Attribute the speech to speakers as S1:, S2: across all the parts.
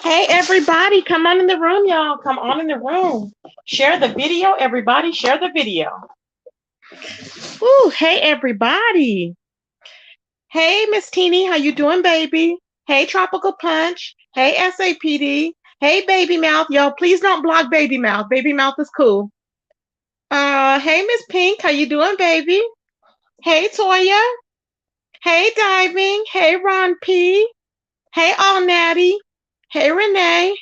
S1: Hey everybody, come on in the room, y'all. Come on in the room. Share the video, everybody. Share the video. Ooh, hey everybody. Hey Miss Teeny, how you doing, baby? Hey Tropical Punch. Hey SAPD. Hey Baby Mouth. Yo, please don't block Baby Mouth. Baby Mouth is cool. Hey Miss Pink, how you doing, baby? Hey Toya. Hey Diving. Hey Ron P. Hey All Natty. Hey Renee.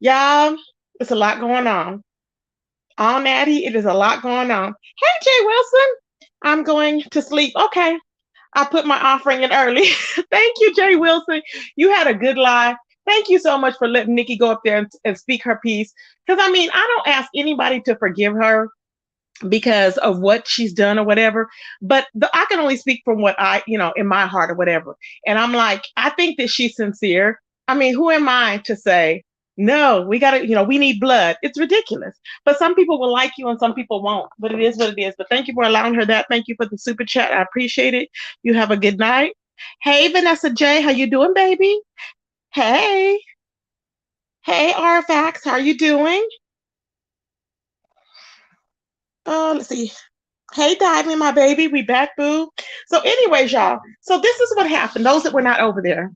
S1: Y'all, it's a lot going on. All natty, it is a lot going on. Hey, Jay Wilson, I'm going to sleep. Okay, I put my offering in early. Thank you, Jay Wilson. You had a good lie. Thank you so much for letting Nikki go up there and speak her piece. Because I mean, I don't ask anybody to forgive her because of what she's done or whatever, but I can only speak from what in my heart or whatever. And I'm like, I think that she's sincere. I mean, who am I to say, no, we got to, we need blood. It's ridiculous. But some people will like you and some people won't. But it is what it is. But thank you for allowing her that. Thank you for the super chat. I appreciate it. You have a good night. Hey, Vanessa J, how you doing, baby? Hey. Hey, Arfax, how you doing? Oh, let's see. Hey, Diamond, my baby, we back, boo. So, anyways, y'all. So this is what happened. Those that were not over there.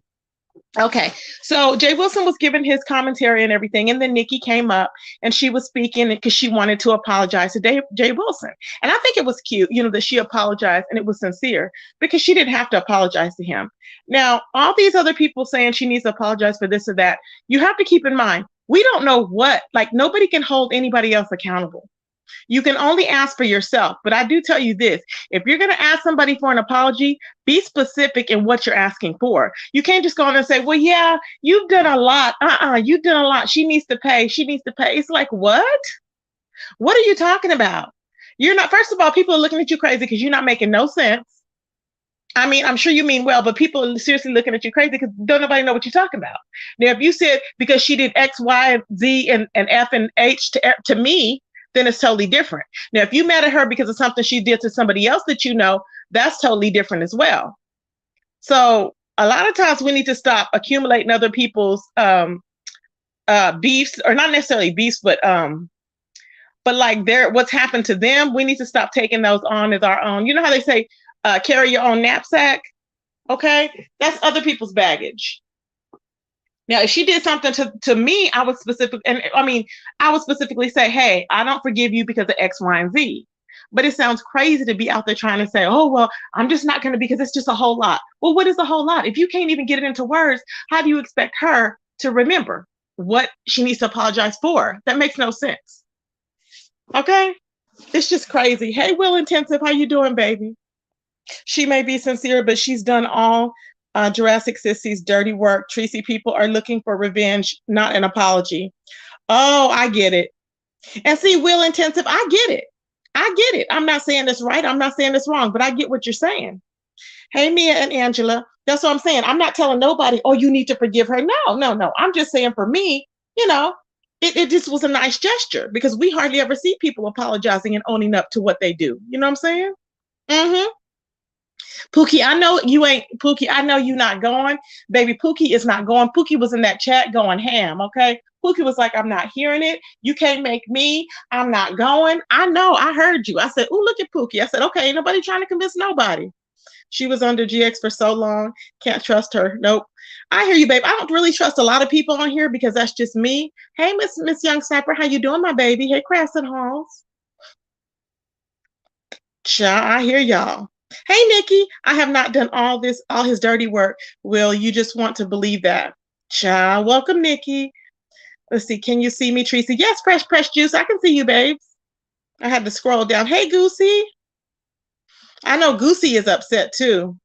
S1: Okay, so Jay Wilson was giving his commentary and everything, and then Nikki came up and she was speaking because she wanted to apologize to Jay Wilson, and I think it was cute, that she apologized and it was sincere because she didn't have to apologize to him. Now, all these other people saying she needs to apologize for this or that, you have to keep in mind we don't know what. Like nobody can hold anybody else accountable. You can only ask for yourself. But I do tell you this, if you're going to ask somebody for an apology, be specific in what you're asking for. You can't just go on and say, well, yeah, you've done a lot. You've done a lot. She needs to pay. She needs to pay. It's like, what? What are you talking about? You're not, first of all, people are looking at you crazy because you're not making no sense. I mean, I'm sure you mean well, but people are seriously looking at you crazy because don't nobody know what you're talking about. Now, if you said because she did X, Y, Z, and F and H to me, then it's totally different. Now, if you mad at her because of something she did to somebody else that you know, that's totally different as well. So a lot of times we need to stop accumulating other people's beefs, or not necessarily beefs, but like what's happened to them. We need to stop taking those on as our own. You know how they say, carry your own knapsack? Okay, that's other people's baggage. Now, if she did something to me, I would specifically say, hey, I don't forgive you because of X, Y, and Z. But it sounds crazy to be out there trying to say, oh, well, I'm just not going to because it's just a whole lot. Well, what is a whole lot? If you can't even get it into words, how do you expect her to remember what she needs to apologize for? That makes no sense. Okay? It's just crazy. Hey, Will Intensive, how you doing, baby? She may be sincere, but she's done all Jurassic Sissy's dirty work. Tracy people are looking for revenge, not an apology. Oh, I get it. And see, Will Intensive, I get it. I get it. I'm not saying this right. I'm not saying this wrong, but I get what you're saying. Hey, Mia and Angela, that's what I'm saying. I'm not telling nobody, oh, you need to forgive her. No. I'm just saying for me, it just was a nice gesture because we hardly ever see people apologizing and owning up to what they do. You know what I'm saying? Mm-hmm. Pookie, I know you ain't Pookie. I know you not going, baby. Pookie is not going. Pookie was in that chat going ham. Okay, Pookie was like, I'm not hearing it. You can't make me. I'm not going. I know. I heard you. I said, oh, look at Pookie. I said, okay, ain't nobody trying to convince nobody. She was under GX for so long. Can't trust her. Nope. I hear you, babe. I don't really trust a lot of people on here because that's just me. Hey, Miss Young Sniper, how you doing, my baby? Hey, Crafts and Halls. I hear y'all. Hey, Nikki, I have not done all his dirty work. Will you just want to believe that? Child, welcome, Nikki. Let's see. Can you see me, Tracy? Yes, fresh juice. I can see you, babes. I had to scroll down. Hey, Goosey. I know Goosey is upset too.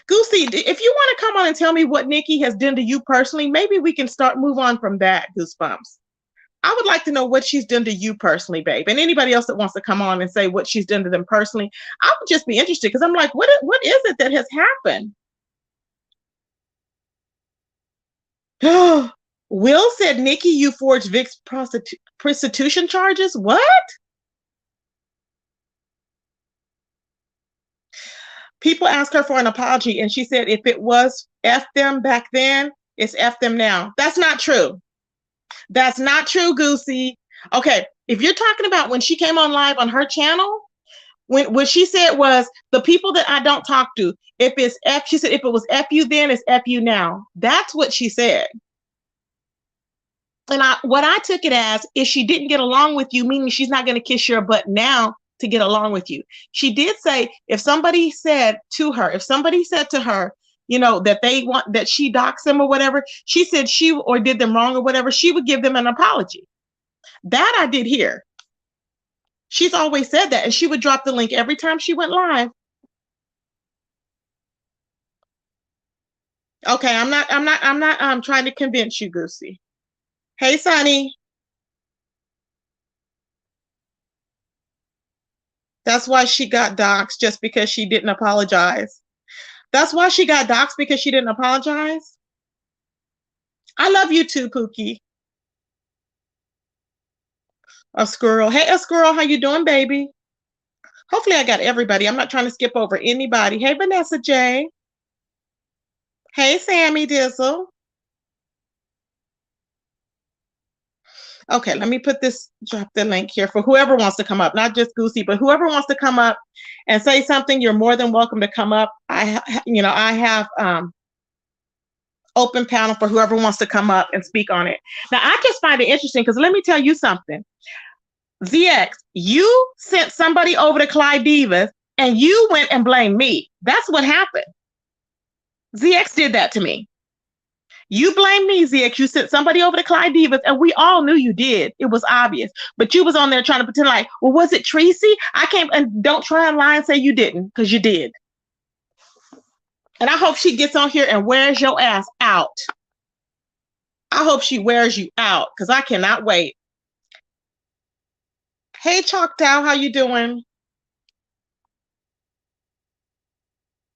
S1: Goosey, if you want to come on and tell me what Nikki has done to you personally, maybe we can move on from that, Goosebumps. I would like to know what she's done to you personally, babe. And anybody else that wants to come on and say what she's done to them personally, I would just be interested because I'm like, what is it that has happened? Will said, Nikki, you forged Vic's prostitution charges? What? People asked her for an apology, and she said if it was F them back then, it's F them now. That's not true. That's not true, Goosey. Okay, if you're talking about when she came on live on her channel, when what she said was the people that I don't talk to, if it's F, she said if it was F you then, it's F you now. That's what she said. And what I took it as is she didn't get along with you, meaning she's not going to kiss your butt now to get along with you. She did say if somebody said to her, that they want that she doxed them or whatever, she said she or did them wrong or whatever, she would give them an apology. That I did hear. She's always said that, and she would drop the link every time she went live. Okay, I'm trying to convince you, Goosey. Hey, Sonny. That's why she got doxxed, just because she didn't apologize. That's why she got doxxed, because she didn't apologize. I love you too, Pookie. A squirrel. Hey, a squirrel, how you doing, baby? Hopefully I got everybody. I'm not trying to skip over anybody. Hey, Vanessa J. Hey, Sammy Dizzle. Okay, let me drop the link here for whoever wants to come up, not just Goosey, but whoever wants to come up and say something, you're more than welcome to come up. I have open panel for whoever wants to come up and speak on it. Now, I just find it interesting because let me tell you something. ZX, you sent somebody over to Clydiva and you went and blamed me. That's what happened. ZX did that to me. You blame me, ZX. You sent somebody over to Clydiva, and we all knew you did. It was obvious. But you was on there trying to pretend like, well, was it Tracy? I can't, and don't try and lie and say you didn't, because you did. And I hope she gets on here and wears your ass out. I hope she wears you out, because I cannot wait. Hey, Chalkdown, how you doing?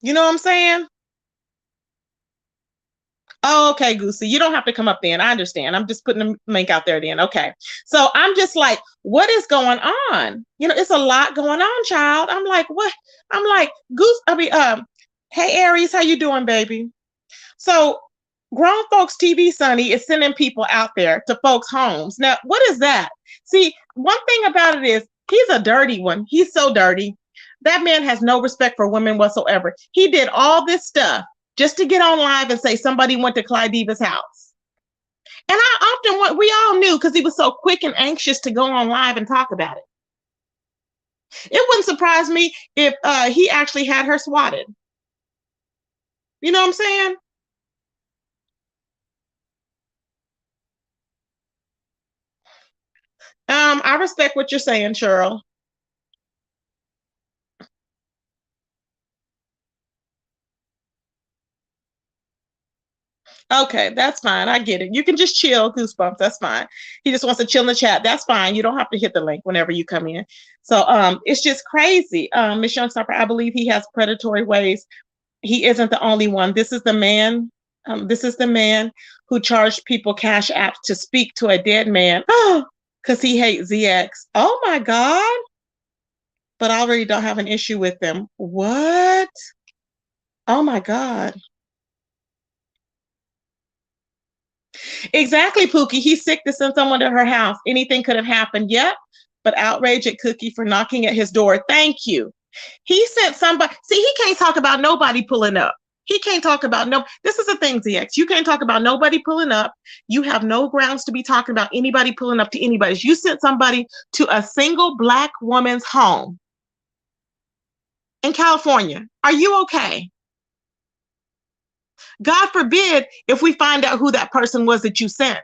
S1: You know what I'm saying? Oh, okay, Goosey. You don't have to come up then. I understand. I'm just putting the link out there then. Okay. So I'm just like, what is going on? It's a lot going on, child. I'm like, what? I'm like, hey, Aries, how you doing, baby? So Grown Folks TV, Sonny, is sending people out there to folks' homes. Now, what is that? See, one thing about it is he's a dirty one. He's so dirty. That man has no respect for women whatsoever. He did all this stuff just to get on live and say somebody went to Clydiva's house. And we all knew, because he was so quick and anxious to go on live and talk about it. It wouldn't surprise me if he actually had her swatted. You know what I'm saying? I respect what you're saying, Cheryl. Okay, that's fine. I get it. You can just chill, Goosebumps. That's fine. He just wants to chill in the chat. That's fine. You don't have to hit the link whenever you come in. So it's just crazy. Miss Youngstopper, I believe he has predatory ways. He isn't the only one. This is the man. This is the man who charged people cash apps to speak to a dead man. Oh, because he hates ZX. Oh my God. But I already don't have an issue with them. What? Oh my God. Exactly, Pookie. He's sick to send someone to her house. Anything could have happened. Yep. But outrage at Cookie for knocking at his door. Thank you. He sent somebody. See, he can't talk about nobody pulling up. He can't talk about no. This is the thing, ZX. You can't talk about nobody pulling up. You have no grounds to be talking about anybody pulling up to anybody. You sent somebody to a single Black woman's home in California. Are you okay? God forbid if we find out who that person was that you sent.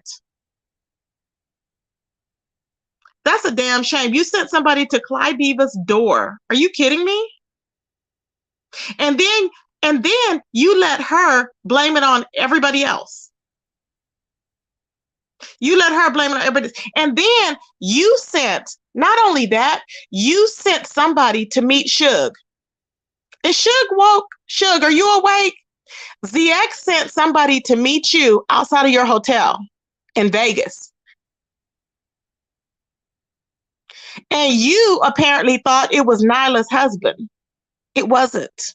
S1: That's a damn shame. You sent somebody to Clydiva's door. Are you kidding me? And then you let her blame it on everybody else. You let her blame it on everybody else. And then you sent, not only that, you sent somebody to meet Sug. Is Sug woke? Sug, are you awake? ZX sent somebody to meet you outside of your hotel in Vegas. And you apparently thought it was Nyla's husband. It wasn't.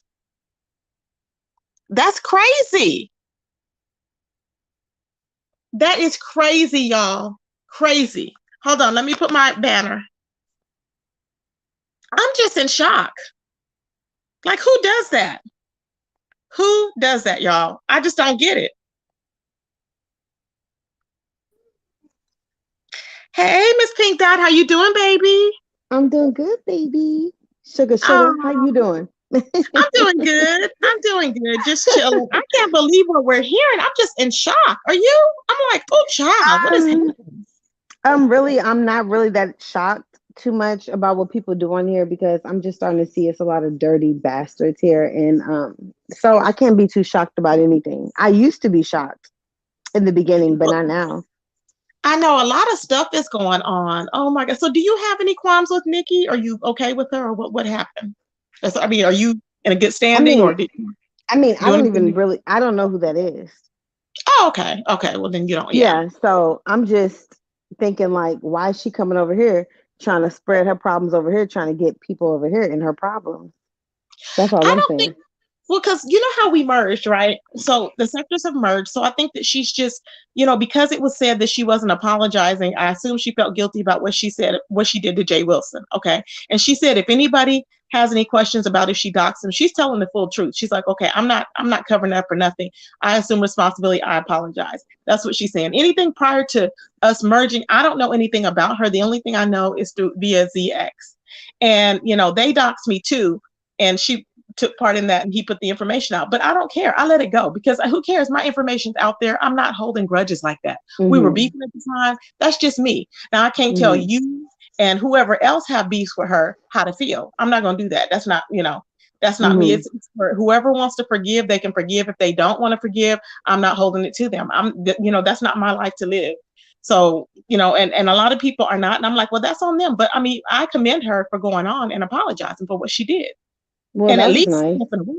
S1: That's crazy. That is crazy, y'all. Crazy. Hold on, let me put my banner. I'm just in shock. Like, who does that? Who does that, y'all? I just don't get it. Hey, Miss Pink Dot, how you doing, baby?
S2: I'm doing good, baby. Sugar, how
S1: Oh,
S2: you doing?
S1: I'm doing good. I'm doing good. Just chilling. I can't believe what we're hearing. I'm just in shock. Are you? I'm like, oh, child, what is
S2: um,
S1: happening?
S2: I'm not really that shocked too much about what people do on here because I'm just starting to see it's a lot of dirty bastards here, and so I can't be too shocked about anything. I used to be shocked in the beginning, but
S1: Well,
S2: not now.
S1: I know a lot of stuff is going on. Oh my God. So do you have any qualms with Nikki? Are you okay with her or what happened? I mean, are you in a good
S2: I
S1: standing or
S2: mean,
S1: did you
S2: I
S1: do
S2: don't even
S1: anything?
S2: really, I don't know who that is.
S1: Oh, okay. Okay. Well, then you don't, yeah.
S2: Yeah, so I'm just thinking like, why is she coming over here trying to spread her problems over here, trying to get people over here in her problems? That's all
S1: I
S2: I'm
S1: don't think
S2: saying.
S1: Well, because you know how we merged, right? So the sectors have merged. So I think that she's just, because it was said that she wasn't apologizing, I assume she felt guilty about what she said, what she did to Jay Wilson. Okay. And she said, if anybody has any questions about if she doxed him, she's telling the full truth. She's like, okay, I'm not covering up for nothing. I assume responsibility. I apologize. That's what she's saying. Anything prior to us merging, I don't know anything about her. The only thing I know is through via ZX. And, they doxed me too. And she took part in that and he put the information out. But I don't care. I let it go because who cares? My information's out there. I'm not holding grudges like that. We were
S2: Hmm.
S1: beefing at the time. That's just me. Now I can't tell
S2: Hmm.
S1: you and whoever else have beefs with her how to feel. I'm not going to do that. That's not me.
S2: Hmm.
S1: It's for whoever wants to forgive, they can forgive. If they don't want to forgive, I'm not holding it to them. That's not my life to live. So, and a lot of people are not. And I'm like, well, that's on them. But I mean, I commend her for going on and apologizing for what she did
S2: Well,
S1: and at
S2: that was
S1: least
S2: nice.
S1: stepping away.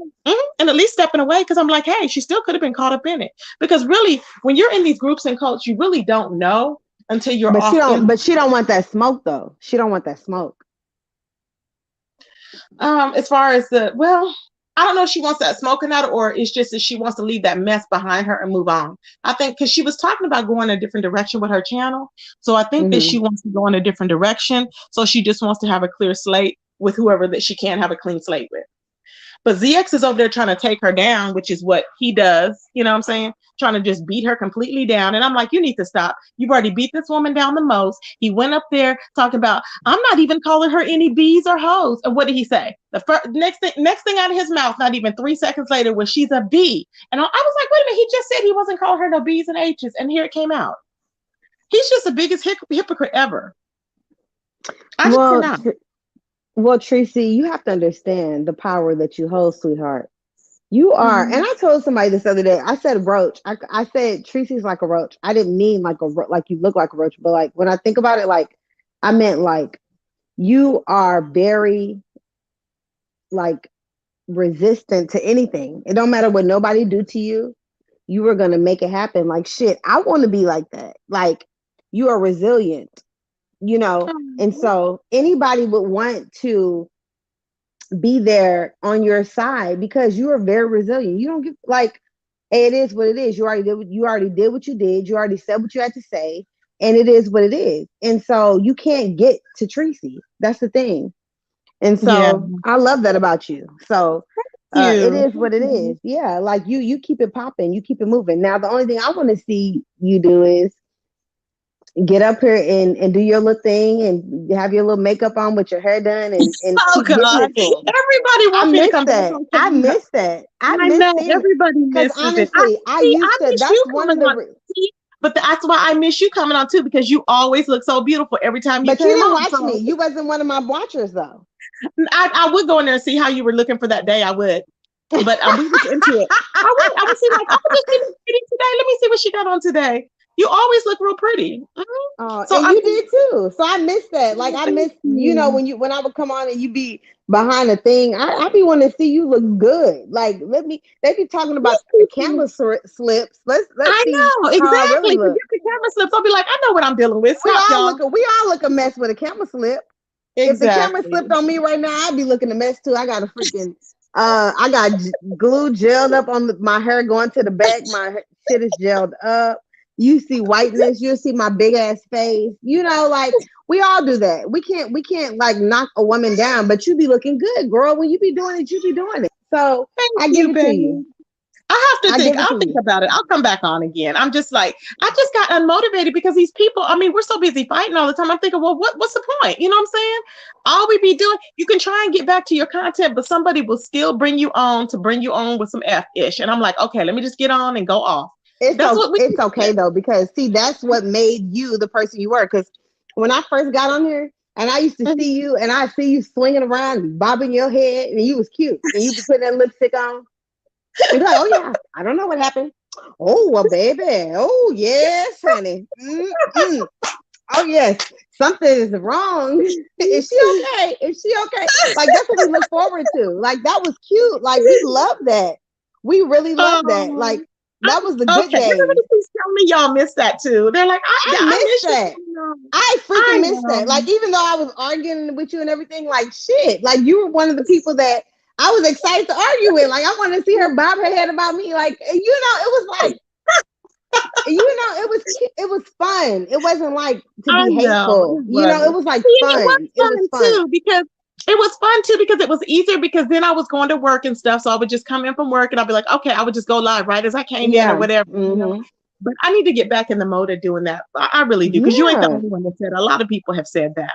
S1: And at least stepping away because I'm like, hey, she still could have been caught up in it. Because really, when you're in these groups and cults, you really don't know until you're
S2: But
S1: off in.
S2: she don't want that smoke though. She don't want that smoke.
S1: As far as I don't know if she wants that smoking out or it's just that she wants to leave that mess behind her and move on. I think because she was talking about going a different direction with her channel. So I think that she
S2: Hmm.
S1: wants to go in a different direction. So she just wants to have a clear slate with whoever that she can have a clean slate with. But ZX is over there trying to take her down, which is what he does. You know what I'm saying? Trying to just beat her completely down. And I'm like, you need to stop. You've already beat this woman down the most. He went up there talking about, I'm not even calling her any B's or hoes. And what did he say? The next thing out of his mouth, not even 3 seconds later, was she's a B. And I was like, wait a minute. He just said he wasn't calling her no B's and H's. And here it came out. He's just the biggest hypocrite ever. I just
S2: Well,
S1: cannot.
S2: well, Tracy, you have to understand the power that you hold, sweetheart. You are, and
S1: Mm-hmm.
S2: I told somebody this other day. I said roach. I said Tracy's like a roach. I didn't mean like like you look like a roach, but like when I think about it, like I meant like you are very like resistant to anything. It don't matter what nobody do to you. You are gonna make it happen. Like shit, I want to be like that. Like you are resilient, and so anybody would want to be there on your side because you are very resilient. You don't get like it is what it is. You already did what you did. You already said what you had to say, and it is what it is. And so you can't get to Tracy. That's the thing. And
S1: Yeah.
S2: so I love that about you. So it
S1: You.
S2: is what it is. Yeah, like you keep it popping, you keep it moving. Now the only thing I want to see you do is get up here and do your little thing and have your little makeup on with your hair done and
S1: Oh
S2: keep giving
S1: God.
S2: it to them.
S1: Everybody
S2: I
S1: wants me to
S2: miss
S1: come back
S2: that.
S1: on
S2: I
S1: camera.
S2: miss that. I
S1: I
S2: miss
S1: know
S2: seeing it.
S1: everybody
S2: Because
S1: misses it. I
S2: honestly, I
S1: see. I
S2: used to.
S1: miss
S2: That's
S1: you
S2: one of
S1: coming
S2: the.
S1: on. See, but that's why I miss you coming on too because you always look so beautiful every time you
S2: But you
S1: came
S2: didn't
S1: on.
S2: watch me.
S1: So
S2: You wasn't one of my watchers though.
S1: I would go in there and see how you were looking for that day. I would, but we was into it. I would see like, oh, does she look pretty today? Let me see what she got on today. You always look real pretty. So
S2: And
S1: I
S2: you
S1: mean,
S2: did too. So I miss that. Like I
S1: thank
S2: miss,
S1: you.
S2: when I would come on and you be behind a thing, I be wanting to see you look good. Like they be talking about the camera slips. Let's
S1: I
S2: see
S1: know
S2: how I really
S1: exactly.
S2: look.
S1: Forget the camera slips. I'll be like, I know what I'm dealing with. Stop, y'all.
S2: We all look a mess with a camera slip. If the camera
S1: Exactly.
S2: slipped on me right now, I'd be looking a mess too. I got a freaking I got glue gelled up on my hair going to the back. My shit is gelled up. You see whiteness, you'll see my big ass face. Like we all do that. We can't like knock a woman down, but you be looking good, girl. When you be doing it, you be doing it. So
S1: Thank
S2: I give
S1: you,
S2: it to
S1: babe.
S2: you.
S1: I have to
S2: I
S1: think.
S2: give it to
S1: I'll think
S2: you.
S1: about it. I'll come back on again. I'm just like, I just got unmotivated because these people, I mean, we're so busy fighting all the time. I'm thinking, well, what's the point? You know what I'm saying? All we be doing, you can try and get back to your content, but somebody will still bring you on to bring you on with some F-ish. And I'm like, okay, let me just get on and go off. That's what we
S2: It's
S1: do.
S2: okay though, because see, that's what made you the person you were. Because when I first got on here, and I used to
S1: Mhm.
S2: see you, and I see you swinging around, bobbing your head, and you was cute, and you be putting that lipstick on. You'd be like, oh yeah, I don't know what happened. Oh well, baby. Oh yes, honey. Mm-mm. Oh yes, something is wrong. Is she okay? Is she okay? Like that's what we look forward to. Like that was cute. Like we love that. We really love that. Like
S1: Um,
S2: that was the good
S1: okay. Everybody
S2: days.
S1: keeps telling me y'all miss that too. They're like,
S2: I
S1: I
S2: miss
S1: miss you.
S2: that.
S1: know.
S2: I
S1: I
S2: freaking miss that.
S1: know.
S2: Like, even though I was arguing with you and everything, like shit. Like you were one of the people that I was excited to argue with. Like I wanted to see her bob her head about me. Like, it was like, it was fun. It wasn't like to
S1: I
S2: be
S1: know
S2: hateful.
S1: it was.
S2: It was like
S1: See, and it was
S2: fun. It was
S1: fun
S2: fun.
S1: too because it was easier because then I was going to work and stuff. So I would just come in from work and I'd be like, okay, I would just go live right as I came in or
S2: Yeah.
S1: whatever,
S2: Mm-hmm.
S1: But I need to get back in the mode of doing that. I really do because you ain't the
S2: Yeah.
S1: only one that said. A lot of people have said that.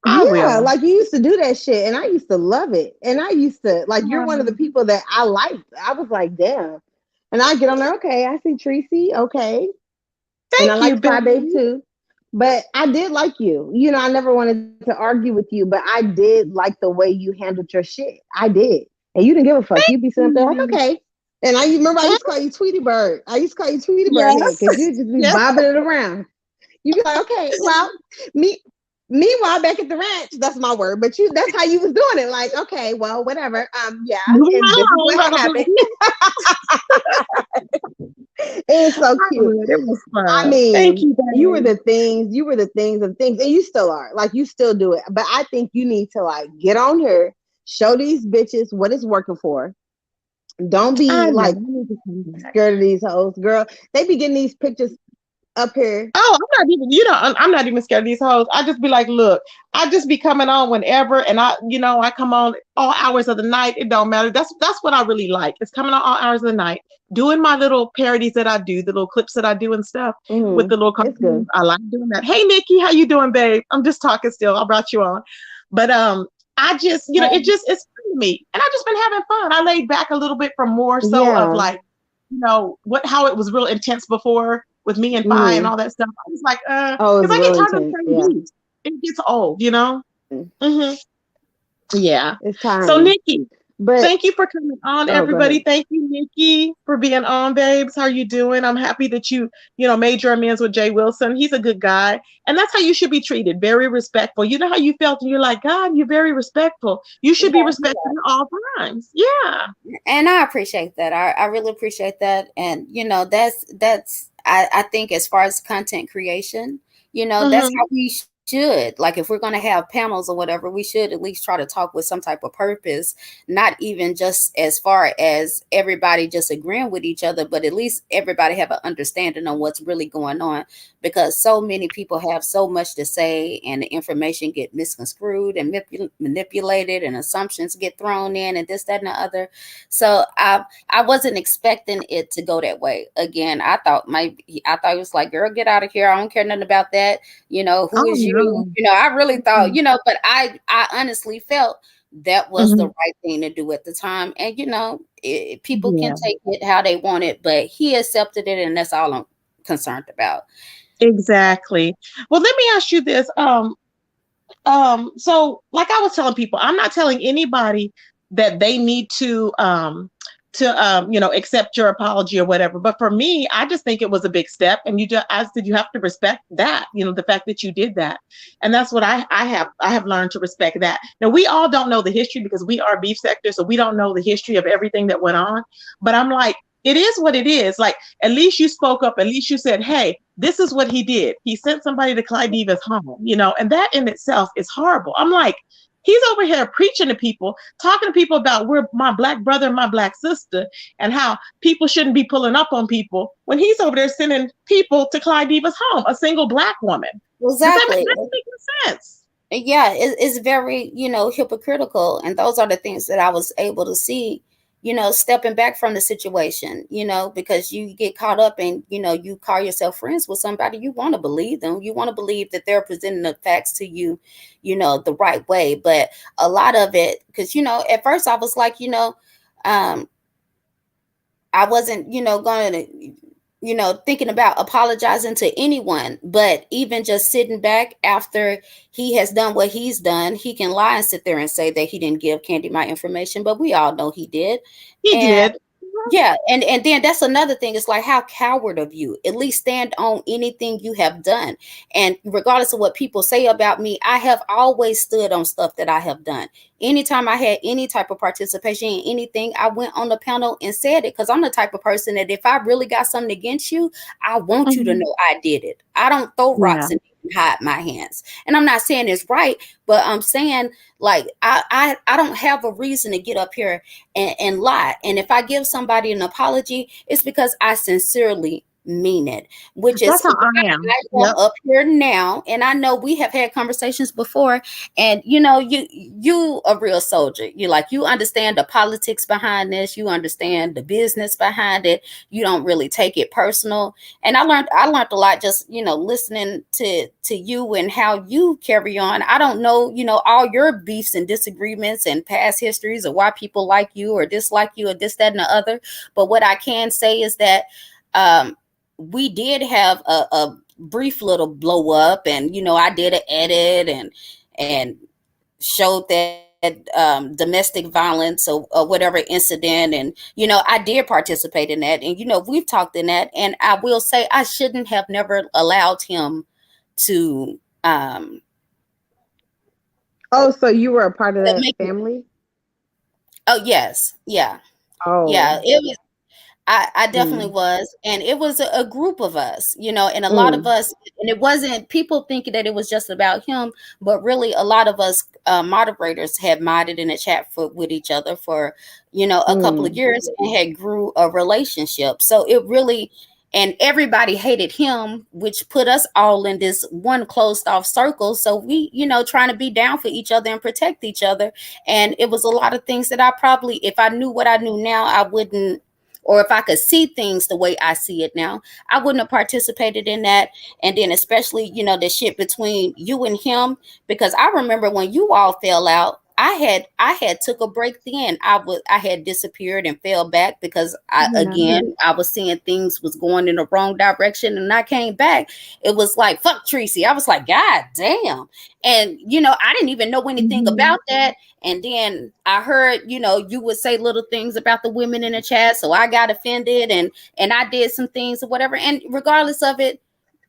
S1: I
S2: Yeah,
S1: will.
S2: like you used to do that shit, and I used to love it. And I used to like you're one of the people that I liked. I was like, damn. And I get on there, okay, I see Tracy, okay. And I
S1: Thank you,
S2: like Crybabe
S1: baby.
S2: too. But I did like you. I never wanted to argue with you, but I did like the way you handled your shit. I did. And you didn't give a fuck. You'd be sitting up there like,
S1: Mm.
S2: okay. And I remember I used to call you Tweety Bird. I used to call you Tweety Bird then
S1: Yes.
S2: because you just be
S1: Yes.
S2: bobbing it around. You'd be like, okay, well, me meanwhile back at the ranch, that's my word, but that's how you was doing it. Like, okay, well, whatever. Yeah,
S1: Moving
S2: and this
S1: right
S2: is
S1: along.
S2: what
S1: I'm gonna be
S2: happened.
S1: like, "Yeah,
S2: It's so
S1: I
S2: cute.
S1: would. It was
S2: I
S1: fun. Thank
S2: mean,
S1: you, babe.
S2: you were the things of things, and you still are. Like you still do it. But I think you need to like get on here, show these bitches what it's working for. Don't
S1: I
S2: be
S1: know.
S2: like
S1: I need to come back.
S2: scared of these hoes, girl. They be getting these pictures up here.
S1: Oh, I'm not even, I'm not even scared of these hoes. I just be like, look, I just be coming on whenever, and I come on all hours of the night. It don't matter. That's what I really like. It's coming on all hours of the night, doing my little parodies that I do, the little clips that I do and stuff with the little
S2: It's
S1: cartoons.
S2: good.
S1: I like doing that. Hey, Nikki, how you doing, babe? I'm just talking still. I brought you on, but I just, it's fun to me, and I just been having fun. I laid back a little bit from more so of
S2: Yeah.
S1: like, how it was real intense before with me and Phi and
S2: Mm-hmm.
S1: all that stuff. I was like,
S2: Oh,
S1: because
S2: it's
S1: I get
S2: real
S1: tired of the
S2: intense.
S1: same
S2: Yeah.
S1: beats. It gets old. Hmm. Yeah.
S2: It's
S1: So
S2: tiring.
S1: Nikki,
S2: But
S1: thank you for coming on,
S2: oh, go
S1: everybody.
S2: ahead.
S1: Thank you, Nikki, for being on, babes. How are you doing? I'm happy that you made your amends with Jay Wilson. He's a good guy. And that's how you should be treated. Very respectful. You know how you felt and you're like, God, you're very respectful. You should be
S3: Yeah,
S1: respected at all times. Yeah.
S3: and I appreciate that. I really appreciate that. And that's I think as far as content creation, that's
S1: Mm-hmm.
S3: how we should. Like if we're gonna have panels or whatever, we should at least try to talk with some type of purpose, not even just as far as everybody just agreeing with each other, but at least everybody have an understanding on what's really going on. Because so many people have so much to say, and the information get misconstrued and manipulated, and assumptions get thrown in, and this, that, and the other. So I wasn't expecting it to go that way. Again, I thought it was like, girl, get out of here. I don't care nothing about that. Who
S1: Oh
S3: is you?
S1: no.
S3: I really thought,
S1: Mm-hmm.
S3: but I honestly felt that was the
S1: Mm-hmm.
S3: right thing to do at the time. And people can
S1: Yeah.
S3: take it how they want it, but he accepted it, and that's all I'm concerned about.
S1: Exactly. Well, let me ask you this. So like I was telling people, I'm not telling anybody that they need to accept your apology or whatever. But for me, I just think it was a big step. And I said, you have to respect that, the fact that you did that. And that's what I have learned to respect that. Now we all don't know the history because we are beef sectors, so we don't know the history of everything that went on. But I'm like, it is what it is. Like, at least you spoke up. At least you said, hey, this is what he did. He sent somebody to Clydiva's home, and that in itself is horrible. I'm like, He's over here preaching to people, talking to people about we're my black brother and my black sister, and how people shouldn't be pulling up on people when he's over there sending people to Clydiva's home, a single black woman.
S3: Exactly.
S1: That doesn't make sense.
S3: Yeah, it's very, hypocritical. And those are the things that I was able to see, stepping back from the situation, because you get caught up and, you call yourself friends with somebody, you want to believe them. You want to believe that they're presenting the facts to you, the right way. But a lot of it, because, at first I was like, I wasn't, going to, thinking about apologizing to anyone, but even just sitting back after he has done what he's done, he can lie and sit there and say that he didn't give Candy my information, but we all know he did.
S1: He did.
S3: Yeah. And then that's another thing. It's like, how coward of you. At least stand on anything you have done. And regardless of what people say about me, I have always stood on stuff that I have done. Anytime I had any type of participation in anything, I went on the panel and said it, because I'm the type of person that if I really got something against you, I want you to know I did it. I don't throw rocks and hide my hands. And I'm not saying it's right, but I'm saying, like, I don't have a reason to get up here and lie. And if I give somebody an apology, it's because I sincerely mean it, which is
S1: how I am.
S3: Up here now. And I know we have had conversations before, and you a real soldier. You understand the politics behind this, you understand the business behind it, you don't really take it personal. And I learned a lot just listening to you and how you carry on. I don't know all your beefs and disagreements and past histories of why people like you or dislike you or this, that, and the other, but what I can say is that we did have a brief little blow up, and I did an edit and showed that domestic violence or whatever incident, and I did participate in that, and we've talked in that, and I will say I shouldn't have never allowed him to
S2: so you were a part of that family?
S3: Oh yes, yeah. Yeah, it was. I definitely was. And it was a group of us, and a lot of us, and it wasn't people thinking that it was just about him, but really a lot of us moderators had modded in the chat with each other for, a couple of years and had grew a relationship. So it really, and everybody hated him, which put us all in this one closed off circle. So we, trying to be down for each other and protect each other. And it was a lot of things that I probably, if I knew what I knew now, I wouldn't, or if I could see things the way I see it now, I wouldn't have participated in that. And then especially, the shit between you and him, because I remember when you all fell out, I had took a break then. I had disappeared and fell back because I was seeing things was going in the wrong direction, and I came back. It was like, fuck Tracy. I was like, God damn. And, I didn't even know anything about that. And then I heard, you would say little things about the women in the chat. So I got offended and I did some things or whatever. And regardless of it,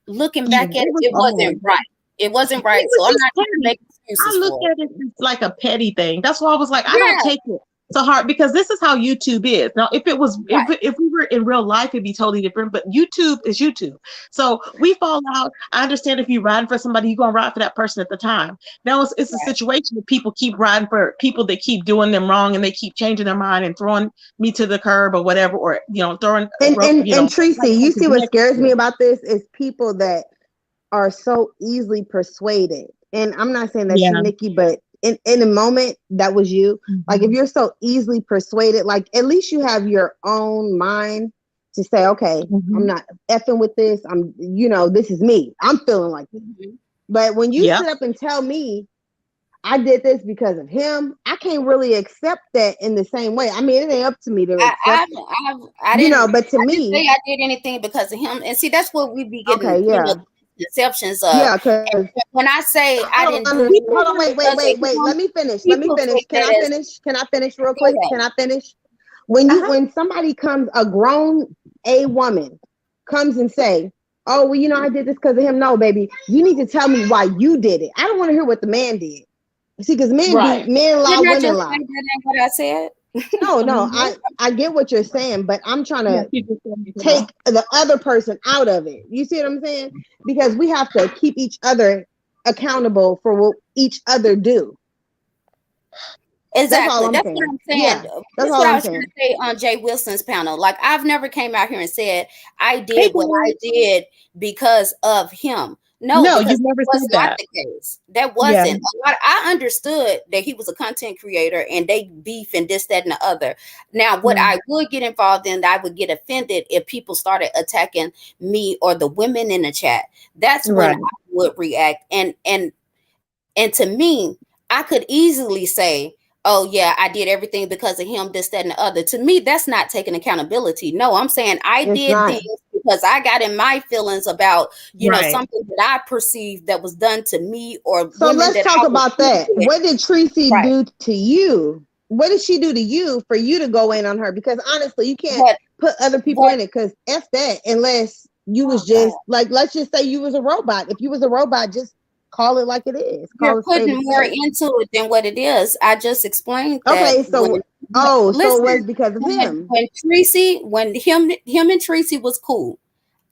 S3: looking back at it, it wasn't right. It wasn't right. So I'm not going to make excuses.
S1: I look at it as like a petty thing. That's why I was like, I don't take it so hard, because this is how YouTube is. Now, if it was, if we were in real life, it'd be totally different. But YouTube is YouTube. So we fall out. I understand if you're riding for somebody, you're going to ride for that person at the time. Now it's a situation that people keep riding for people that keep doing them wrong, and they keep changing their mind and throwing me to the curb or whatever, or throwing.
S2: And Tracy, you see what scares me about this is people that are so easily persuaded. And I'm not saying that's you, Nikki, but in a moment that was you. Like, if you're so easily persuaded, like, at least you have your own mind to say, okay, I'm not effing with this. I'm, this is me. I'm feeling like this. But when you sit up and tell me I did this because of him, I can't really accept that in the same way. I mean, it ain't up to me to accept
S3: I didn't,
S2: but to
S3: I
S2: me,
S3: didn't say I did anything because of him. And see, that's what we be getting. Deceptions of. When I say I didn't do it,
S2: hold on, wait. Let me finish. Can I finish real quick? Can I finish? When somebody comes, a grown woman comes and say, oh, well, I did this because of him. No, baby, you need to tell me why you did it. I don't want to hear what the man did. See, because men lie, women lie.
S3: What I said.
S2: No, I get what you're saying, but I'm trying to take the other person out of it. You see what I'm saying? Because we have to keep each other accountable for what each other do.
S3: Exactly.
S2: I'm
S3: That's
S2: saying.
S3: what I'm saying.
S2: Yeah,
S3: That's
S2: all
S3: what I
S2: I'm
S3: was trying
S2: saying.
S3: to say on Jay Wilson's panel. Like, I've never came out here and said I
S1: Hey,
S3: did what I did because of him. No,
S1: no,
S3: because
S1: you've never
S3: that was
S1: said
S3: not
S1: that.
S3: the case. That
S1: Yeah.
S3: wasn't. I understood that he was a content creator and they beef and this, that, and the other. Now, what I would get involved in, I would get offended if people started attacking me or the women in the chat. That's when
S1: Right.
S3: I would react. And to me, I could easily say, oh, yeah, I did everything because of him, this, that, and the other. To me, that's not taking accountability. No, I'm saying I
S2: It's
S3: did
S2: not.
S3: things because I got in my feelings about,
S1: Right.
S3: something that I perceived that was done to me or
S2: So
S3: women
S2: let's
S3: that
S2: talk
S3: I was
S2: about that.
S3: with.
S2: What did Tracy
S3: Right.
S2: do to you? What did she do to you for you to go in on her? Because honestly, you can't put other people in it, because F that, unless you was just like, let's just say you was a robot. If you was a robot, just call it like it is. Call
S3: You're
S2: it
S3: putting more
S2: spade.
S3: into it than what it is. I just explained that.
S2: Okay, so
S3: Listen,
S2: so it was because of him.
S3: when him and Tracy was cool,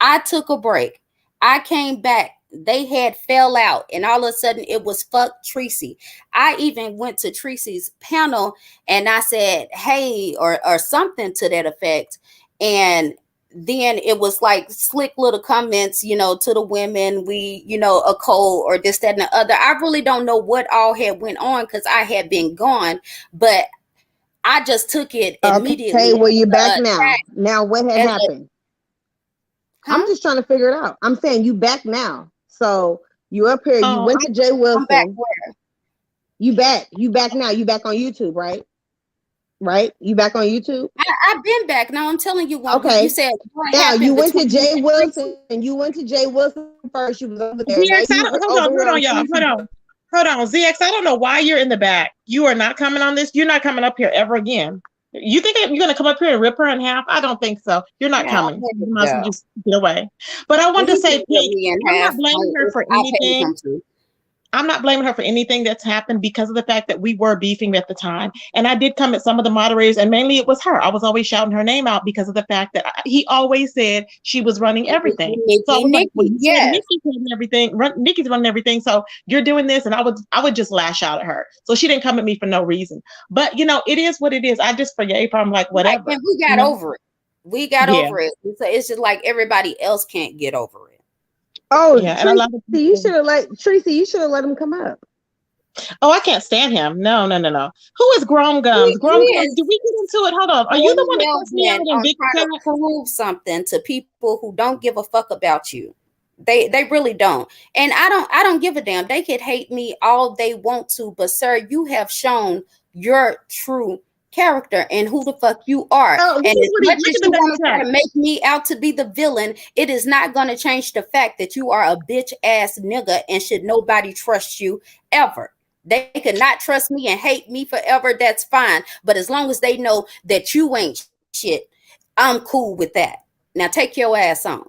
S3: I took a break. I came back. They had fell out, and all of a sudden it was fuck Tracy. I even went to Tracy's panel and I said, hey, or something to that effect. And then it was like slick little comments, to the women, we, a cold or this, that, and the other. I really don't know what all had went on because I had been gone, but I just took it immediately.
S2: Okay, well, you're back now. Now what had happened? I'm just trying to figure it out. I'm saying you back now. So you up here, you went to Jay Wilson.
S3: I'm back where?
S2: You back now. You back on YouTube, right? Right? You back on YouTube?
S3: I've been back. Now I'm telling you what
S2: okay.
S3: You said.
S2: Now you went to Jay Wilson and you went to Jay Wilson first. You was over there.
S1: Hold on, y'all. Hold on. ZX, I don't know why you're in the back. You are not coming on this. You're not coming up here ever again. You think you're going to come up here and rip her in half? I don't think so. You're not coming. You might as well just get away. But I want to say, Pink, I'm not blaming her for anything. I'm not blaming her for anything that's happened because of the fact that we were beefing at the time. And I did come at some of the moderators, and mainly it was her. I was always shouting her name out because of the fact that he always said she was running everything.
S3: Nikki,
S1: so I was like, well,
S3: yes.
S1: Nikki's running everything. Nikki's running everything. So you're doing this. And I would just lash out at her. So she didn't come at me for no reason. But, it is what it is. I just forgave her. I'm like, whatever.
S3: Right, and we got over it. We got over it. So it's just like everybody else can't get over it.
S2: Oh, yeah, Tracy, and a lot of people, you should have let him come up.
S1: Oh, I can't stand him. No. Who is Grom Gums? Grom Gums, do we get into it? Hold on. Are you the one that cussed me out in Big
S3: Chat? To prove something to people who don't give a fuck about you. They really don't. And I don't give a damn. They could hate me all they want to, but sir, you have shown your true character and who the fuck you are. And as much as you want to try to make me out to be the villain, it is not going to change the fact that you are a bitch ass nigga and should nobody trust you ever. They could not trust me and hate me forever. That's fine. But as long as they know that you ain't shit, I'm cool with that. Now take your ass on.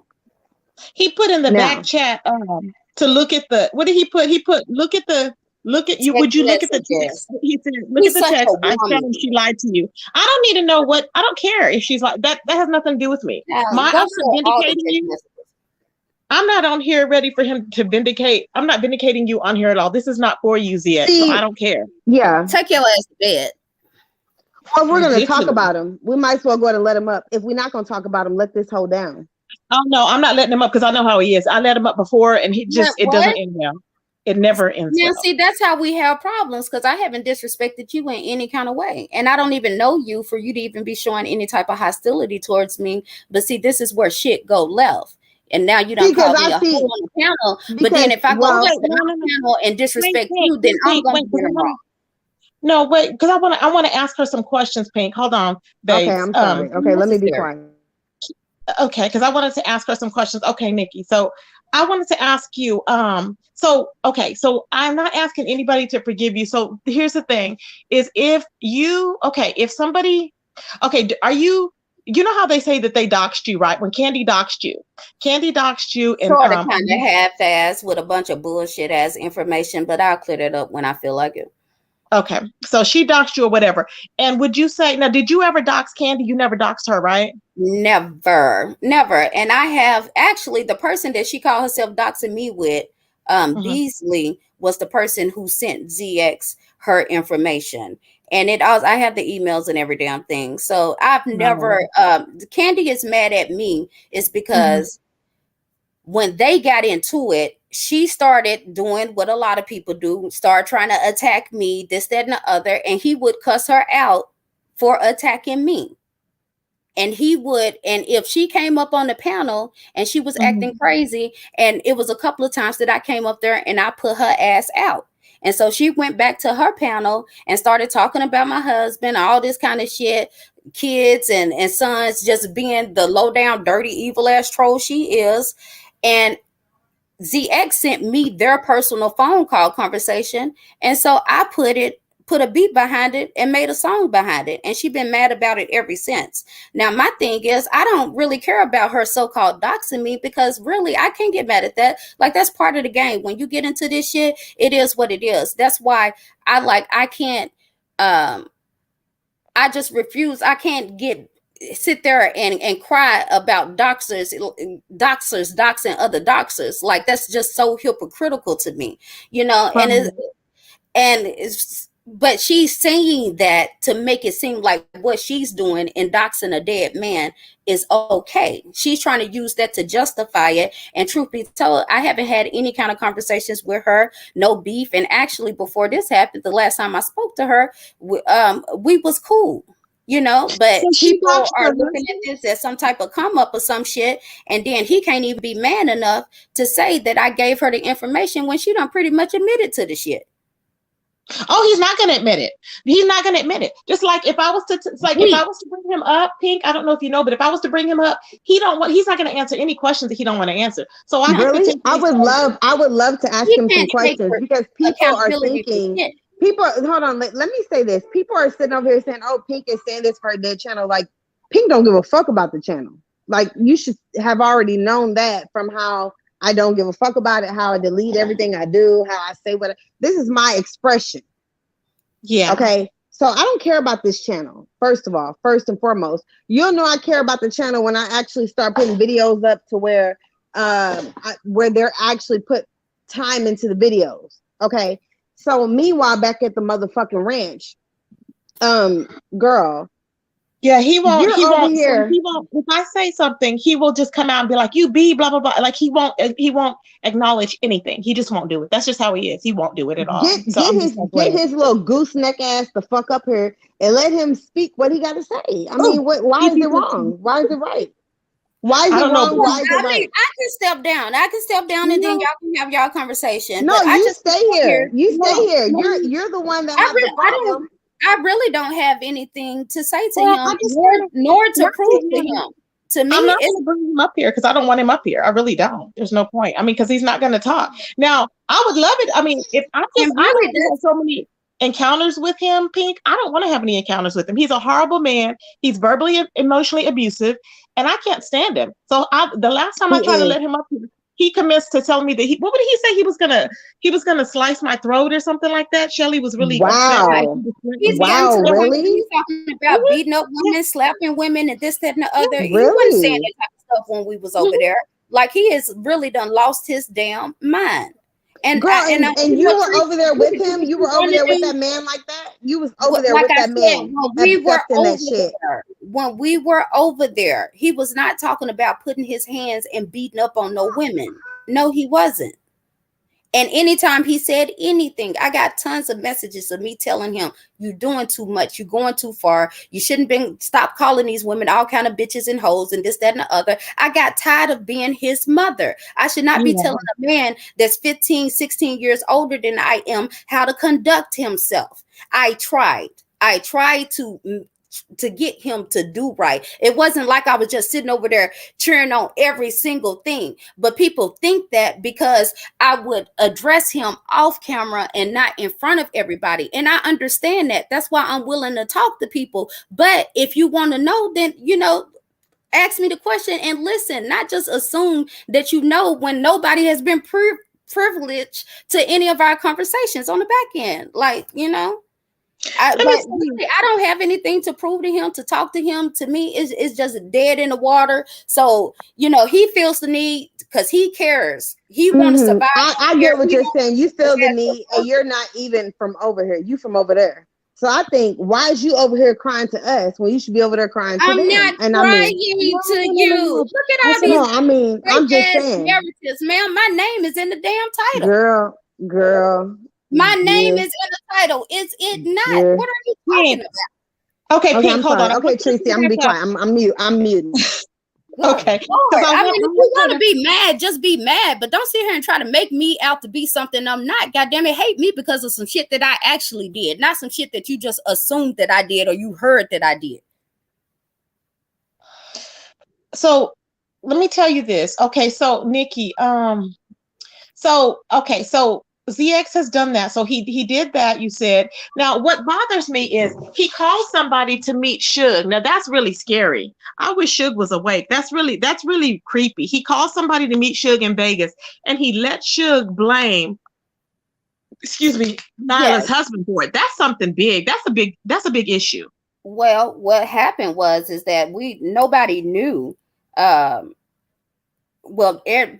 S1: He put in the back chat to look at the, what did he put? He put, look at you. Would you look at the text? He said, look at the text. I found him. She lied to you. I don't need to know what, I don't care if she's like that. That has nothing to do with me. I'm not vindicating you. I'm not on here ready for him to vindicate. I'm not vindicating you on here at all. This is not for you, ZX. So I don't care.
S2: Yeah.
S3: Take your ass to bed.
S2: Well, we're going to talk about him. We might as well go ahead and let him up. If we're not going to talk about him, let this hold down.
S1: Oh, no, I'm not letting him up because I know how he is. I let him up before and he just, it doesn't end well. It never ends well.
S3: See, that's how we have problems because I haven't disrespected you in any kind of way. And I don't even know you for you to even be showing any type of hostility towards me. But see, this is where shit go left. And now you don't call me a hoe on the panel. But then if I go on the panel and disrespect you, then I'm going to be wrong.
S1: No, wait, because I want to ask her some questions, Pink. Hold on, babe.
S2: Okay, I'm sorry. Okay, let me be quiet.
S1: Okay, because I wanted to ask her some questions. Okay, Nikki. So I wanted to ask you, so I'm not asking anybody to forgive you. So here's the thing, is if somebody, are you know how they say that they doxed you, right? When Candy doxed you and
S3: sort of kind of half-ass with a bunch of bullshit ass information, but I'll clear that up when I feel like it.
S1: Okay, so she doxed you or whatever. And would you say, now, did you ever dox Candy? You never doxed her, right?
S3: Never. And I have actually, the person that she called herself doxing me with, Beasley was the person who sent ZX her information. And it also, I have the emails and every damn thing. So I've never, Candy is mad at me is because when they got into it, she started doing what a lot of people do, start trying to attack me, this, that, and the other. And he would cuss her out for attacking me. And he would, and if she came up on the panel and she was acting crazy, and it was a couple of times that I came up there and I put her ass out. And so she went back to her panel and started talking about my husband, all this kind of shit, kids and sons, just being the low down, dirty, evil ass troll she is. And ZX sent me their personal phone call conversation. And so I put a beat behind it and made a song behind it. And she's been mad about it ever since. Now, my thing is, I don't really care about her so-called doxing me, because really, I can't get mad at that. Like, that's part of the game. When you get into this shit, it is what it is. That's why I can't, I just refuse. I can't sit there and cry about doxers doxing other doxers. Like, that's just so hypocritical to me, you know. But she's saying that to make it seem like what she's doing in doxing a dead man is okay. She's trying to use that to justify it. And truth be told, I haven't had any kind of conversations with her, no beef. And actually, before this happened, the last time I spoke to her, we was cool, you know. But so people are looking at this as some type of come up or some shit. And then he can't even be man enough to say that I gave her the information when she done pretty much admitted to the shit.
S1: Oh, he's not going to admit it. He's not going to admit it. Just like if I was to, if I was to bring him up, Pink, I don't know if you know, but if I was to bring him up, he's not going to answer any questions that he don't want to answer. So I
S2: would love to ask him some questions, because people are thinking, hold on, let me say this. People are sitting over here saying, oh, Pink is saying this for their channel. Like, Pink don't give a fuck about the channel. Like, you should have already known that from how I don't give a fuck about it, how I delete everything I do, how I say this is my expression.
S1: Yeah.
S2: Okay. So I don't care about this channel. First and foremost, you'll know I care about the channel when I actually start putting videos up to where they're actually put time into the videos. Okay. So meanwhile, back at the motherfucking ranch, girl.
S1: Yeah, he won't. If I say something, he will just come out and be like, "You be blah blah blah." Like, he won't acknowledge anything. He just won't do it. That's just how he is. He won't do it at all.
S2: Get his little gooseneck ass the fuck up here and let him speak what he got to say. I mean, why is it wrong? Why is it right? Why is it wrong? Why is it right?
S3: I can step down. And then y'all can have y'all conversation.
S2: No, you just stay here. You stay here. You're the one that has the problem.
S3: I really don't have anything to say to him, nor to prove to him. To me,
S1: I'm not going to bring him up here because I don't want him up here. I really don't. There's no point. I mean, because he's not going to talk. Now, I would love it. I mean, if I have so many encounters with him, Pink, I don't want to have any encounters with him. He's a horrible man. He's verbally, emotionally abusive, and I can't stand him. So the last time I tried to let him up here, he commits to telling me that what would he say? He was gonna slice my throat or something like that. Shelly was really
S2: upset.
S3: He's
S2: really?
S3: He's talking about beating up women, slapping women, and this, that, and the other.
S2: Really?
S3: He wasn't saying that type of stuff when we was over there. Like, he has really done lost his damn mind. And
S2: girl, and you were over there with him. You were over there with that man like that. You was over there with that man.
S3: When we were over there, he was not talking about putting his hands and beating up on no women. No, he wasn't. And anytime he said anything, I got tons of messages of me telling him, you're doing too much. You're going too far. You shouldn't stop calling these women all kind of bitches and hoes and this, that, and the other. I got tired of being his mother. I should not be telling a man that's 15, 16 years older than I am how to conduct himself. I tried to get him to do right. It wasn't like I was just sitting over there cheering on every single thing. But people think that because I would address him off camera and not in front of everybody. And I understand that. That's why I'm willing to talk to people. But if you want to know, then, ask me the question and listen, not just assume that when nobody has been privileged to any of our conversations on the back end. Like,
S1: Let me see.
S3: I don't have anything to prove to him, to talk to him. To me, it's just dead in the water. So, he feels the need because he cares. He want to survive.
S2: I get what you're saying. You feel the need, and you're not even from over here. You from over there. So I think, why is you over here crying to us when you should be over there crying to them?
S3: I'm not crying to you. Look at all these.
S2: No, I mean, I'm just saying.
S3: Narratives, ma'am. My name is in the damn title.
S2: Girl.
S3: My name is in the title. Is it not?
S2: Yeah.
S3: What are you talking about?
S1: Okay, Pink, hold on.
S2: Okay, Tracy, I'm gonna be quiet. I'm muting.
S1: Okay.
S3: Lord, I mean, if you want to be mad, just be mad. But don't sit here and try to make me out to be something I'm not. God damn it, hate me because of some shit that I actually did, not some shit that you just assumed that I did or you heard that I did.
S1: So let me tell you this. Okay, so Nikki, so ZX has done that. So he did that, you said. Now, what bothers me is he calls somebody to meet Suge. Now, that's really scary. I wish Suge was awake. That's really creepy. He calls somebody to meet Suge in Vegas, and he let Suge blame, Nyla's husband for it. That's something big. That's a big issue.
S3: Well, what happened is that nobody knew.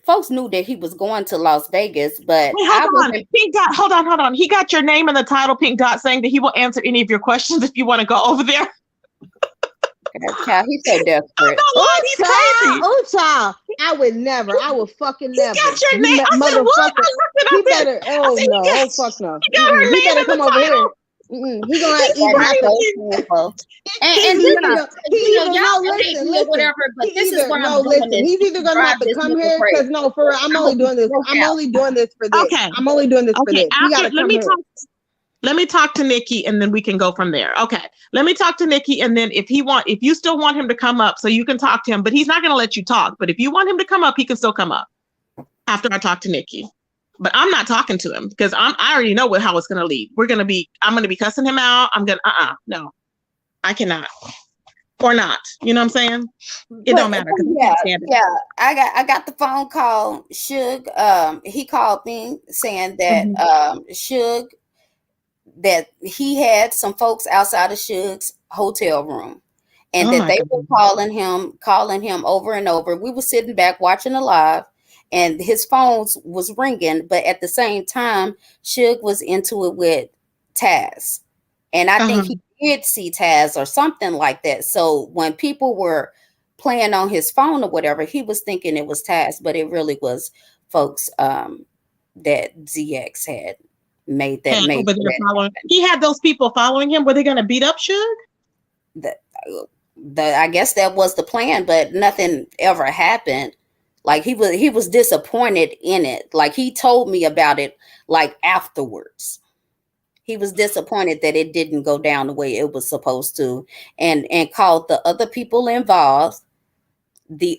S3: Folks knew that he was going to Las Vegas, but
S1: wait, Pink Dot, hold on. He got your name in the title, Pink Dot, saying that he will answer any of your questions if you want to go over there.
S3: Child, he's so desperate.
S1: He's crazy.
S2: Oh, child. I would never. I would fucking never.
S1: He got your name. I said, what? I looked it up there.
S2: Oh, no. Oh, fuck no.
S1: He got her name
S2: better
S1: in
S2: come
S1: the
S2: over
S1: title.
S2: here. He gonna have to either have to. He's either gonna have to come here because no, for real, I'm only doing this. I'm only doing this for this.
S1: Okay.
S2: I'm only doing this for this.
S1: Let me talk to Nikki, and then we can go from there. Okay. Let me talk to Nikki, and then if you still want him to come up, so you can talk to him, but he's not going to let you talk. But if you want him to come up, he can still come up after I talk to Nikki. But I'm not talking to him because I already know how it's going to lead. I'm going to be cussing him out. No, I cannot. Or not. You know what I'm saying? It don't matter.
S3: I got the phone call. Suge, he called me saying that Suge, that he had some folks outside of Suge's hotel room, and that they were calling him over and over. We were sitting back watching the live, and his phone was ringing, but at the same time, Suge was into it with Taz, and I think he did see Taz or something like that. So when people were playing on his phone or whatever, he was thinking it was Taz, but it really was folks that ZX had made that.
S1: He had those people following him. Were they going to beat up Suge?
S3: I guess that was the plan, but nothing ever happened. Like he was disappointed in it. Like he told me about it like afterwards. He was disappointed that it didn't go down the way it was supposed to, and called the other people involved. He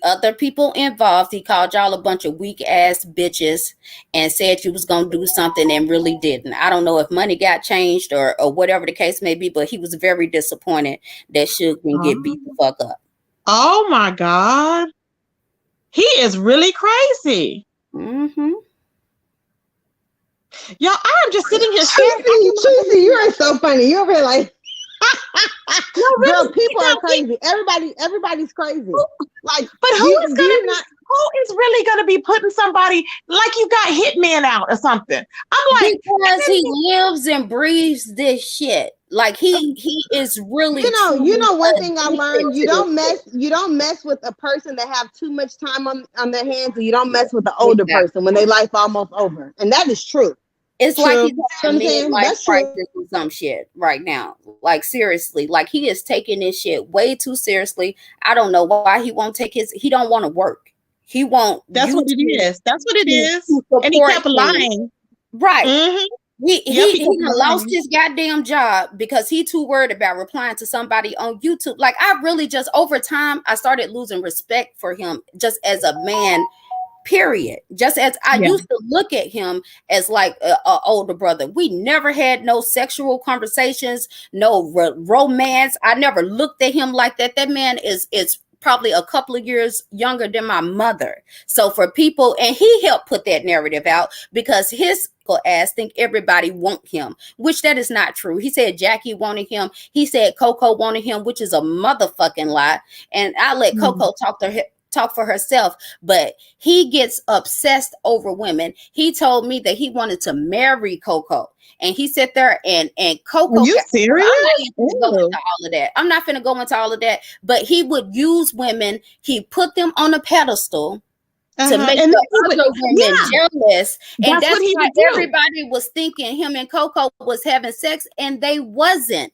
S3: called y'all a bunch of weak ass bitches and said you was gonna do something and really didn't. I don't know if money got changed or whatever the case may be, but he was very disappointed that Suge can get beat the fuck up.
S1: Oh my God. He is really crazy.
S3: Mm-hmm.
S1: Yo, I'm just sitting here.
S2: Tracy, you are so funny. You're over here like, no, really, girl, people are crazy. Everybody's crazy. Like,
S1: but who is really gonna be putting somebody like you got Hitman out or something? I'm like,
S3: because he lives and breathes this shit. Like he is really.
S2: You know one thing I learned: you don't mess with a person that have too much time on their hands, and you don't mess with the older person when their life almost over. And that is true.
S3: It's true. Like he's having a midlife crisis or some shit right now. Like seriously, like he is taking this shit way too seriously. I don't know why he won't take he don't want to work. He won't.
S1: That's what it is. That's what it is. And he kept lying.
S3: Right.
S1: Mm-hmm.
S3: He lost his goddamn job because he too worried about replying to somebody on YouTube. Like I really just over time, I started losing respect for him just as a man. Period. Just as I used to look at him as like a older brother. We never had no sexual conversations, no romance. I never looked at him like that. That man is probably a couple of years younger than my mother. So for people, and he helped put that narrative out because his ass think everybody want him, which that is not true. He said Jackie wanted him. He said Coco wanted him, which is a motherfucking lie. And I let Coco talk for herself, but he gets obsessed over women. He told me that he wanted to marry Coco, and he sat there and Coco.
S1: Are you serious?
S3: I'm not finna go into all of that, but he would use women. He put them on a pedestal to make the other women jealous. And that's why everybody was thinking him and Coco was having sex, and they wasn't.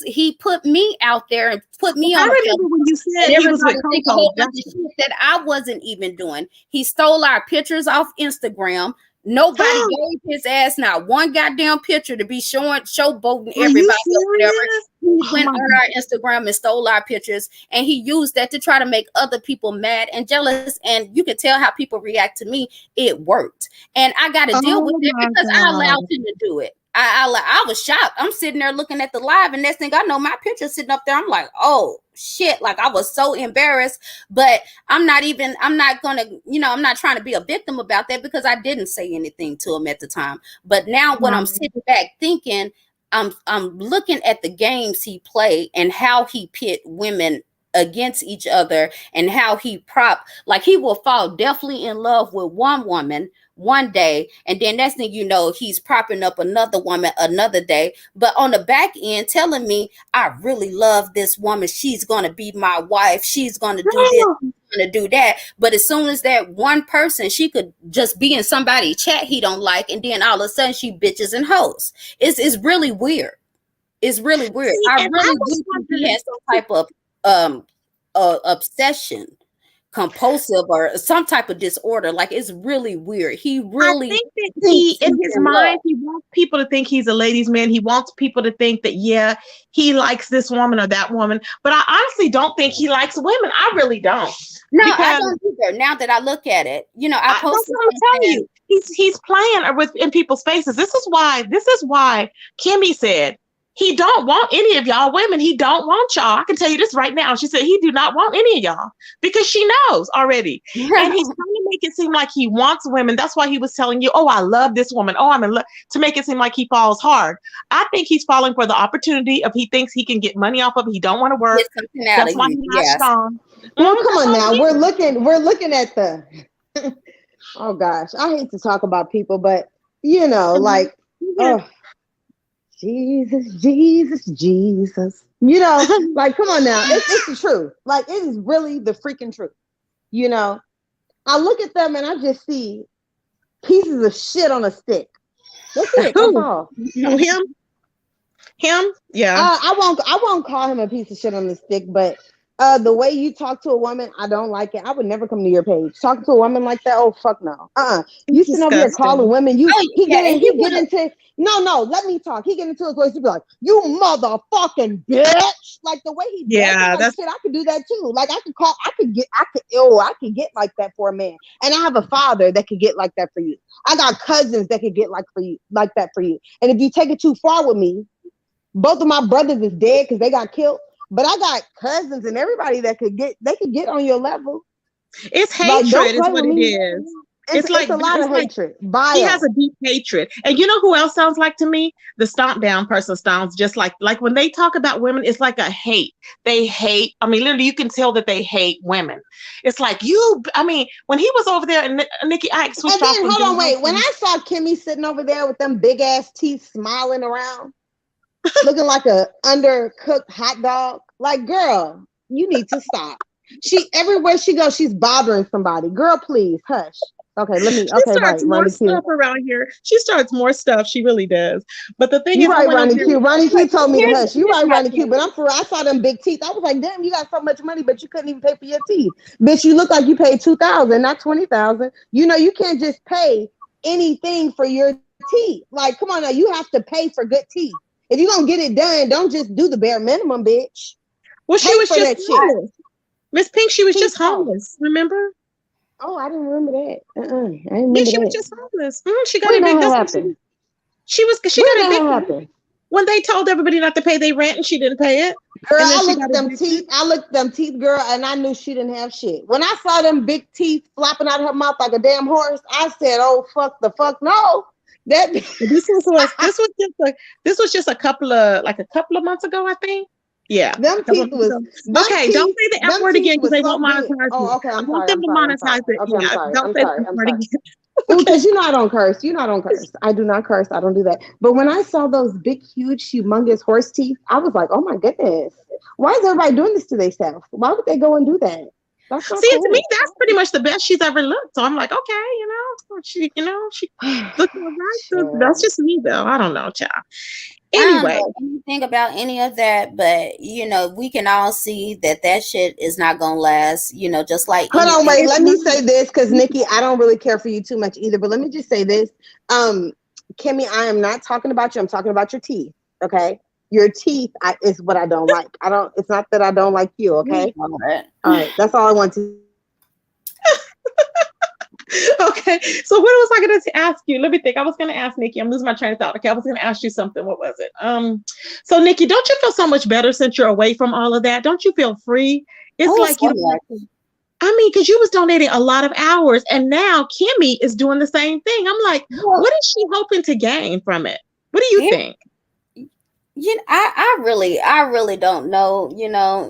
S3: He put me out there and put me on.
S1: I remember when you said he was with Coco.
S3: That I wasn't even doing. He stole our pictures off Instagram. Nobody gave his ass not one goddamn picture to be showboating everybody or whatever. He went on our Instagram and stole our pictures, and he used that to try to make other people mad and jealous. And you can tell how people react to me. It worked, and I got to deal with it because I allowed him to do it. I was shocked. I'm sitting there looking at the live, and next thing I know, my picture sitting up there. I'm like, oh shit! Like I was so embarrassed, but I'm not gonna, I'm not trying to be a victim about that because I didn't say anything to him at the time. But now when I'm sitting back thinking, I'm looking at the games he played and how he pit women against each other and how he he will fall definitely in love with one woman one day, and then next thing you know, he's propping up another woman another day, but on the back end telling me, I really love this woman, she's gonna be my wife, she's gonna do this, gonna do that. But as soon as that one person, she could just be in somebody's chat he don't like, and then all of a sudden she bitches and hoes. It's really weird. It's really weird. I really do think he has some type of obsession, compulsive, or some type of disorder. Like, it's really weird. He really,
S1: I think that he, in his mind, he wants people to think he's a ladies' man. He wants people to think that, yeah, he likes this woman or that woman. But I honestly don't think he likes women. I really don't.
S3: No, I don't either. Now that I look at it, I posted.
S1: I'm telling you, he's playing in people's faces. This is why Kimmy said he don't want any of y'all women. He don't want y'all. I can tell you this right now. She said he do not want any of y'all because she knows already. And he's trying to make it seem like he wants women. That's why he was telling you, oh, I love this woman. Oh, I'm in love, to make it seem like he falls hard. I think he's falling for the opportunity of he thinks he can get money off of. He don't want to work. That's why he's not strong.
S2: Well, come on now. We're looking at the oh gosh. I hate to talk about people, but like Jesus. Like, come on now. It's the truth. Like, it is really the freaking truth. I look at them and I just see pieces of shit on a stick. That's it. That's all.
S1: Him? Yeah.
S2: I won't call him a piece of shit on the stick, but the way you talk to a woman, I don't like it. I would never come to your page. Talking to a woman like that, oh fuck no. You sitting over here calling women. He get into no, let me talk. He get into his voice, he be like, you motherfucking bitch. Like the way he does shit, I could do that too. Like I could get like that for a man. And I have a father that could get like that for you. I got cousins that could get like that for you. And if you take it too far with me, both of my brothers is dead because they got killed. But I got cousins and everybody that could get on your level.
S1: It's hatred is what it is. It's like
S2: a lot of hatred.
S1: He has a deep hatred. And you know who else sounds like to me? The stomp down person sounds just like when they talk about women, it's like a hate. They hate. I mean, literally, you can tell that they hate women. It's like when he was over there and Nikki, I switched off.
S2: Hold on, wait. When I saw Kimmy sitting over there with them big ass teeth smiling around, looking like a undercooked hot dog. Like, girl, you need to stop. Everywhere she goes, she's bothering somebody. Girl, please hush. Okay,
S1: She starts more stuff around here. She starts more stuff. She really does. But the thing is,
S2: right, Ronnie Q. Ronnie Q told me to hush. You right, Ronnie Q. But I saw them big teeth. I was like, damn, you got so much money, but you couldn't even pay for your teeth. Bitch, you look like you paid $2,000, not $20,000. You can't just pay anything for your teeth. Like, come on now, you have to pay for good teeth. If you're going to get it done, don't just do the bare minimum, bitch.
S1: Well, she was just homeless. Miss Pink, she was just homeless. Remember?
S2: Oh, I didn't remember that. I didn't remember
S1: she was just homeless. She got a big. She got a big. when they told everybody not to pay their rent and she didn't pay it.
S2: Girl,
S1: And then
S2: I
S1: she
S2: looked
S1: got
S2: at them teeth. I looked at them teeth, girl, and I knew she didn't have shit. When I saw them big teeth flopping out of her mouth like a damn horse, I said, "Oh fuck the fuck no!" That
S1: this was just a couple of months ago, I think. Yeah.
S2: them teeth was
S1: Okay, don't say the F word again because they
S2: so
S1: won't
S2: big.
S1: monetize
S2: Oh,
S1: it.
S2: okay.
S1: I want them to monetize it.
S2: Okay,
S1: Yeah, don't say the F
S2: I'm
S1: word
S2: sorry.
S1: again.
S2: Well,
S1: Okay.
S2: because you know I don't curse. You know I don't curse. I do not curse. I don't do that. But when I saw those big, huge, humongous horse teeth, I was like, oh my goodness. Why is everybody doing this to themselves? Why would they go and do that? That's not
S1: See,
S2: cool.
S1: to me, that's pretty much the best she's ever looked. So I'm like, okay, she looking all right. So that's just me, though. I don't know, child.
S3: I don't
S1: Anyway,
S3: know anything about any of that, but we can all see that shit is not gonna last. Just like
S2: Hold on,
S3: anything.
S2: wait. Let me say this because Nikki, I don't really care for you too much either. But let me just say this, Kimmy, I am not talking about you. I'm talking about your teeth. Okay, your teeth is what I don't like. I don't. It's not that I don't like you. Okay. All right. That's all I want to.
S1: okay. So what was I going to ask you? Let me think. I was going to ask Nikki. I'm losing my train of thought. Okay, I was going to ask you something. What was it? So Nikki, don't you feel so much better since you're away from all of that? Don't you feel free? It's like
S3: so
S1: because you was donating a lot of hours, and now Kimmy is doing the same thing. I'm like, what is she hoping to gain from it? What do you think?
S3: I really don't know,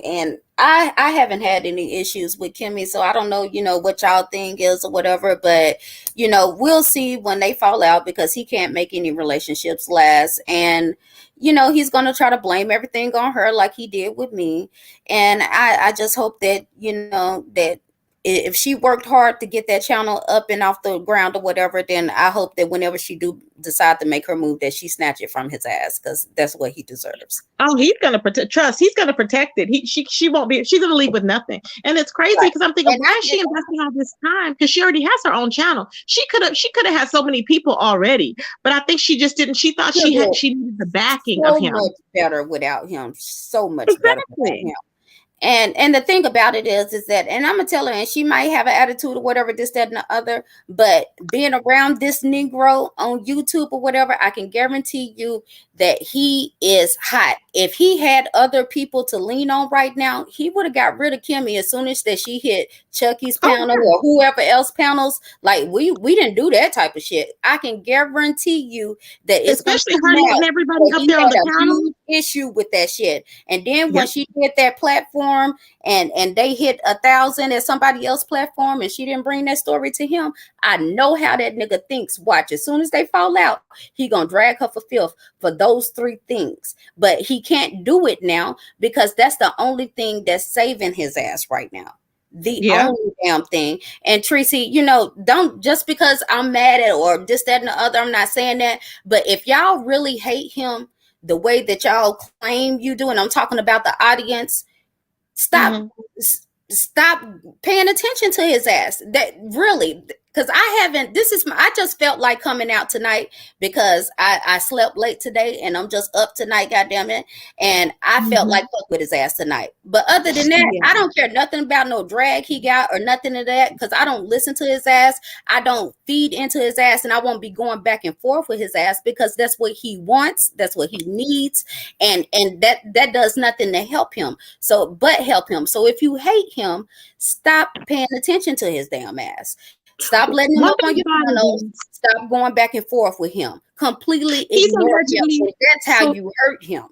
S3: and I haven't had any issues with Kimmy, so I don't know, what y'all think is or whatever, but we'll see when they fall out because he can't make any relationships last, and he's gonna try to blame everything on her like he did with me, and I just hope that that if she worked hard to get that channel up and off the ground or whatever, then I hope that whenever she do decide to make her move, that she snatch it from his ass because that's what he deserves.
S1: Oh, he's gonna protect. Trust, he's gonna protect it. She won't be. She's gonna leave with nothing. And it's crazy because I'm thinking, why is she investing all this time? Because she already has her own channel. She could have had so many people already, but I think she just didn't. She thought she needed the backing of him.
S3: So much better without him. So much better without him. And the thing about it is that, and I'm gonna tell her, and she might have an attitude or whatever, this, that, and the other, but being around this Negro on YouTube or whatever, I can guarantee you that he is hot. If he had other people to lean on right now, he would have got rid of Kimmy as soon as that she hit Chucky's panel or whoever else panels. Like we didn't do that type of shit. I can guarantee you that it's
S1: especially her letting everybody up there on the panel.
S3: Issue with that shit, and then when she hit that platform and they hit 1,000 at somebody else's platform and she didn't bring that story to him, I know how that nigga thinks. Watch, as soon as they fall out, he gonna drag her for filth for those 3 things, but he can't do it now because that's the only thing that's saving his ass right now. The only damn thing. And Tracy, don't, just because I'm mad at or this, that, and the other, I'm not saying that, but if y'all really hate him the way that y'all claim you do, and I'm talking about the audience, stop paying attention to his ass. That really, because I just felt like coming out tonight because I slept late today and I'm just up tonight, goddamn it. And I felt like fuck with his ass tonight. But other than that, I don't care nothing about no drag he got or nothing of that because I don't listen to his ass. I don't feed into his ass, and I won't be going back and forth with his ass because that's what he wants, that's what he needs, and that does nothing to help him. So if you hate him, stop paying attention to his damn ass. Stop letting him up on your channel. Stop going back and forth with him. Completely ignore him. That's how you hurt him.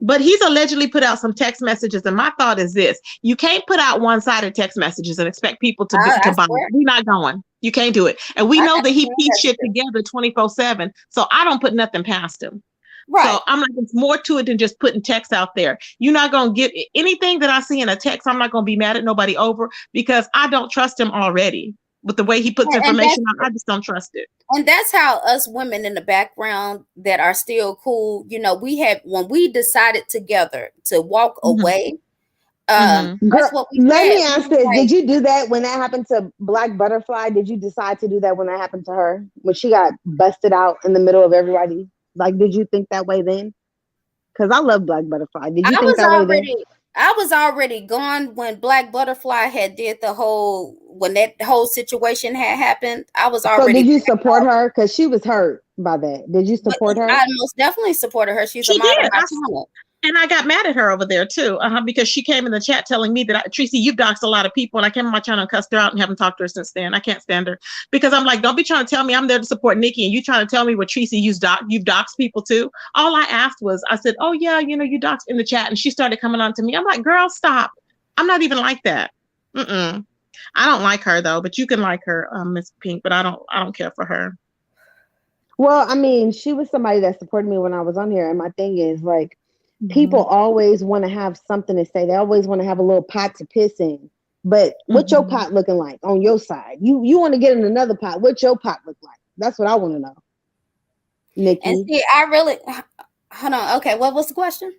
S1: But he's allegedly put out some text messages, and my thought is this: you can't put out one-sided text messages and expect people to buy. We're not going. You can't do it. And we know that he pieced shit together 24/7. So I don't put nothing past him. Right. So I'm like, it's more to it than just putting text out there. You're not going to get anything that I see in a text. I'm not going to be mad at nobody over because I don't trust him already. With the way he puts information out, I just don't trust it.
S3: And that's how us women in the background that are still cool, when we decided together to walk away, that's what we
S2: Let me ask this. Did you do that when that happened to Black Butterfly? Did you decide to do that when that happened to her? When she got busted out in the middle of everybody? Like, did you think that way then? Because I love Black Butterfly. Did you think that way then?
S3: I was already gone when Black Butterfly had did when that whole situation had happened. I was
S2: So
S3: already
S2: did you
S3: back
S2: support
S3: off.
S2: her? Because she was hurt by that. Did you
S3: But
S2: support her?
S3: I most definitely supported her. She's a
S1: She
S3: model
S1: did.
S3: on my channel.
S1: And I got mad at her over there too, because she came in the chat telling me that Tracy, you've doxed a lot of people, and I came on my channel and cussed her out and haven't talked to her since then. I can't stand her because I'm like, don't be trying to tell me I'm there to support Nikki, and you trying to tell me what Tracy you've doxed people too. All I asked was, I said, oh yeah, you doxed in the chat, and she started coming on to me. I'm like, girl, stop. I'm not even like that. Mm-mm. I don't like her though, but you can like her, Miss Pink, but I don't care for her.
S2: Well, I mean, she was somebody that supported me when I was on here. And my thing is, like, people always want to have something to say. They always want to have a little pot to piss in. But what's your pot looking like on your side? You want to get in another pot. What's your pot look like? That's what I want to know. Nikki.
S3: And see, I really hold on. Okay, what was the question?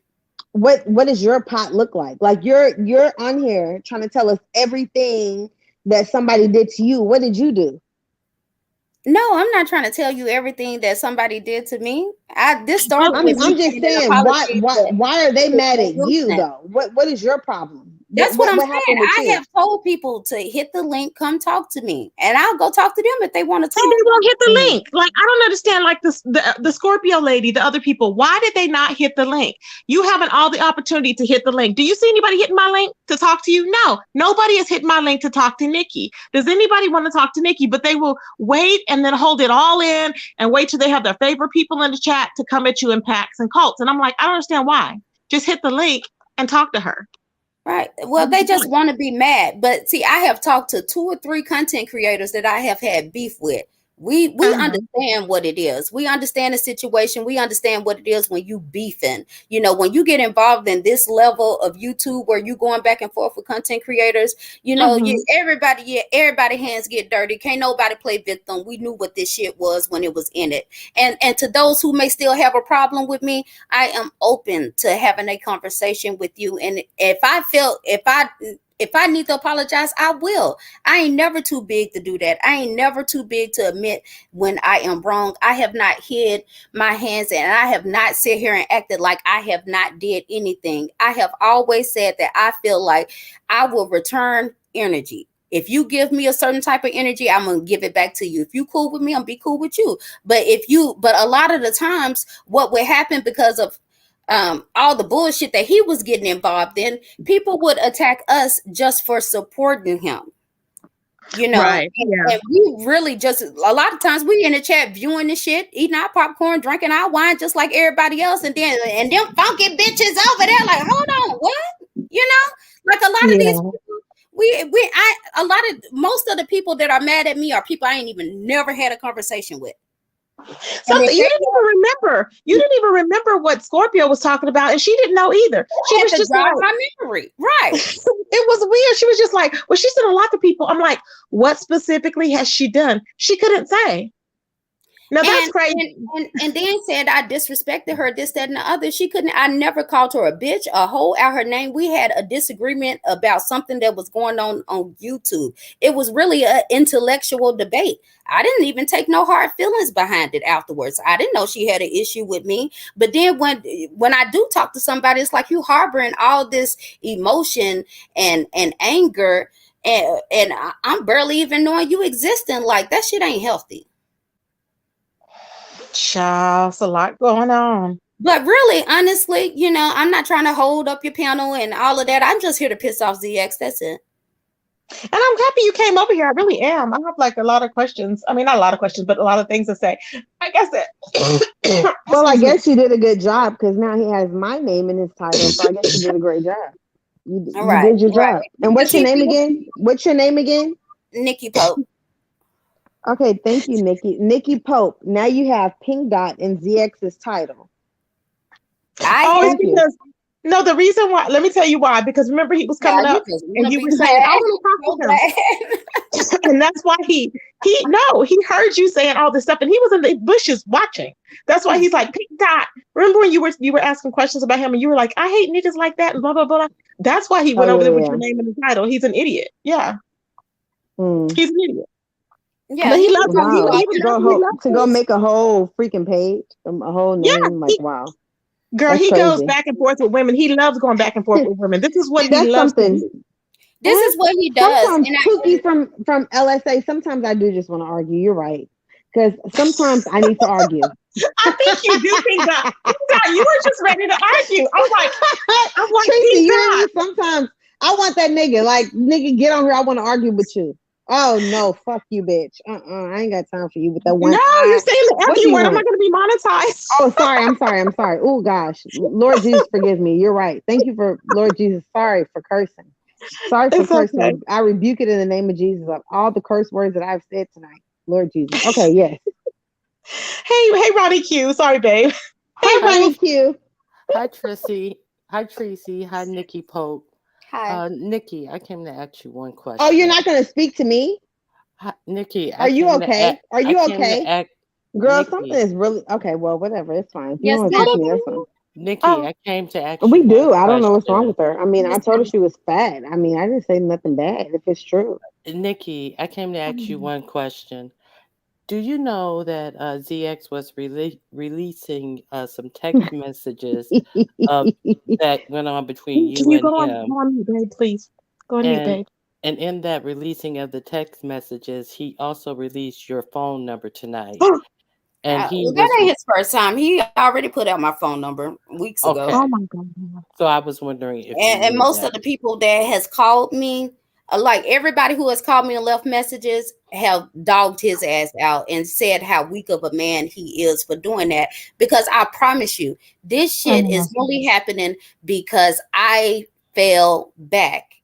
S2: What does your pot look like? Like you're on here trying to tell us everything that somebody did to you. What did you do?
S3: No, I'm not trying to tell you everything that somebody did to me. This started
S2: I'm
S3: with me
S2: just
S3: getting an
S2: saying,
S3: apology
S2: why are they mad at
S3: to
S2: you
S3: Wilson.
S2: though? What is your problem?
S3: That's what I'm saying.
S2: happened with
S3: I
S2: you?
S3: have told people to hit the link, come talk to me, and I'll go talk to them if they want to talk.
S1: See, they won't hit the link. Like, I don't understand. Like the Scorpio lady, the other people. Why did they not hit the link? You having all the opportunity to hit the link. Do you see anybody hitting my link to talk to you? No, nobody is hitting my link to talk to Nikki. Does anybody want to talk to Nikki? But they will wait and then hold it all in and wait till they have their favorite people in the chat to come at you in packs and cults. And I'm like, I don't understand why. Just hit the link and talk to her.
S3: Right. Well, they just want to be mad. But see, I have talked to 2 or 3 content creators that I have had beef with. We understand what it is. We understand the situation. We understand what it is when you beefing. You know, when you get involved in this level of YouTube where you going back and forth with content creators, you know, everybody hands get dirty. Can't nobody play victim. We knew what this shit was when it was in it. And to those who may still have a problem with me, I am open to having a conversation with you. And if I need to apologize, I will. I ain't never too big to do that. I ain't never too big to admit when I am wrong. I have not hid my hands and I have not sit here and acted like I have not did anything. I have always said that I feel like I will return energy. If you give me a certain type of energy, I'm going to give it back to you. If you cool with me, I'm be cool with you. But a lot of the times what would happen because of all the bullshit that he was getting involved in, people would attack us just for supporting him. You know,
S1: right?
S3: And we really just a lot of times we in the chat viewing the shit, eating our popcorn, drinking our wine just like everybody else, and them funky bitches over there like, hold on, what? You know, like a lot of these people, most of the people that are mad at me are people I ain't even never had a conversation with.
S1: Something you didn't even remember. You didn't even remember what Scorpio was talking about, and she didn't know either. She was just like,
S3: my memory, right?
S1: It was weird. She was just like, well, she's done a lot to people. I'm like, what specifically has she done? She couldn't say. Now that's crazy.
S3: And then said I disrespected her, this, that, and the other. She couldn't. I never called her a bitch, a hoe out her name. We had a disagreement about something that was going on YouTube. It was really an intellectual debate. I didn't even take no hard feelings behind it afterwards. I didn't know she had an issue with me. But then when I do talk to somebody, it's like you harboring all this emotion and anger, and I'm barely even knowing you existing. Like that shit ain't healthy.
S1: Child, it's a lot going on.
S3: But really, honestly, you know, I'm not trying to hold up your panel and all of that. I'm just here to piss off ZX. That's it.
S1: And I'm happy you came over here. I really am. I have like a lot of questions. I mean, not a lot of questions, but a lot of things to say. Like I said.
S2: Well, I guess you did a good job because now he has my name in his title. So I guess you did a great job. You did your job. And what's your name again? What's your name again?
S3: Nikki Pope.
S2: Okay, thank you, Nikki. Nikki Pope. Now you have Pink Dot in ZX's title.
S1: No, the reason why, let me tell you why, because remember he was coming up and you were saying, I want to talk to him. And that's why he heard you saying all this stuff and he was in the bushes watching. That's why he's like, Pink Dot. Remember when you were asking questions about him and you were like, I hate niggas like that and blah, blah, blah. That's why he went over there with your name in the title. He's an idiot. Yeah. He's an idiot.
S3: Yeah,
S2: but he loves to go make a whole freaking page, a whole name. Wow.
S1: Girl,
S2: That's
S1: he goes
S2: crazy.
S1: back and forth with women. He loves going back and forth with women. This is what
S2: See,
S1: he
S2: that's
S1: loves to
S2: something.
S1: do.
S3: This is what he does.
S2: Sometimes
S3: And
S2: Pookie from LSA. Sometimes I do just want to argue. You're right, because sometimes I need to argue.
S1: I think you do, Pink Dot. Pink Dot, you were just ready to argue. I'm like,
S2: Tracy,
S1: Pink
S2: you hear me?
S1: Dot.
S2: Sometimes I want that nigga. Like, nigga, get on here. I want to argue with you. Oh no, fuck you, bitch. I ain't got time for you with that one.
S1: No, you're saying the
S2: What
S1: F
S2: do you
S1: word. I'm not
S2: want?
S1: going to be monetized.
S2: Oh, sorry. I'm sorry. Oh gosh, Lord Jesus, forgive me. You're right. Thank you for Lord Jesus. Sorry for cursing. Sorry for
S1: It's
S2: cursing.
S1: okay.
S2: I rebuke it in the name of Jesus of all the curse words that I've said tonight. Lord Jesus. Okay, yes.
S1: Hey, Ronnie Q. Sorry, babe. Hey,
S2: Hi, Ronnie Q.
S4: Hi, Tracy. Hi, Tracy. Hi, Nikki Pope.
S3: hi.
S4: Nikki, I came to ask you one
S2: Oh, you're
S4: question.
S2: not going to speak to me?
S4: Hi, Nikki,
S2: Are you okay? Are
S4: I
S2: you
S4: came to
S2: okay?
S4: ask
S2: Girl, something
S4: Nikki.
S2: is really okay. Well, whatever. It's fine. If you
S3: Yes,
S2: don't want to
S3: ma'am.
S2: talk to me, that's fine.
S4: Nikki,
S1: Oh,
S4: I came to ask
S2: We
S4: you one
S2: do. I don't know what's wrong
S4: question.
S2: with her. I mean, I
S3: Yes,
S2: told her
S3: ma'am.
S2: she was fat. I mean, I didn't say nothing bad if it's true.
S4: Nikki, I came to ask you one question. Do you know that ZX was releasing some text messages that went on between
S1: can
S4: you
S1: you
S4: and him?
S1: go on mute, babe, please? Go on mute,
S4: And
S1: babe.
S4: and in that releasing of the text messages, he also released your phone number tonight. And he
S3: Well, that
S4: was
S3: ain't his first time. He already put out my phone number weeks ago.
S1: Oh
S4: okay.
S1: my God.
S4: So I was wondering if you
S3: And
S4: knew
S3: most of
S4: that.
S3: the people that has called me, like everybody who has called me and left messages, have dogged his ass out and said how weak of a man he is for doing that. Because I promise you, this shit is only happening because I fell back.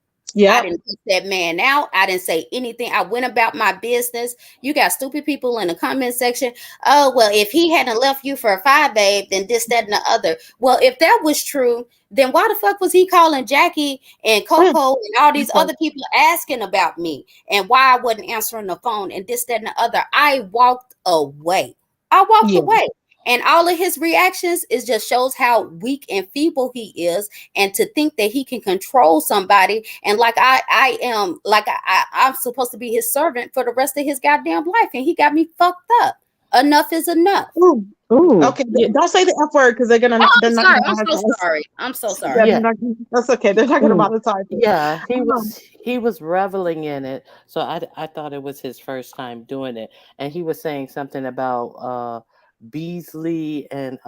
S3: I
S1: Yep.
S3: didn't put that man out. I didn't say anything. I went about my business. You got stupid people in the comment section. Oh, well, if he hadn't left you for a 5, babe, then this, that, and the other. Well, if that was true, then why the fuck was he calling Jackie and Coco and all these other people asking about me and why I wasn't answering the phone and this, that, and the other? I walked away. I walked
S1: Yeah.
S3: away. And all of his reactions is just shows how weak and feeble he is, and to think that he can control somebody, and like I'm supposed to be his servant for the rest of his goddamn life, and he got me fucked up. Enough is enough.
S1: Ooh.
S2: Ooh.
S1: Okay.
S4: Yeah,
S1: Don't say the F word because they're
S3: Oh,
S1: they're
S3: I'm
S1: not
S3: sorry.
S1: gonna
S3: I'm so
S1: monetize.
S3: sorry. I'm so
S1: Yeah,
S3: sorry.
S1: they're
S4: yeah,
S1: not, that's okay. They're not gonna
S2: Ooh.
S1: monetize it.
S4: yeah.
S1: Um,
S4: He was reveling in it. So I thought it was his first time doing it, and he was saying something about Beasley and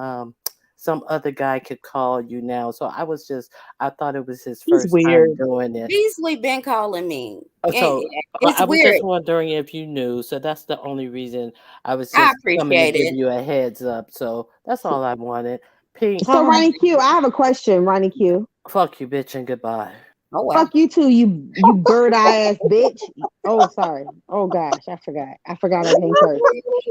S4: some other guy could call you now. So I thought it was his
S1: he's
S4: first time
S1: weird.
S4: doing it.
S3: Beasley been calling me, and
S4: So
S3: it's
S4: I was
S3: weird.
S4: just wondering if you knew. So that's the only reason I was
S3: I
S4: just coming to
S3: appreciate
S4: give
S3: it.
S4: you a heads up. So that's all I wanted. Pink,
S2: So
S1: Oh,
S2: Ronnie Q, I have a question, Ronnie Q.
S4: fuck you, bitch, and goodbye.
S3: Oh wow.
S2: Fuck you too, you bird eye ass bitch. Oh, sorry. Oh gosh, I forgot. I can't curse.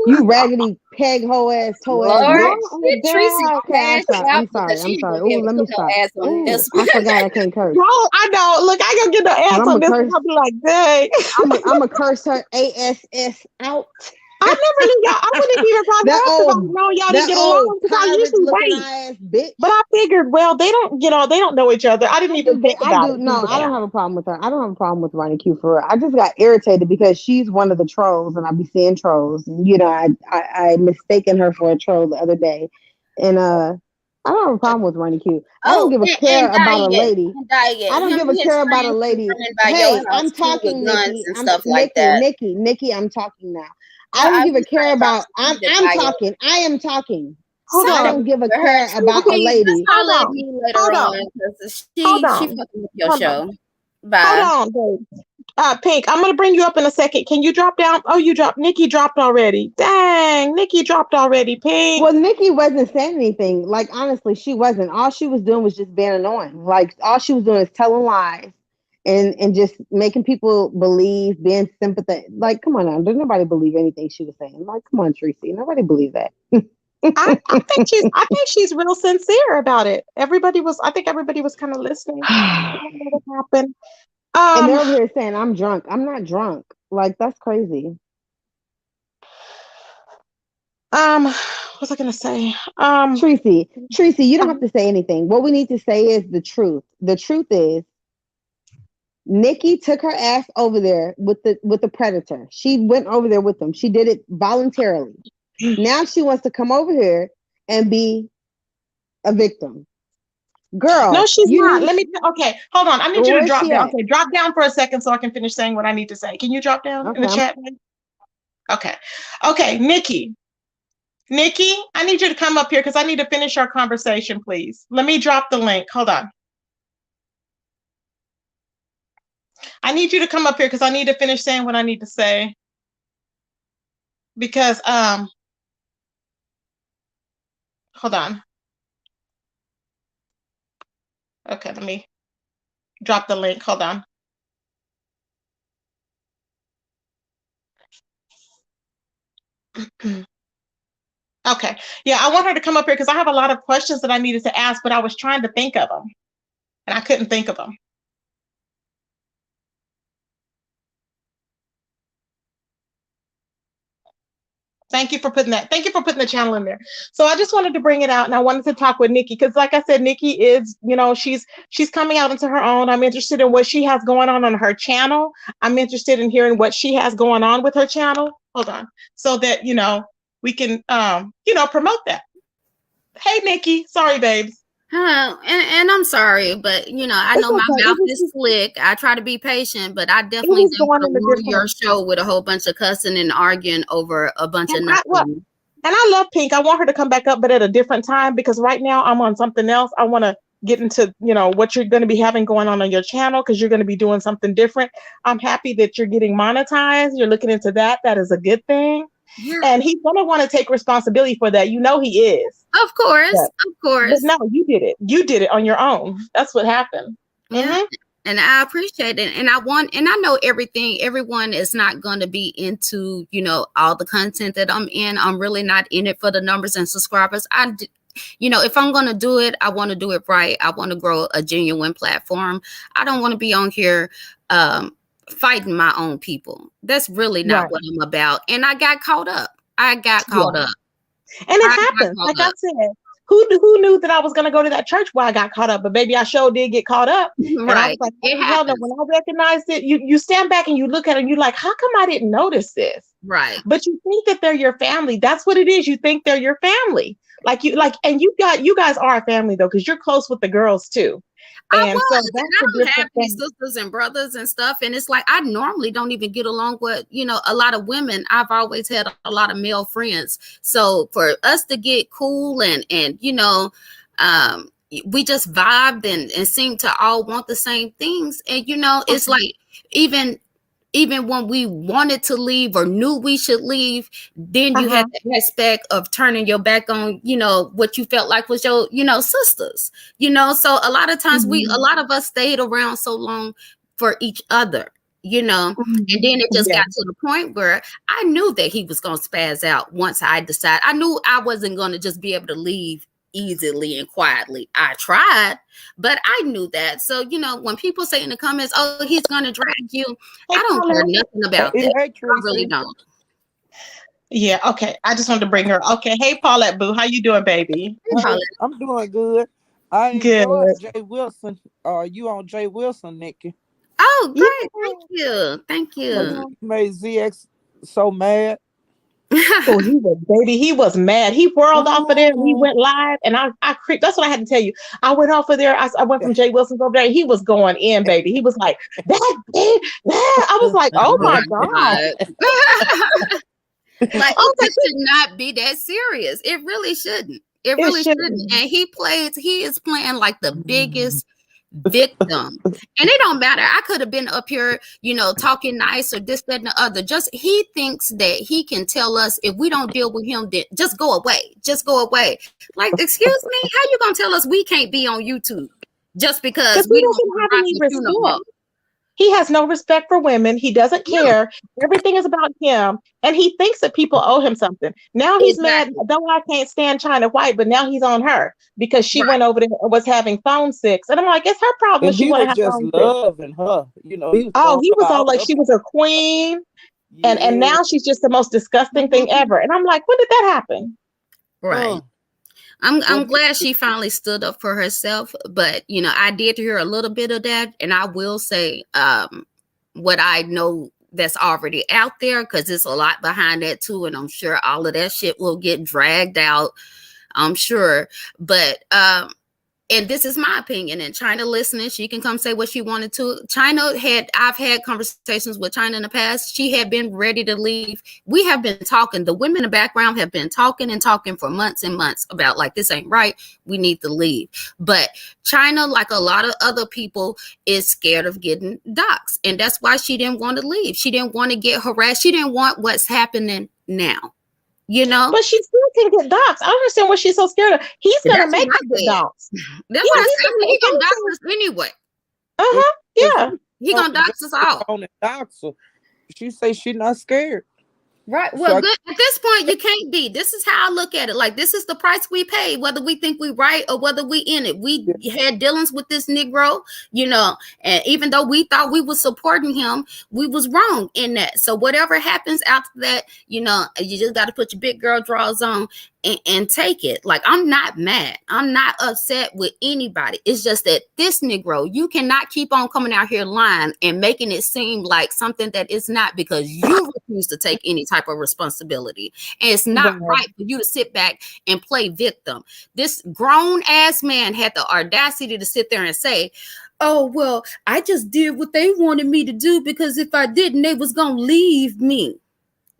S2: You raggedy peg hoe ass toe ass
S3: Lord,
S2: bitch.
S1: no,
S3: shit, Tracy
S2: Okay,
S3: gonna
S2: I'm
S3: ass
S2: sorry.
S3: you out
S2: I'm sorry.
S3: because
S2: I'm
S3: she ain't
S2: sorry.
S3: gonna be
S2: Ooh,
S3: able to
S2: let me
S3: put no
S2: stop.
S3: ass on
S2: Ooh,
S3: this
S2: I
S3: one.
S2: forgot I can't curse.
S1: no, I know. Look, I gotta get the
S2: Cause
S1: ass
S2: I'm
S1: on
S2: a
S1: this one.
S2: curse.
S1: I'll be like, dang.
S2: I'm a curse her ass out.
S1: I never knew y'all. I wouldn't even brought
S2: that
S1: her up because I
S2: old
S1: know y'all didn't
S2: that
S1: get
S2: old
S1: along because I
S2: pirate
S1: usually
S2: looking
S1: wait.
S2: ass bitch.
S1: But I figured, well, they don't, they don't know each other. I didn't even think
S2: I
S1: about
S2: do.
S1: it.
S2: No, I don't have a problem with her. I don't have a problem with Ronnie Q for her. I just got irritated because she's one of the trolls, and I be seeing trolls. And, I mistaken her for a troll the other day, and I don't have a problem with Ronnie Q. I don't
S3: Oh,
S2: give a care
S3: and
S2: about a
S3: Diet,
S2: lady. I don't
S3: him
S2: give a
S3: and his
S2: care about a
S3: friends be
S2: lady.
S3: running by your
S2: Hey, I'm
S3: house too with
S2: talking,
S3: guns
S2: Nikki.
S3: and
S2: I'm
S3: stuff like
S2: Nikki,
S3: that.
S2: Nikki, Nikki. I'm talking now. I
S3: Well,
S2: don't
S3: I'm
S2: give a
S3: just
S2: care
S3: trying to talk
S2: about.
S3: to you,
S2: I'm
S3: Diet.
S2: talking. I am talking.
S1: Hold
S2: I
S3: Somebody
S1: on.
S2: don't give a
S3: with her
S2: care
S3: too,
S2: about a
S1: Okay,
S3: please. Just
S2: lady.
S1: hold
S3: holler at
S1: on.
S3: me later
S1: Hold
S3: on
S1: on.
S3: because
S1: Hold
S3: she
S1: on.
S3: fucking with your
S1: Hold on.
S3: show.
S1: Hold
S3: Bye.
S1: on, babe. Pink, I'm gonna bring you up in a second. Can you drop down? Oh, you dropped. Nikki dropped already. Dang, Nikki dropped already. Pink.
S2: Well, Nikki wasn't saying anything. Like, honestly, she wasn't. All she was doing was just being annoying. Like, all she was doing is telling lies and just making people believe, being sympathetic. Like, come on now. Did nobody believe anything she was saying? Like, come on, Tracy. Nobody believed that.
S1: I think she's real sincere about it. I think everybody was kind of listening. I don't know what happened.
S2: And they're
S1: Um,
S2: over here saying, I'm drunk. I'm not drunk. Like, that's crazy.
S1: what was I gonna say?
S2: Tracy, you don't have to say anything. What we need to say is the truth. The truth is Nikki took her ass over there with the predator. She went over there with them. She did it voluntarily. Now she wants to come over here and be a victim. Girl,
S1: No, she's
S2: you
S1: not.
S2: need.
S1: Let me. Okay, hold on. I need you to
S2: Where's
S1: drop
S2: she
S1: down.
S2: at?
S1: Okay, drop down for a second so I can finish saying what I need to say. Can you drop down in
S2: Okay,
S1: the chat? Okay. Okay, Nikki. Nikki, I need you to come up here because I need to finish our conversation, please. Let me drop the link. Hold on. I need you to come up here because I need to finish saying what I need to say. Because hold on. Okay, let me drop the link. Hold on. Okay. Yeah, I want her to come up here because I have a lot of questions that I needed to ask, but I was trying to think of them and I couldn't think of them. Thank you for putting that. Thank you for putting the channel in there. So I just wanted to bring it out, and I wanted to talk with Nikki because, like I said, Nikki is, she's coming out into her own. I'm interested in what she has going on her channel. I'm interested in hearing what she has going on with her channel. Hold on, so that we can, promote that. Hey, Nikki. Sorry, babes.
S3: And I'm sorry, but I
S2: it's
S3: know my
S2: okay.
S3: mouth is slick. I try to be patient, but I
S2: It
S3: definitely
S2: was
S3: don't
S2: going
S3: want
S2: in
S3: to
S2: a
S3: ruin your
S2: different.
S3: show with a whole bunch of cussing and arguing over a bunch of
S1: And
S3: nothing.
S1: I love Pink. I want her to come back up, but at a different time because right now I'm on something else. I want to get into, what you're going to be having going on your channel because you're going to be doing something different. I'm happy that you're getting monetized. You're looking into that. That is a good thing.
S3: Yeah,
S1: And he's going to want to take responsibility for that. He is.
S3: of course,
S1: But,
S3: of course.
S1: but no, you did it. You did it on your own. That's what happened.
S3: Yeah.
S1: Mm-hmm.
S3: And I appreciate it. And I know everyone is not going to be into, all the content that I'm in. I'm really not in it for the numbers and subscribers. If I'm going to do it, I want to do it right. I want to grow a genuine platform. I don't want to be on here fighting my own people. That's really not
S1: Right.
S3: what I'm about. And I got caught up. And
S1: it happens. Like I said, who knew that I was going to go to that church where I got caught up? But baby, I sure did get caught up.
S3: Right.
S1: And I was like, oh, hell no. When I recognized it, you stand back and you look at it and you're like, how come I didn't notice this?
S3: Right.
S1: But you think that they're your family. That's what it is. You think they're your family. And you guys are a family though, because you're close with the girls too.
S3: I
S1: And so
S3: was,
S1: that's
S3: and I
S1: the
S3: don't have
S1: different
S3: any
S1: thing.
S3: sisters and brothers and stuff. And it's like I normally don't even get along with, a lot of women. I've always had a lot of male friends. So for us to get cool and we just vibed and seemed to all want the same things. And it's like even when we wanted to leave or knew we should leave, then you had the aspect of turning your back on, what you felt like was your, sisters, so a lot of times a lot of us stayed around so long for each other, and then it just got to the point where I knew that he was going to spaz out once I decided. I knew I wasn't going to just be able to leave easily and quietly. I tried, but I knew that. So, when people say in the comments, oh, he's going to drag you, I don't care nothing about that. I really don't.
S1: Yeah, okay. I just wanted to bring her. Okay. Hey, Paulette Boo. How you doing, baby?
S5: I'm doing good. I
S1: Good.
S5: enjoyed Jay Wilson. You on Jay Wilson, Nikki?
S3: Oh,
S1: Yeah.
S3: great. Thank you. Thank you.
S5: You made ZX so mad.
S1: Oh, he was mad. He whirled off of there and he
S5: Oh,
S1: went live. And I creeped. That's what I had to tell you. I went off of there. I went from Jay Wilson's over there. He was going in, baby. He was like, I was like, oh my God.
S3: Like it should not be that serious. It really shouldn't. It really shouldn't. And he is playing like the biggest victim. And it don't matter. I could have been up here, talking nice or this, that, and the other. Just he thinks that he can tell us if we don't deal with him, then just go away. Just go away. Like, excuse me, how you gonna tell us we can't be on YouTube just because
S1: He
S3: we don't
S1: doesn't have
S3: rock
S1: any
S3: with you no more?
S1: respect. He has no respect for women. He doesn't care. Everything is about him. And he thinks that people owe him something. Now he's mad, though I can't stand China White, but now he's on her because she went over there and was having phone sex. And I'm like, it's her problem if
S5: and
S1: she
S5: he
S1: want to
S5: was
S1: have
S5: just
S1: phone sex.
S5: loving her. He was
S1: Oh,
S5: throwing
S1: he
S5: her
S1: was all
S5: out
S1: like
S5: her.
S1: she was a queen. And
S5: Yeah.
S1: now she's just the most disgusting thing ever. And I'm like, when did that happen?
S3: Right. I'm glad she finally stood up for herself, but I did hear a little bit of that, and I will say what I know that's already out there, because there's a lot behind that too, and I'm sure all of that shit will get dragged out I'm sure. But and this is my opinion, and China listening, she can come say what she wanted to. I've had conversations with China in the past. She had been ready to leave. We have been talking. The women in the background have been talking and talking for months and months about like, this ain't right. We need to leave. But China, like a lot of other people, is scared of getting doxxed. And that's why she didn't want to leave. She didn't want to get harassed. She didn't want what's happening now. You know,
S1: but she still can get doxxed. I don't understand what she's so scared of. He's gonna make her get doxxed.
S3: That's what he's gonna dox us anyway.
S1: Yeah.
S3: He gonna dox us all.
S5: On the dox her. She say she's not scared.
S3: Right. Well, at this point, you can't be. This is how I look at it. Like, this is the price we pay, whether we think we right or whether we in it. We had dealings with this Negro, you know, and even though we thought we were supporting him, we was wrong in that. So whatever happens after that, you know, you just got to put your big girl drawers on and take it. Like, I'm not mad. I'm not upset with anybody. It's just that this Negro, you cannot keep on coming out here lying and making it seem like something that is not, because you refuse to take any type of responsibility. And it's not right for you to sit back and play victim. This grown ass man had the audacity to sit there and say, oh, well, I just did what they wanted me to do, because if I didn't, they was going to leave me.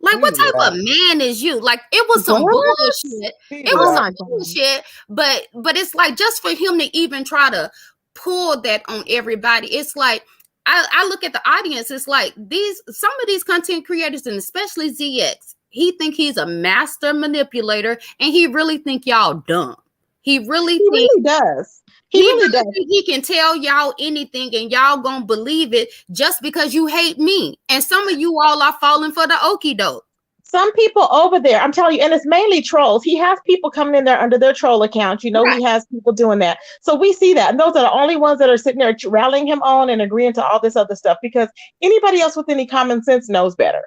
S3: Like, what type of man is you? Like, it was some bullshit. It was some bullshit. But it's like, just for him to even try to pull that on everybody, it's like, I look at the audience, it's like some of these content creators, and especially ZX, he think he's a master manipulator, and he really think y'all dumb. He really
S1: does.
S3: He really does. He can tell y'all anything and y'all gonna believe it just because you hate me. And some of you all are falling for the okie doke.
S1: Some people over there, I'm telling you, and it's mainly trolls. He has people coming in there under their troll account. You know, He has people doing that. So we see that. And those are the only ones that are sitting there rallying him on and agreeing to all this other stuff, because anybody else with any common sense knows better.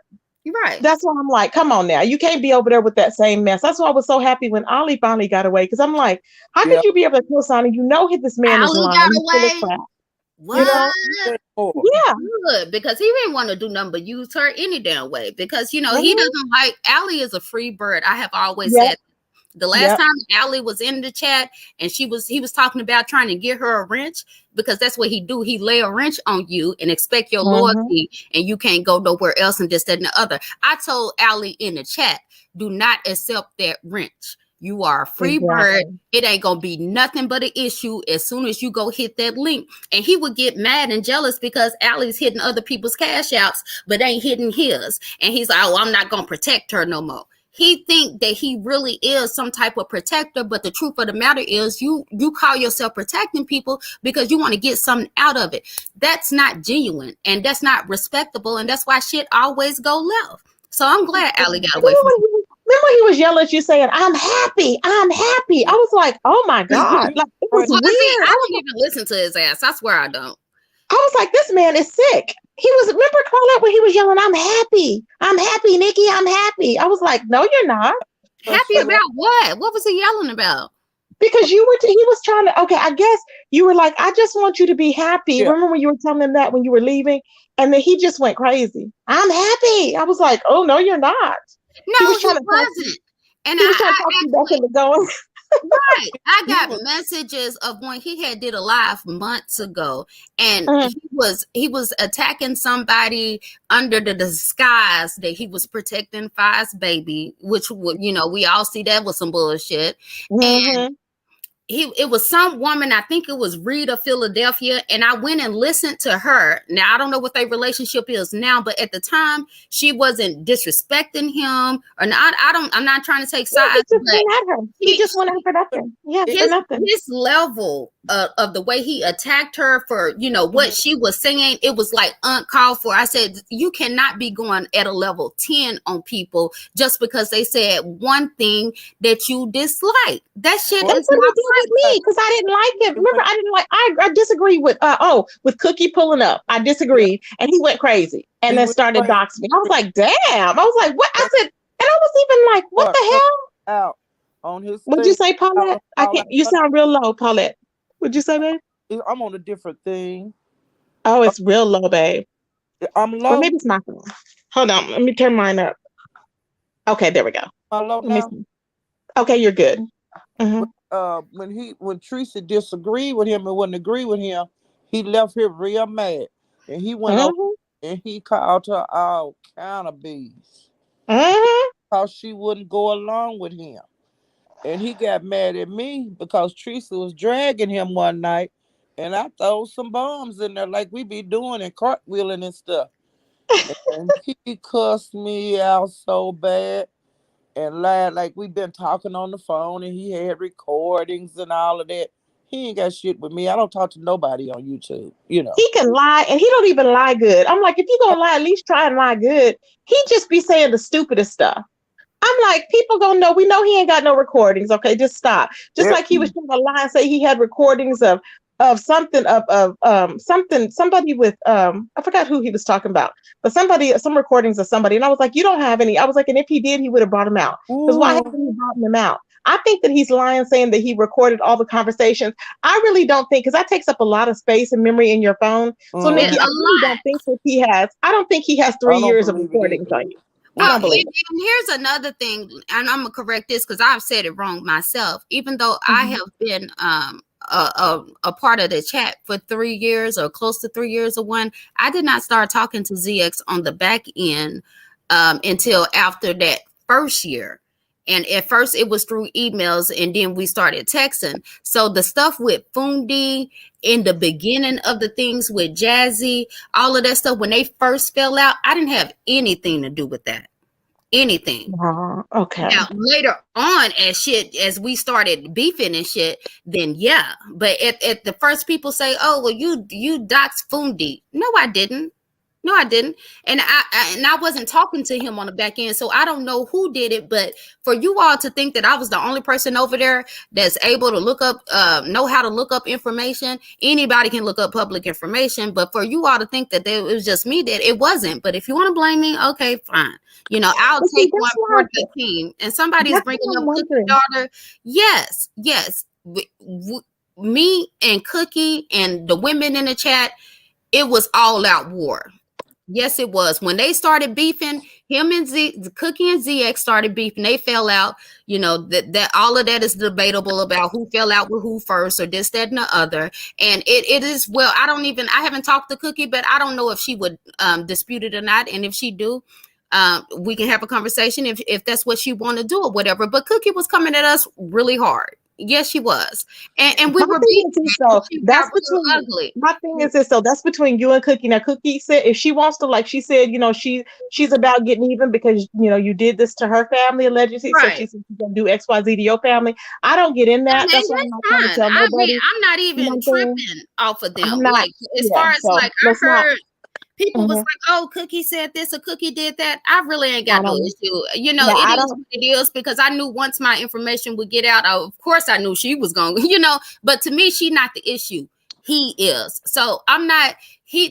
S3: Right.
S1: That's why I'm like, come on now. You can't be over there with that same mess. That's why I was so happy when Ali finally got away, because I'm like, how could you be able to kill Sonny? You know this man is lying.
S3: Got away. What?
S1: You know? Yeah.
S3: Good, because he didn't want to do nothing but use her any damn way, because, you know, he doesn't like, Allie is a free bird. I have always said the last time Allie was in the chat and he was talking about trying to get her a wrench, because that's what he do. He lay a wrench on you and expect your loyalty, and you can't go nowhere else and this, that, and the other. I told Allie in the chat, do not accept that wrench. You are a free bird. It ain't going to be nothing but an issue as soon as you go hit that link. And he would get mad and jealous because Allie's hitting other people's cash outs, but ain't hitting his. And he's like, oh, I'm not going to protect her no more. He think that he really is some type of protector, but the truth of the matter is you call yourself protecting people because you want to get something out of it. That's not genuine, and that's not respectable, and that's why shit always go left. So I'm glad Allie got away from him.
S1: Remember he was yelling at you saying, I'm happy. I was like, oh my God. Like, it was weird.
S3: I don't even listen to his ass. I swear I don't.
S1: I was like, this man is sick. Remember Claudette when he was yelling, I'm happy, Nikki, I'm happy. I was like, no, you're not.
S3: Happy about what? What was he yelling about?
S1: Because he was trying to, okay, I guess you were like, I just want you to be happy. Yeah. Remember when you were telling him that when you were leaving? And then he just went crazy. I'm happy. I was like, oh, no, you're not.
S3: No, he wasn't. And
S1: he was trying to talk you back into going.
S3: Right. I got messages of when he had did a live months ago, and he was attacking somebody under the disguise that he was protecting Fi's baby, which would, you know, we all see that was some bullshit. And it was some woman, I think it was Rita Philadelphia, and I went and listened to her. Now I don't know what their relationship is now, but at the time she wasn't disrespecting him or not. I'm not trying to take sides.
S1: He just went at her nothing. Yeah, for nothing.
S3: His level of the way he attacked her for, you know, what she was saying, it was like uncalled for. I said, you cannot be going at a level 10 on people just because they said one thing that you dislike. That shit is not
S1: with me, because I didn't like it. Remember, I disagree with with Cookie pulling up. I disagreed, and he went crazy and then started doxing me. I was like, damn. I was like, what? I said, and I was even like, what the hell?
S5: Out on his.
S1: What'd you say, Paulette? I can't. You sound real low, Paulette. What'd you say, babe?
S5: I'm on a different thing.
S1: Oh, it's real low, babe.
S5: I'm low.
S1: Or maybe it's my phone. Hold on, let me turn mine up. Okay, there we go.
S5: I'm low now.
S1: Okay, you're good.
S5: When Teresa disagreed with him and wouldn't agree with him, he left her real mad, and he went over and he called her all kind of bees because she wouldn't go along with him. And he got mad at me because Teresa was dragging him one night, and I threw some bombs in there like we be doing and cartwheeling and stuff. And he cussed me out so bad and lied like we've been talking on the phone and he had recordings and all of that. He ain't got shit with me. I don't talk to nobody on YouTube, you know.
S1: He can lie, and he don't even lie good. I'm like, if you're gonna lie, at least try and lie good. He just be saying the stupidest stuff. I'm like, people gonna know. We know he ain't got no recordings. Okay, just stop. Just like he was trying to lie and say he had recordings of something somebody with I forgot who he was talking about, but some recordings of somebody, and I was like, you don't have any. I was like, and if he did, he would have brought them out. Because why haven't he brought them out? I think that he's lying, saying that he recorded all the conversations. I really don't think, because that takes up a lot of space and memory in your phone. So Nikki, I really don't think that he has. I don't think he has 3 years of recordings on you.
S3: Well, and here's another thing, and I'm gonna correct this because I've said it wrong myself. Even though I have been a part of the chat for 3 years or close to 3 years of one, I did not start talking to ZX on the back end until after that first year. And at first it was through emails, and then we started texting. So the stuff with Fundi in the beginning of the things with Jazzy, all of that stuff, when they first fell out, I didn't have anything to do with that. Anything.
S1: Okay.
S3: Now later on, as we started beefing and shit, then yeah. But at the first, people say, "Oh, well, you doxed Fundi." No, I didn't. No, I didn't. And I wasn't talking to him on the back end, so I don't know who did it. But for you all to think that I was the only person over there that's able to look up, know how to look up information, anybody can look up public information. But for you all to think that it was just me, that it wasn't. But if you want to blame me, okay, fine. You know, I'll take one for the team. And somebody's bringing up Cookie daughter. Yes. Me and Cookie and the women in the chat, it was all out war. Yes, it was. When they started beefing, him and Cookie and ZX started beefing. They fell out. You know, that all of that is debatable about who fell out with who first, or this, that, and the other. And it is, well, I haven't talked to Cookie, but I don't know if she would dispute it or not. And if she do, we can have a conversation if that's what she want to do or whatever. But Cookie was coming at us really hard. Yes, she was, and we were being
S1: so that's between ugly. My thing is this, so that's between you and Cookie. Now, Cookie said if she wants to, like she said, you know, she's about getting even because you know you did this to her family allegedly. Right. So she said she's gonna do XYZ to your family. I don't get in that. That's why I'm not trying to tell nobody.
S3: I'm not even tripping off of them. Like as far as like I heard. People was like, "Oh, Cookie said this or Cookie did that." I really ain't got no issue. You know, it is what it is, because I knew once my information would get out, of course I knew she was going, you know, but to me, she not the issue. He is. So I'm not,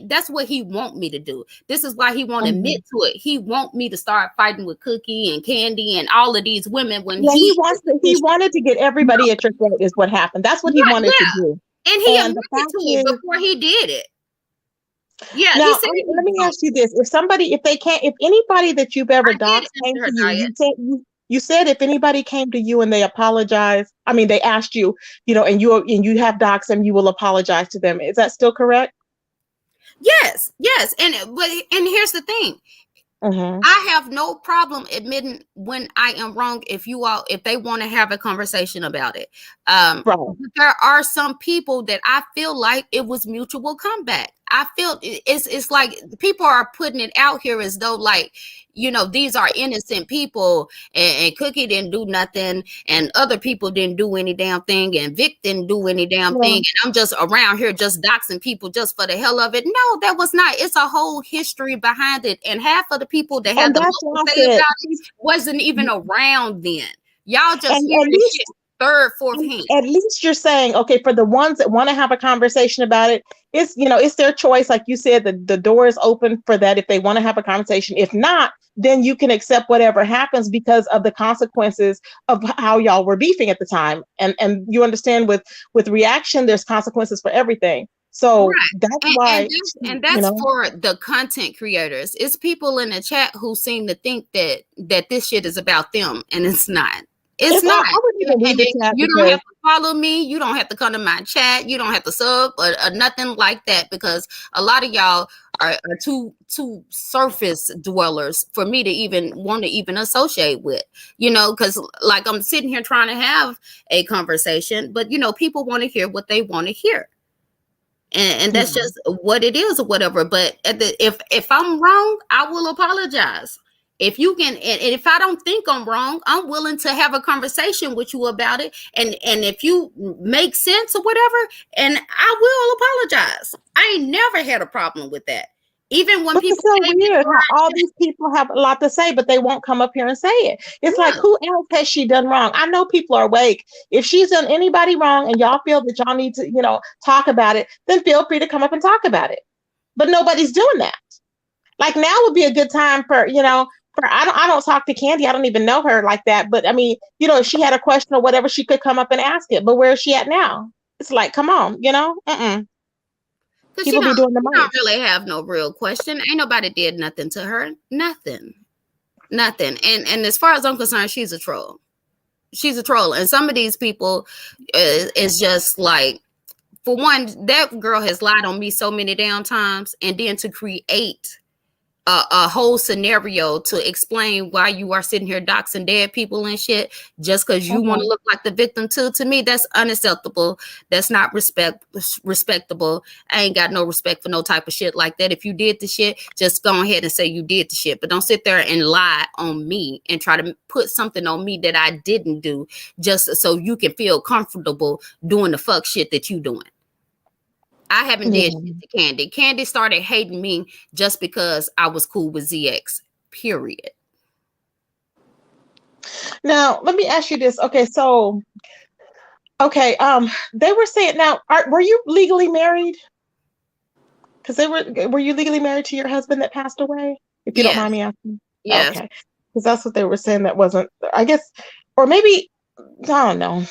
S3: that's what he want me to do. This is why he won't admit to it. He want me to start fighting with Cookie and Candy and all of these women when
S1: he wanted to get everybody at your throat is what happened. That's what he wanted to do.
S3: And he admitted to it before he did it. Yeah.
S1: Now, let me ask you this: if anybody that you've ever doxed came to you, you said if anybody came to you and they apologized, I mean, they asked you, you know, and you have doxed them, you will apologize to them. Is that still correct?
S3: Yes. And here's the thing. I have no problem admitting when I am wrong if they want to have a conversation about it. There are some people that I feel like it was mutual comeback. I feel it's like people are putting it out here as though like, you know, these are innocent people and Cookie didn't do nothing and other people didn't do any damn thing and Vic didn't do any damn thing. And I'm just around here just doxing people just for the hell of it. No, that was not. It's a whole history behind it. And half of the people that had the most to say about it wasn't even around then. Y'all just hear this shit third, fourth hand.
S1: At least you're saying, okay, for the ones that want to have a conversation about it, it's, you know, it's their choice. Like you said, the door is open for that if they want to have a conversation. If not, then you can accept whatever happens because of the consequences of how y'all were beefing at the time. And you understand with reaction, there's consequences for everything. So that's why.
S3: And that's for the content creators. It's people in the chat who seem to think that this shit is about them, and it's not. It's not.
S2: I wouldn't even read the chat
S3: You don't have
S2: because
S3: to follow me. You don't have to come to my chat. You don't have to sub or nothing like that, because a lot of y'all are too surface dwellers for me to even want to even associate with. Because like I'm sitting here trying to have a conversation, but people want to hear what they want to hear. And that's just what it is or whatever. But if I'm wrong, I will apologize. If you can, and if I don't think I'm wrong, I'm willing to have a conversation with you about it. And if you make sense or whatever, and I will apologize. I ain't never had a problem with that. Even when
S1: But
S3: people
S1: it's so
S3: say
S1: weird how all these people have a lot to say, but they won't come up here and say it. It's like, who else has she done wrong? I know people are awake. If she's done anybody wrong and y'all feel that y'all need to, talk about it, then feel free to come up and talk about it. But nobody's doing that. Like now would be a good time for, I don't talk to Candy. I don't even know her like that. But I mean, if she had a question or whatever, she could come up and ask it. But where is she at now? It's like, come on,
S3: because
S1: people be doing the most.
S3: Don't really have no real question. Ain't nobody did nothing to her. Nothing. And as far as I'm concerned, she's a troll. She's a troll. And some of these people is just like, for one, that girl has lied on me so many damn times, and then to create a whole scenario to explain why you are sitting here doxing dead people and shit just because you want to look like the victim too. To me, that's unacceptable. That's not respectable. I ain't got no respect for no type of shit like that. If you did the shit, just go ahead and say you did the shit, but don't sit there and lie on me and try to put something on me that I didn't do just so you can feel comfortable doing the fuck shit that you doing. I haven't did shit to Candy. Candy started hating me just because I was cool with ZX, period.
S1: Now, let me ask you this. Okay, so, they were saying, now, were you legally married? Because were you legally married to your husband that passed away? If you don't mind me asking.
S3: Yes.
S1: Okay, because that's what they were saying. That wasn't, I guess, or maybe, I don't know.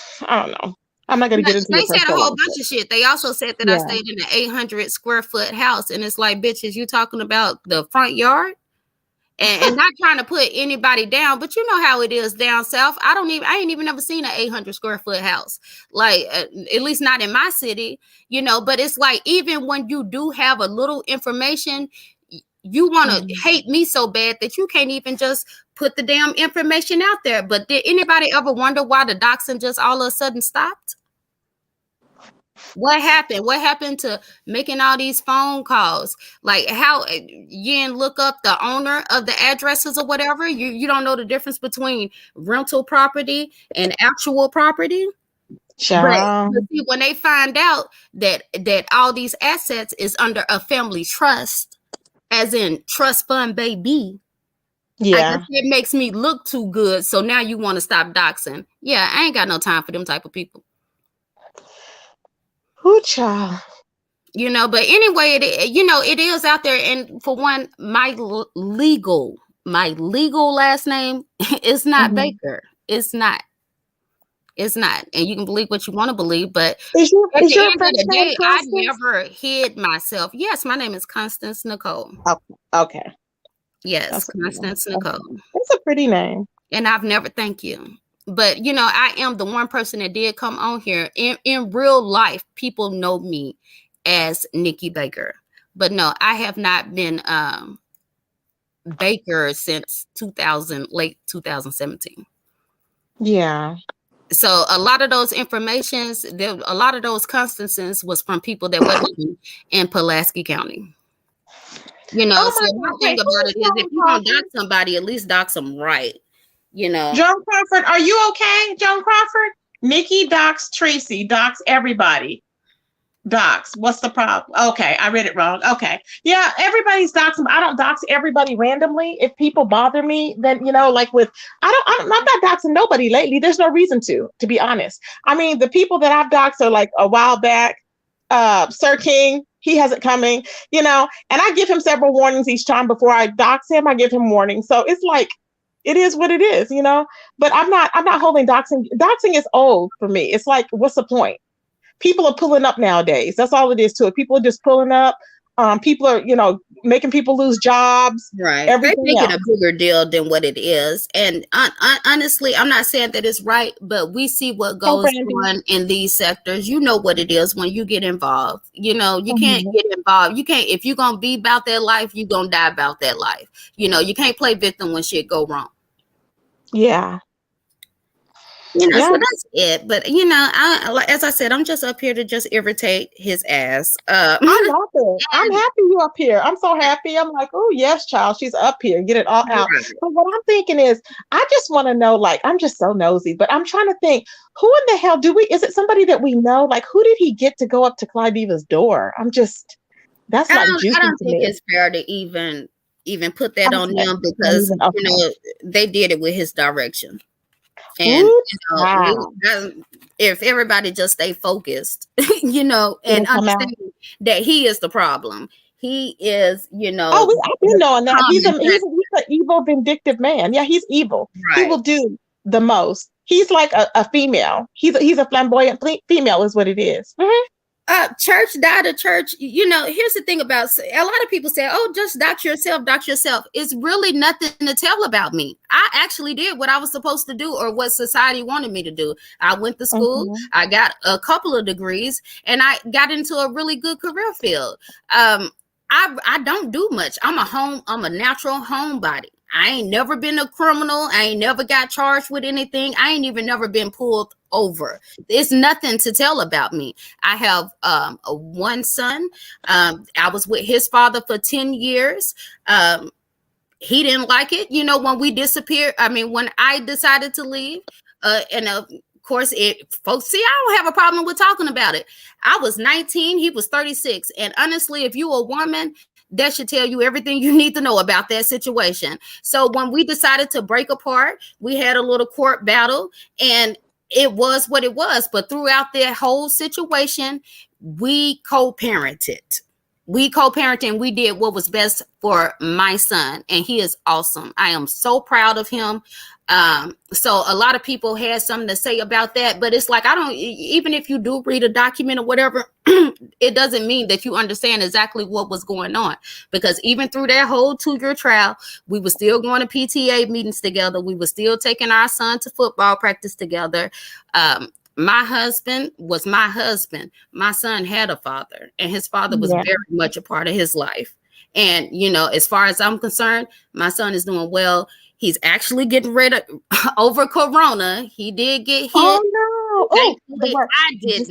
S1: I'm not going to get into
S3: They
S1: your
S3: said a
S1: personal
S3: whole
S1: life.
S3: bunch of shit. They also said that I stayed in an 800 square foot house. And it's like, bitches, you talking about the front yard? And not trying to put anybody down, but you know how it is down south. I ain't even never seen an 800 square foot house. Like, at least not in my city, but it's like, even when you do have a little information, you want to hate me so bad that you can't even just put the damn information out there. But did anybody ever wonder why the doxing just all of a sudden stopped? What happened? What happened to making all these phone calls? Like, how you didn't look up the owner of the addresses or whatever? You don't know the difference between rental property and actual property? But see, when they find out that all these assets is under a family trust, as in trust fund baby, I guess it makes me look too good. So now you want to stop doxing. Yeah, I ain't got no time for them type of people.
S1: Ooh, child.
S3: But anyway, it is out there. And for one, my legal last name is not Baker. It's not. And you can believe what you want to believe, but at the end of the day, I never hid myself. Yes, my name is Constance Nicole.
S1: Okay.
S3: Yes, that's Constance Nicole.
S1: That's a pretty name.
S3: And I've never, thank you. But, I am the one person that did come on here. In real life, people know me as Nikki Baker. But no, I have not been Baker since late 2017.
S1: Yeah.
S3: So a lot of those a lot of those constances was from people that wasn't in Pulaski County. So one thing about it is, if you're going to dox somebody, at least dox them right.
S1: Joan Crawford, are you okay? Joan Crawford? Nikki dox Tracy, dox everybody. Dox, what's the problem? Okay, I read it wrong. Okay. Yeah, everybody's doxing. I don't dox everybody randomly. If people bother me, then, like I'm not doxing nobody lately. There's no reason to be honest. I mean, the people that I've doxed are like a while back, Sir King, he has it coming, and I give him several warnings each time before I dox him. I give him warnings. So it's like, it is what it is, but I'm not holding doxing. Doxing is old for me. It's like, what's the point? People are pulling up nowadays. That's all it is to it. People are just pulling up People are, making people lose jobs.
S3: Right. They
S1: Everything
S3: make it
S1: else.
S3: a bigger deal than what it is. And honestly, I'm not saying that it's right, but we see what goes on in these sectors. You know what it is when you get involved. You can't get involved. You can't, if you're going to be about that life, you're going to die about that life. You can't play victim when shit go wrong.
S1: Yeah.
S3: So that's it. But as I said, I'm just up here to just irritate his ass.
S1: I love it. I'm happy you're up here. I'm so happy. I'm like, oh yes, child, she's up here. Get it all out.
S3: Right.
S1: But what I'm thinking is, I just want to know, like, I'm just so nosy, but I'm trying to think, who in the hell is it somebody that we know? Like, who did he get to go up to Clydiva's door? That's like juicy.
S3: I don't think it's fair to even put that on them, because they did it with his direction. And if everybody just stay focused, and understand that he is the problem. He is,
S1: Oh, I've been knowing that. He's an evil, vindictive man. Yeah, he's evil. Right. He will do the most. He's like a female. He's a flamboyant female, is what it is. Mm-hmm.
S3: Church died a church. Here's the thing about, a lot of people say, oh, just dox yourself. It's really nothing to tell about me. I actually did what I was supposed to do, or what society wanted me to do. I went to school. Mm-hmm. I got a couple of degrees, and I got into a really good career field. I don't do much. I'm a natural homebody. I ain't never been a criminal. I ain't never got charged with anything. I ain't even never been pulled over. There's nothing to tell about me. I have one son. I was with his father for 10 years. He didn't like it, when we disappeared. When I decided to leave, and of course, folks see, I don't have a problem with talking about it. I was 19, he was 36, and honestly, if you're a woman, that should tell you everything you need to know about that situation. So when we decided to break apart, we had a little court battle, and it was what it was. But throughout that whole situation, we co-parented. We did what was best for my son, and he is awesome. I am so proud of him. So a lot of people had something to say about that, but it's like, even if you do read a document or whatever, it doesn't mean that you understand exactly what was going on, because even through that whole 2-year trial, we were still going to PTA meetings together. We were still taking our son to football practice together. My husband was my husband. My son had a father, and his father was very much a part of his life. And, as far as I'm concerned, my son is doing well. He's actually getting rid of over Corona. He did get hit.
S1: Oh no!
S3: I didn't.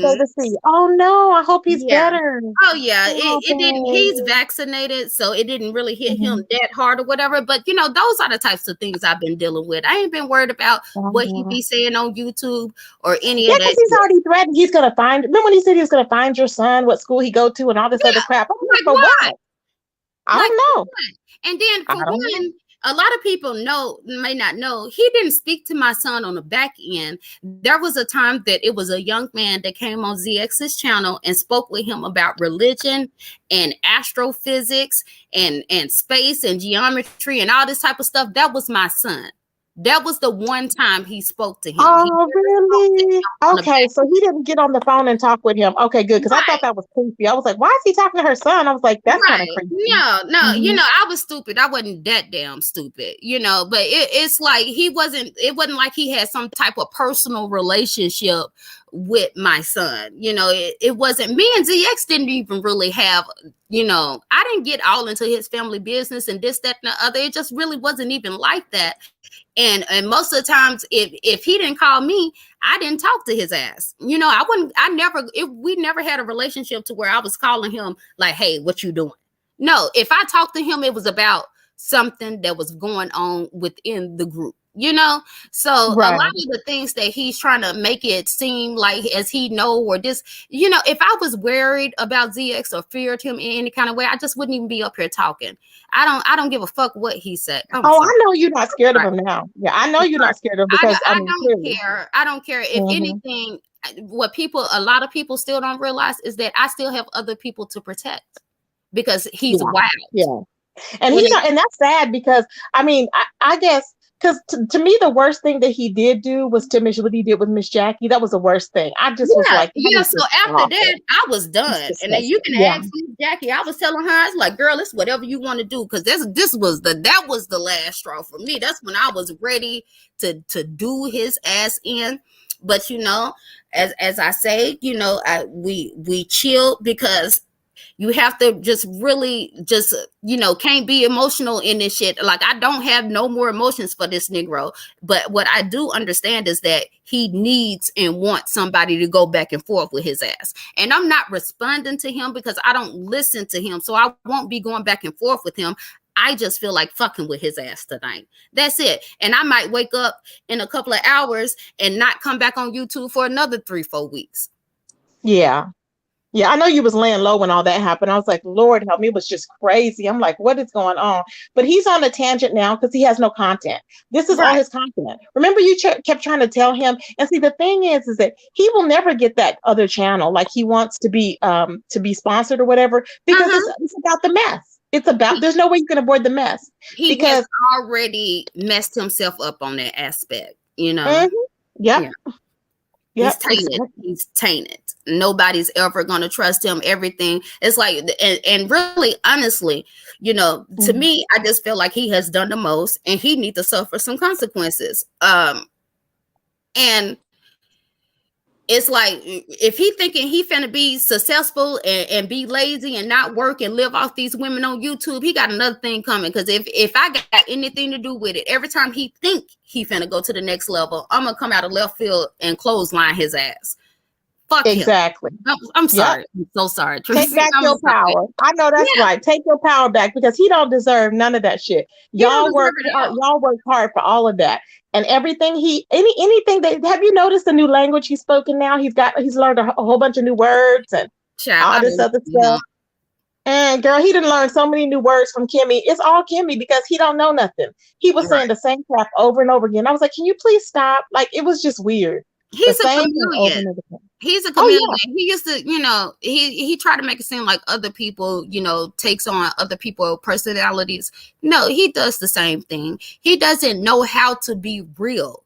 S1: Oh no! I hope he's better.
S3: Oh yeah, it didn't. He's vaccinated, so it didn't really hit him that hard or whatever. But those are the types of things I've been dealing with. I ain't been worried about what he be saying on YouTube or any of that.
S1: Yeah, because he's already threatened. He's gonna find. Remember when he said he was gonna find your son, what school he go to, and all this other crap? I'm like, for what? I don't know.
S3: And then for one, a lot of people may not know, he didn't speak to my son on the back end. There was a time that it was a young man that came on ZX's channel and spoke with him about religion and astrophysics and space and geometry and all this type of stuff. That was my son. That was the one time he spoke to him.
S1: Oh, really? Okay, so he didn't get on the phone and talk with him. Okay, good, because I thought that was creepy. I was like, why is he talking to her son? I was like, that's kind of creepy.
S3: No, I was stupid. I wasn't that damn stupid, but it's like it wasn't like he had some type of personal relationship with my son. It wasn't, me and ZX didn't even really have, I didn't get all into his family business and this, that, and the other. It just really wasn't even like that. And most of the times, if he didn't call me, I didn't talk to his ass. We never had a relationship to where I was calling him like, hey, what you doing? No, if I talked to him, it was about something that was going on within the group. So a lot of the things that he's trying to make it seem like as he know, or this, if I was worried about ZX or feared him in any kind of way, I just wouldn't even be up here talking. I don't give a fuck what he said.
S1: I know you're not scared of him now. Yeah, I know you're not scared of him, because
S3: I don't care. I don't care. If anything, what a lot of people still don't realize is that I still have other people to protect, because he's wild.
S1: Yeah. And and that's sad, because I guess because to me, the worst thing that he did do was what he did with Miss Jackie. That was the worst thing. I just was like,
S3: yeah. So after
S1: awful.
S3: that, I was done. And then you can ask Miss Jackie. I was telling her, I was like, girl, it's whatever you want to do, because that was the last straw for me. That's when I was ready to do his ass in. But as I say, we chilled, because you have to just really just, can't be emotional in this shit. Like, I don't have no more emotions for this Negro. But what I do understand is that he needs and wants somebody to go back and forth with his ass. And I'm not responding to him because I don't listen to him. So I won't be going back and forth with him. I just feel like fucking with his ass tonight. That's it. And I might wake up in a couple of hours and not come back on YouTube for another 3-4 weeks.
S1: Yeah. Yeah, I know you was laying low when all that happened. I was like, Lord help me, it was just crazy. I'm like, what is going on? But he's on a tangent now because he has no content. This is all his content. Remember, you kept trying to tell him. And see, the thing is that he will never get that other channel like he wants to be sponsored or whatever, because it's about the mess. It's about, there's no way you can avoid the mess.
S3: He has already messed himself up on that aspect,
S1: Yep.
S3: Yeah. He's tainted. He's tainted. Nobody's ever going to trust him. Everything. It's like, and really, honestly, to me, I just feel like he has done the most, and he needs to suffer some consequences. And it's like, if he thinking he finna be successful and be lazy and not work and live off these women on YouTube, he got another thing coming. Because if I got anything to do with it, every time he think he finna go to the next level, I'm gonna come out of left field and clothesline his ass. Fuck
S1: exactly.
S3: him. I'm sorry. I'm so sorry.
S1: Take back your power. I know that's right. Take your power back, because he don't deserve none of that shit. Y'all work hard for all of that. And everything anything that, have you noticed the new language he's spoken now? He's learned a whole bunch of new words and all this other stuff. And girl, he didn't learn so many new words from Kimmy. It's all Kimmy, because he don't know nothing. He was saying the same crap over and over again. I was like, can you please stop? Like, it was just weird.
S3: He's a chameleon. He's a chameleon. He used to, he tried to make it seem like other people, takes on other people's personalities. No, he does the same thing. He doesn't know how to be real.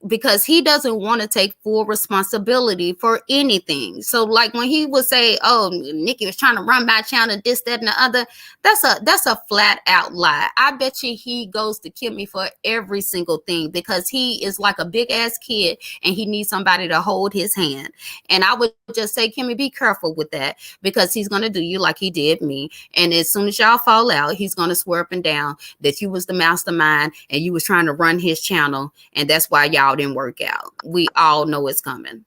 S3: Because he doesn't want to take full responsibility for anything. So like when he would say, oh, Nikki was trying to run my channel, this, that, and the other, that's a flat out lie. I bet you he goes to Kimmy for every single thing, because he is like a big ass kid and he needs somebody to hold his hand. And I would just say, Kimmy, be careful with that, because he's going to do you like he did me. And as soon as y'all fall out, he's going to swear up and down that you was the mastermind and you was trying to run his channel. And that's why y'all didn't work out. We all know it's coming.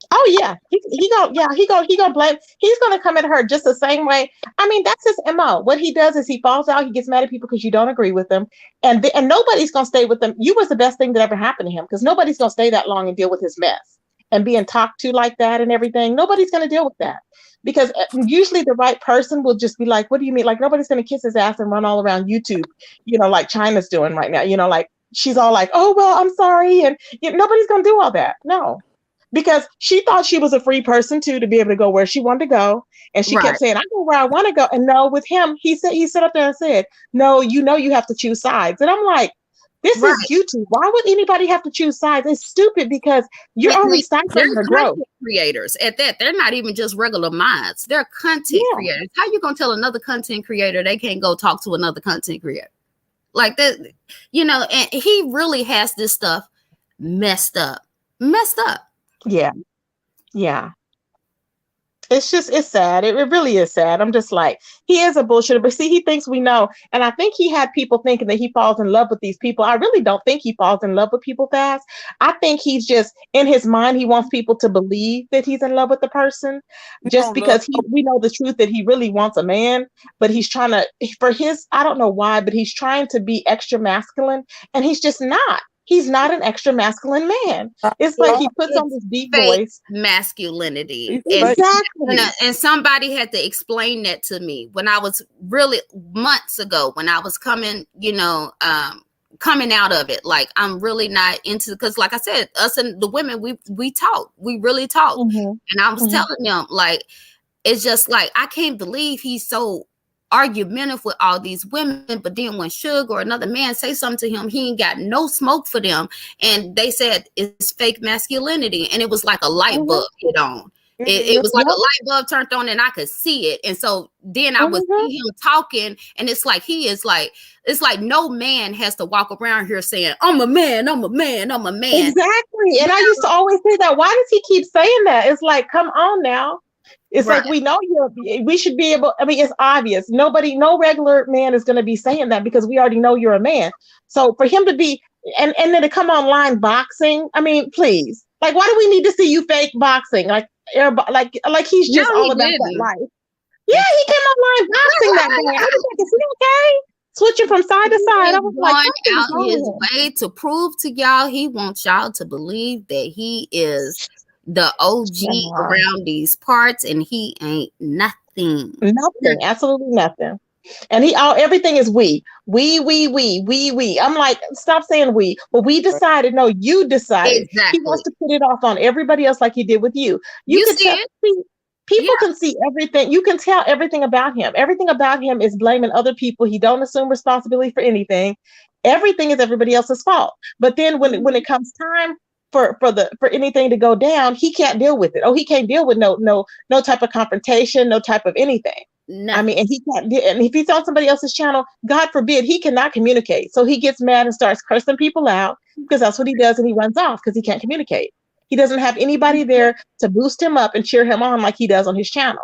S1: Oh yeah, he gonna blame. He's gonna come at her just the same way. I mean, that's his MO. What he does is he falls out. He gets mad at people because you don't agree with them, and nobody's gonna stay with them. You was the best thing that ever happened to him, because nobody's gonna stay that long and deal with his mess and being talked to like that and everything. Nobody's gonna deal with that, because usually the right person will just be like, "What do you mean?" Like, nobody's gonna kiss his ass and run all around YouTube, like China's doing right now. Like, she's all like, oh, well, I'm sorry. And nobody's going to do all that. No, because she thought she was a free person too, to be able to go where she wanted to go. And she kept saying, I go where I want to go. And no, with him, he sat up there and said, no, you have to choose sides. And I'm like, this is YouTube. Why would anybody have to choose sides? It's stupid, because you're only stifling the growth.
S3: Creators at that. They're not even just regular minds. They're content creators. How you going to tell another content creator they can't go talk to another content creator? Like that, and he really has this stuff messed up.
S1: Yeah. It's sad. It really is sad. I'm just like, he is a bullshitter, but see, he thinks we know. And I think he had people thinking that he falls in love with these people. I really don't think he falls in love with people fast. I think he's just, in his mind, he wants people to believe that he's in love with the person, just because we know the truth that he really wants a man, but he's trying to, I don't know why, but he's trying to be extra masculine, and he's just not. He's not an extra masculine man. It's like he puts on this deep voice.
S3: Masculinity.
S1: Exactly.
S3: And somebody had to explain that to me when I was really months ago, when I was coming, coming out of it. Like, I'm really not into, because like I said, us and the women, we talk. We really talk. And I was telling them, like, it's just like, I can't believe he's so argumentative with all these women, but then when Suge or another man say something to him, he ain't got no smoke for them, and they said it's fake masculinity, and it was like a light bulb hit on. It was like a light bulb turned on, and I could see it. And so then I would see him talking, and it's like it's like no man has to walk around here saying, I'm a man, I'm a man, I'm a man.
S1: Exactly. And I used to always say that. Why does he keep saying that? It's like, come on now. It's like, we know we should be able, I mean, it's obvious. No regular man is going to be saying that because we already know you're a man. So for him to be, and then to come online boxing, I mean, please. Like, why do we need to see you fake boxing? Like he's just all about that life. Yeah, he came online boxing that day. I was like, is he okay? Switching from side to side. I was like,
S3: out his way to prove to y'all, he wants y'all to believe that he is the OG around these parts, and he ain't nothing.
S1: Nothing, absolutely nothing. And everything is we. I'm like, stop saying we. Well, we decided. No, you decided.
S3: Exactly.
S1: He wants to put it off on everybody else like he did with you. You can tell. People can see everything. You can tell everything about him. Everything about him is blaming other people. He don't assume responsibility for anything. Everything is everybody else's fault. But then when it comes time for anything to go down, he can't deal with it. Oh, he can't deal with no type of confrontation, no type of anything. No. I mean, and he can't. And if he's on somebody else's channel, God forbid, he cannot communicate. So he gets mad and starts cursing people out because that's what he does, and he runs off because he can't communicate. He doesn't have anybody there to boost him up and cheer him on like he does on his channel.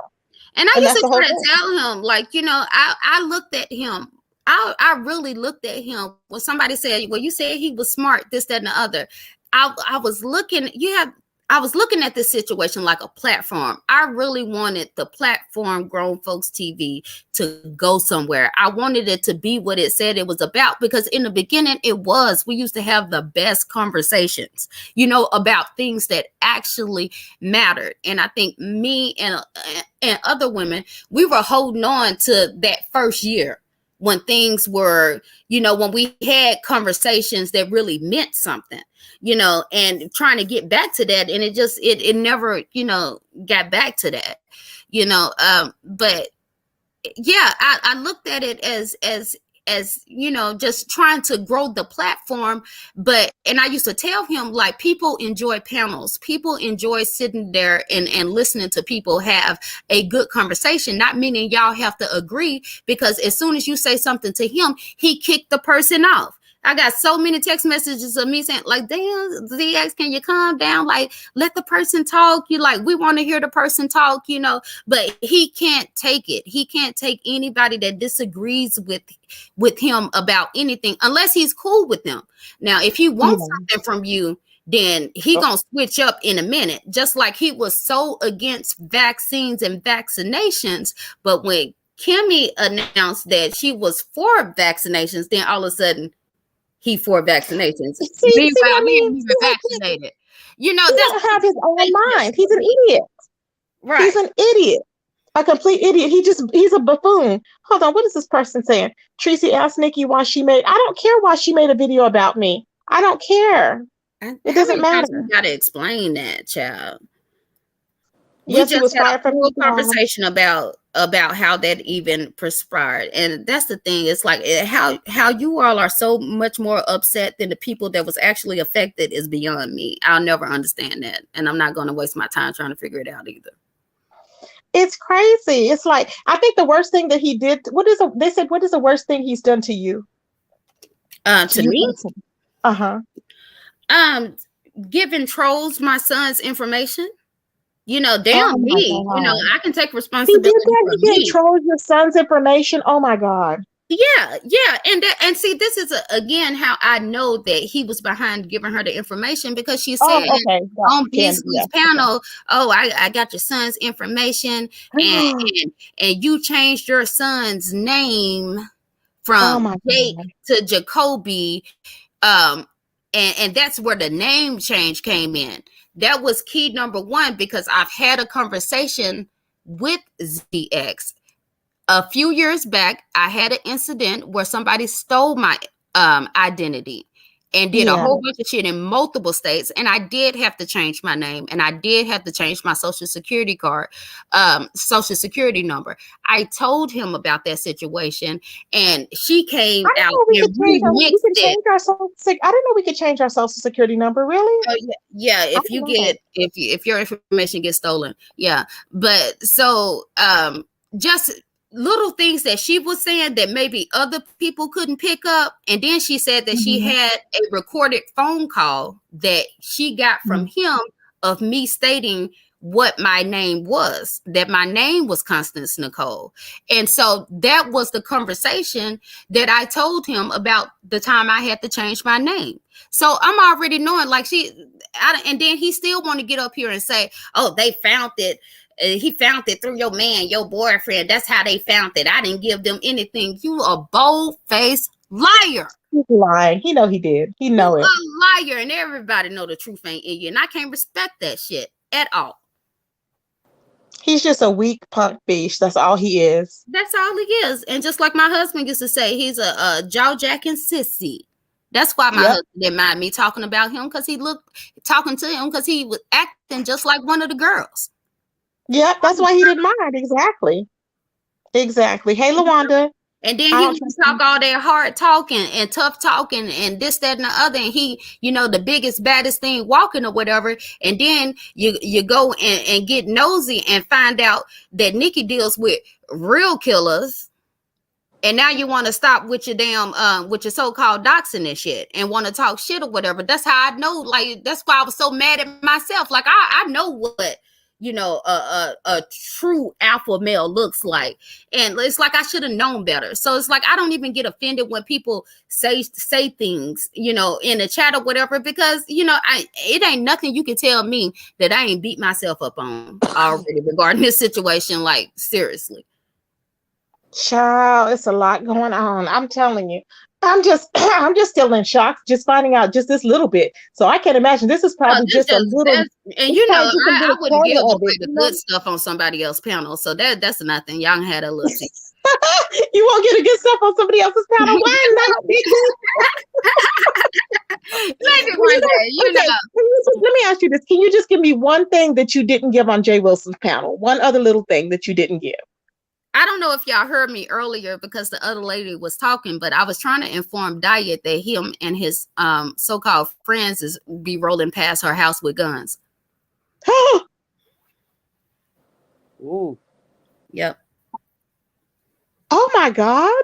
S3: And I used to try to tell him, like, I looked at him. I really looked at him when somebody said, well, you said he was smart, this, that, and the other. I was looking at this situation like a platform. I really wanted the platform Grown Folks TV to go somewhere. I wanted it to be what it said it was about, because in the beginning we used to have the best conversations, about things that actually mattered. And I think me and other women, we were holding on to that first year when things were, when we had conversations that really meant something. And trying to get back to that. And it never, got back to that, but yeah, I looked at it as, just trying to grow the platform. And I used to tell him, like, people enjoy panels. People enjoy sitting there and listening to people have a good conversation, not meaning y'all have to agree, because as soon as you say something to him, he kicked the person off. I got so many text messages of me saying, like, damn, ZX, can you calm down? Like, let the person talk. We want to hear the person talk, but he can't take it. He can't take anybody that disagrees with him about anything unless he's cool with them. Now, if he wants something from you, then he gonna switch up in a minute, just like he was so against vaccines and vaccinations. But when Kimmy announced that she was for vaccinations, then all of a sudden, he for vaccinations. Meanwhile, we haven't even vaccinated.
S1: He doesn't have his own mind. He's an idiot.
S3: Right.
S1: He's an idiot. A complete idiot. He's a buffoon. Hold on. What is this person saying? Tracy asked Nikki why she made. I don't care why she made a video about me. I don't care. It doesn't matter.
S3: You gotta explain that, child.
S1: Yes,
S3: we just had a full
S1: conversation
S3: about how that even perspired. And that's the thing. It's like how you all are so much more upset than the people that was actually affected is beyond me. I'll never understand that. And I'm not going to waste my time trying to figure it out either.
S1: It's crazy. It's like, I think the worst thing that he did, what is the worst thing he's done to you?
S3: To me?
S1: Uh-huh.
S3: Giving trolls my son's information. Damn me. I can take responsibility.
S1: He controls your son's information. Oh my God.
S3: Yeah. And see, this is again how I know that he was behind giving her the information, because she said on Beasley's panel, I got your son's information, and you changed your son's name from Jake to Jacoby. And that's where the name change came in. That was key number one, because I've had a conversation with ZX. A few years back, I had an incident where somebody stole my identity. and did a whole bunch of shit in multiple states. And I did have to change my name, and I did have to change my social security card, social security number. I told him about that situation, and she came out and remixed it.
S1: I didn't know we could change our social security number. Really?
S3: Yeah. If your information gets stolen, yeah. But so just little things that she was saying that maybe other people couldn't pick up. And then she said that she had a recorded phone call that she got from him of me stating what my name was, that my name was Constance Nicole. And so that was the conversation that I told him about the time I had to change my name. So I'm already knowing, like, and then he still want to get up here and say, oh, they found it. He found it through your man, your boyfriend. That's how they found it. I didn't give them anything. You a bold-faced liar.
S1: He's lying. He know he did. He know it.
S3: A liar, and everybody know the truth ain't in you. And I can't respect that shit at all.
S1: He's just a weak punk bitch. That's all he is.
S3: That's all he is. And just like my husband used to say, he's a jaw-jacking sissy. That's why my husband didn't mind me talking about him, because he was acting just like one of the girls.
S1: Yeah, that's why he didn't mind. Exactly. Hey, LaWanda.
S3: And then he would talk all that hard talking and tough talking and this, that, and the other. And he, the biggest, baddest thing walking or whatever. And then you go and get nosy and find out that Nikki deals with real killers. And now you want to stop with your damn, with your so-called doxing and shit and want to talk shit or whatever. That's how I know, like, that's why I was so mad at myself. Like, I know what, a true alpha male looks like. And it's like, I should have known better. So it's like, I don't even get offended when people say things, in the chat or whatever, because, it ain't nothing you can tell me that I ain't beat myself up on already regarding this situation. Like, seriously.
S1: Child, it's a lot going on. I'm telling you. I'm just still in shock, just finding out just this little bit. So I can't imagine. This is probably just a little.
S3: And I wouldn't give away the good stuff on somebody else's panel. So that's nothing. Y'all had a little.
S1: You won't get a good stuff on somebody else's panel. Why not?
S3: Maybe one day,
S1: Let me ask you this: can you just give me one thing that you didn't give on Jay Wilson's panel? One other little thing that you didn't give.
S3: I don't know if y'all heard me earlier because the other lady was talking, but I was trying to inform Diet that him and his so-called friends be rolling past her house with guns.
S5: Ooh.
S3: Yep.
S1: Oh my God.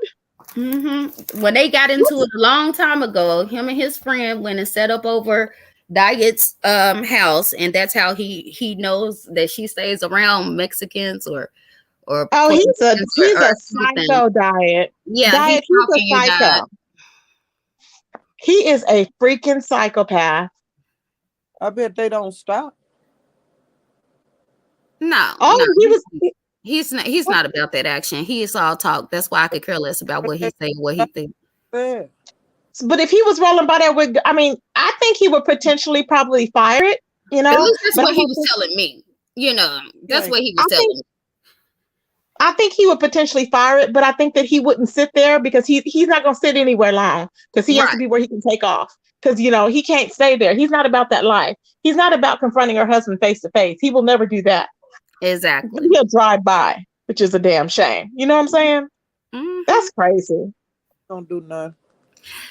S3: When they got into it a long time ago, him and his friend went and set up over Diet's house, and that's how he knows that she stays around Mexicans or
S1: he's a psycho, Diet.
S3: Yeah,
S1: Diet, he's a psycho. He is a freaking psychopath.
S5: I bet they don't stop.
S3: No.
S1: Oh,
S3: no. He's not about that action. He is all talk. That's why I could care less about what he say, what he thinks.
S5: Yeah.
S1: But if he was rolling by there with, I think he would potentially probably fire it.
S3: At least that's what he was telling me. That's what he was telling me.
S1: I think he would potentially fire it, but I think that he wouldn't sit there because he's not going to sit anywhere long, because he has to be where he can take off, because, he can't stay there. He's not about that life. He's not about confronting her husband face to face. He will never do that.
S3: Exactly.
S1: He'll drive by, which is a damn shame. You know what I'm saying? Mm-hmm. That's crazy.
S5: Don't do nothing.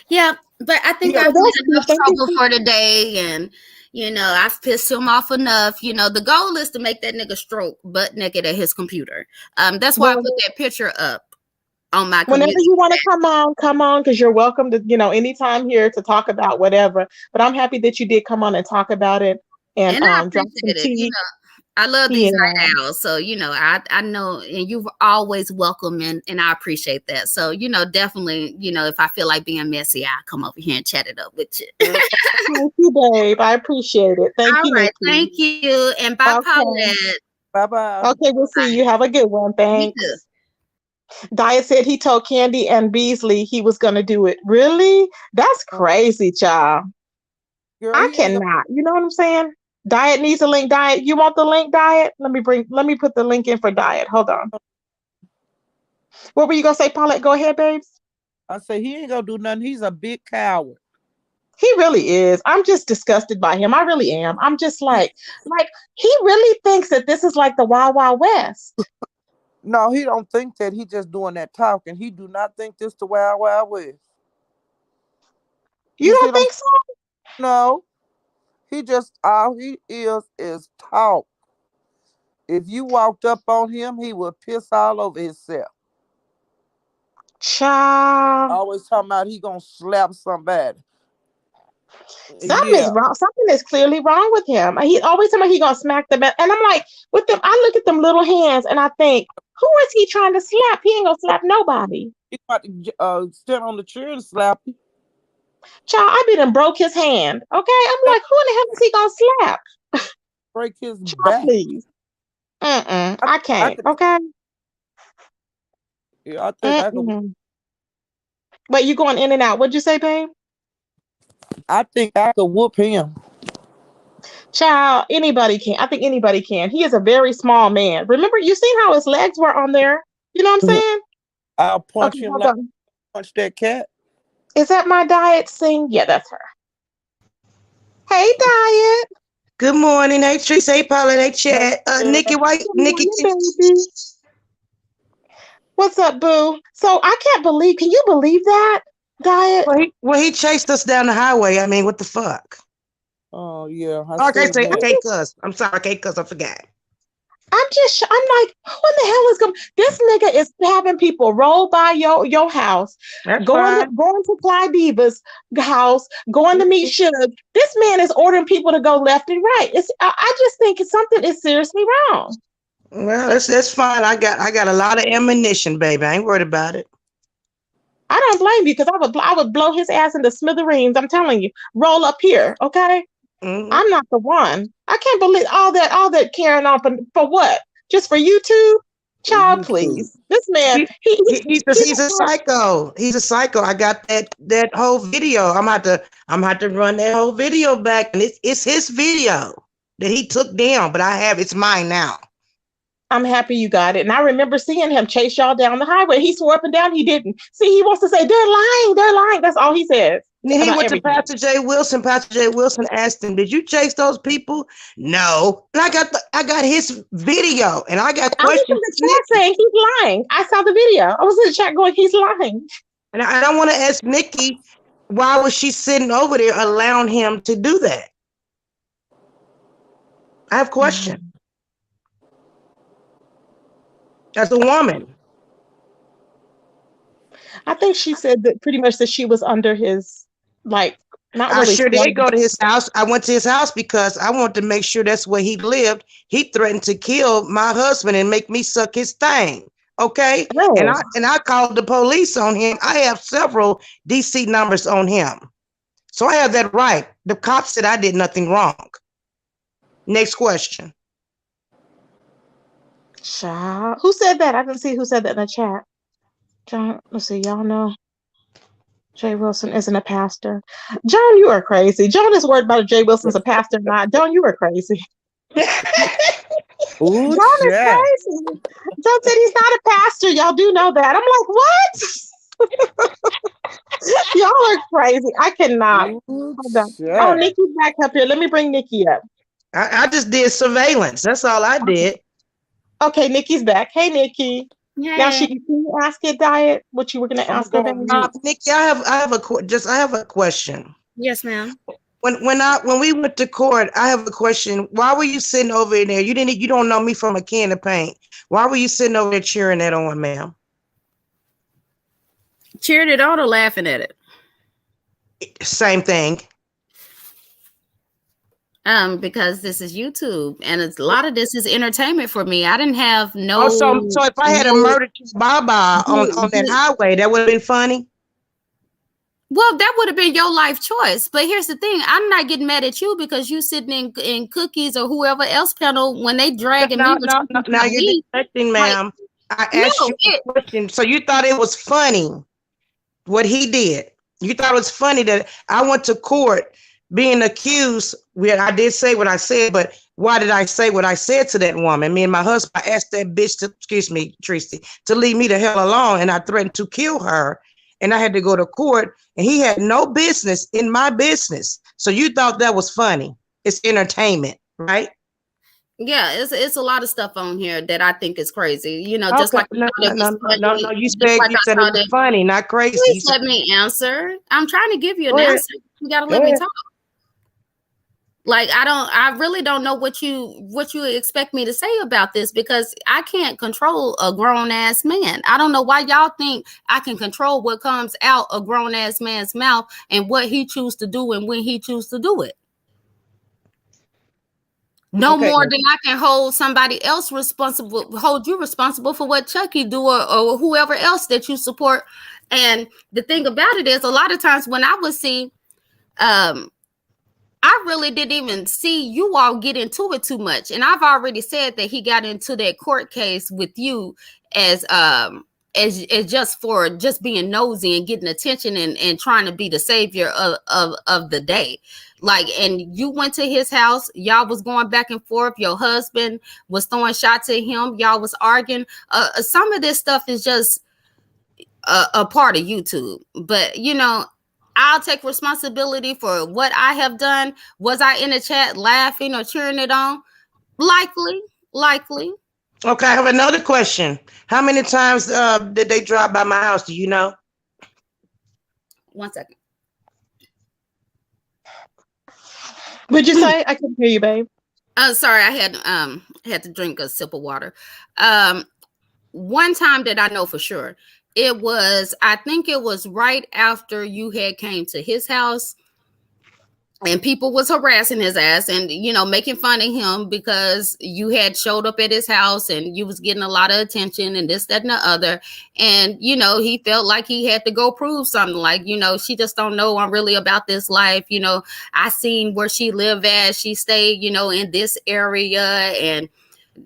S3: Yeah, but I think I've had enough trouble for today, and I've pissed him off enough. The goal is to make that nigga stroke butt naked at his computer. That's why I put that picture up on my.
S1: Whenever you want to come on, because you're welcome to, anytime here to talk about whatever. But I'm happy that you did come on and talk about it, and
S3: I
S1: drop some tea.
S3: I love these night owls, so I know, and you've always welcome, and I appreciate that. So definitely, if I feel like being messy, I'll come over here and chat it up with you.
S1: Thank you, babe. I appreciate it. Thank you,
S3: right,
S1: Nikki.
S3: thank you, and bye, Paulette.
S5: Bye bye.
S1: Okay, we'll see you. Have a good one. Thanks. Diet said he told Candy and Beasley he was going to do it. Really? That's crazy, child. Girl, I cannot. You know what I'm saying? Diet needs a link. Diet, you want the link, Diet? Let me put the link in for Diet. Hold on. What were you gonna say, Paulette? Go ahead, babes.
S5: I say he ain't gonna do nothing. He's a big coward.
S1: He really is. I'm just disgusted by him. I really am. I'm just like he really thinks that this is like the Wild Wild West.
S5: No, he don't think that. He just doing that talking. He do not think this the Wild Wild West.
S1: You don't think so?
S5: No. He just, all he is talk. If you walked up on him, he would piss all over himself.
S1: Child.
S5: Always talking about he gonna slap somebody.
S1: Something is wrong. Something is clearly wrong with him. He always talking about he gonna smack the man. And I'm like, with them, I look at them little hands and I think, who is he trying to slap? He ain't gonna slap nobody.
S5: He about to stand on the chair and slap you.
S1: Child, I be done broke his hand. Okay, I'm like, who in the hell is he gonna slap?
S5: Break his
S1: Child,
S5: back.
S1: please. I can't. Okay.
S5: Yeah, I think I could.
S1: Wait, you going in and out? What'd you say, babe?
S5: I think I could whoop him.
S1: Child, anybody can. I think anybody can. He is a very small man. Remember, you seen how his legs were on there? You know what I'm saying?
S5: I'll punch him like punch that cat.
S1: Is that my Diet sing? Yeah, that's her. Hey, Diet.
S6: Good morning. Hey, Teresa. Hey, Paula. Hey, Chad. Nikki, Nikki.
S1: What's up, boo? So I can't believe. Can you believe that, Diet?
S6: Well, he chased us down the highway. I mean, what the fuck?
S5: Oh yeah.
S6: Okay, cuz. I'm sorry. Okay, cuz I forgot.
S1: I'm like, who in the hell is going? This nigga is having people roll by your house, going to Clydiva's house, going to meet Sug. This man is ordering people to go left and right. I just think something is seriously wrong.
S6: Well, that's fine. I got a lot of ammunition, baby. I ain't worried about it.
S1: I don't blame you because I would blow his ass into smithereens. I'm telling you, roll up here, okay? Mm-hmm. I'm not the one. I can't believe all that carrying on for what? Just for YouTube? Child, please. This man,
S6: he's a psycho. He's a psycho. I got that whole video. I'm about to run that whole video back, and it's his video that he took down, but it's mine now.
S1: I'm happy you got it. And I remember seeing him chase y'all down the highway. He swore up and down he didn't. See, he wants to say, they're lying. That's all he says.
S6: And then he went to Pastor J. Wilson. Pastor J. Wilson asked him, did you chase those people? No. And I got his video, and I got questions.
S1: I was in the chat saying he's lying. I saw the video. I was in the chat going, he's lying.
S6: And I want to ask Nikki, why was she sitting over there allowing him to do that? I have questions. As a woman.
S1: I think she said that pretty much that she was under his, not really.
S6: I sure did go to his house. I went to his house because I wanted to make sure that's where he lived. He threatened to kill my husband and make me suck his thing. Okay. Oh. And I called the police on him. I have several DC numbers on him. So I have that right. The cops said I did nothing wrong. Next question.
S1: Child. Who said that? I didn't see who said that in the chat. John, let's see. Y'all know Jay Wilson isn't a pastor. John, you are crazy. John is worried about if Jay Wilson's a pastor or not. John, you are crazy.
S5: Ooh,
S1: John is crazy. John said he's not a pastor. Y'all do know that. I'm like, what? Y'all are crazy. I cannot. Oh, Nikki's back up here. Let me bring Nikki up.
S6: I just did surveillance. That's all I did.
S1: Okay, Nikki's back. Hey, Nikki. Hey. Now, can you ask it, Diet? What you were going to ask her?
S6: Nikki, I have a question.
S3: Yes, ma'am.
S6: When we went to court, I have a question. Why were you sitting over there? You don't know me from a can of paint. Why were you sitting over there cheering that on, ma'am?
S3: Cheering it on or laughing at it?
S6: Same thing.
S3: Because this is YouTube and a lot of this is entertainment for me. I didn't have no.
S6: Oh, so if I had a murder Baba on that highway, that would have been funny.
S3: Well, that would have been your life choice. But here's the thing: I'm not getting mad at you because you sitting in Cookies or whoever else panel when they dragging me.
S6: Now you're deflecting, ma'am. I asked you a question. So you thought it was funny what he did? You thought it was funny that I went to court being accused? I did say what I said, but why did I say what I said to that woman? Me and my husband, I asked that bitch to, excuse me, Tracy, to leave me the hell alone, and I threatened to kill her. and I had to go to court, and he had no business in my business. So you thought that was funny. It's entertainment, right?
S3: Yeah, it's a lot of stuff on here that I think is crazy. You know, just like
S6: no, you said
S3: like
S6: it was funny, not crazy.
S3: Please let me answer. I'm trying to give you an answer. You gotta let me talk. Like I really don't know what you expect me to say about this, because I can't control a grown ass man. I don't know why y'all think I can control what comes out a grown ass man's mouth and what he chooses to do and when he chooses to do it. No more than I can hold somebody else responsible, hold you responsible for what Chucky do or whoever else that you support. And the thing about it is, a lot of times when I would see, I really didn't even see you all get into it too much. And I've already said that he got into that court case with you as just for just being nosy and getting attention and trying to be the savior of the day. Like, and you went to his house, y'all was going back and forth, your husband was throwing shots at him, y'all was arguing. Some of this stuff is just a part of YouTube. But, you know, I'll take responsibility for what I have done. Was I in the chat laughing or cheering it on? Likely.
S6: Okay, I have another question. How many times did they drive by my house? Do you know?
S3: 1 second.
S1: Would you say? I couldn't hear you, babe.
S3: Sorry, I had to drink a sip of water. One time that I know for sure, I think it was right after you had came to his house, and people was harassing his ass and, you know, making fun of him because you had showed up at his house and you was getting a lot of attention and this, that, and the other. And, you know, he felt like he had to go prove something, like, you know, she just don't know I'm really about this life. You know, I seen where she lived at. She stayed, you know, in this area, and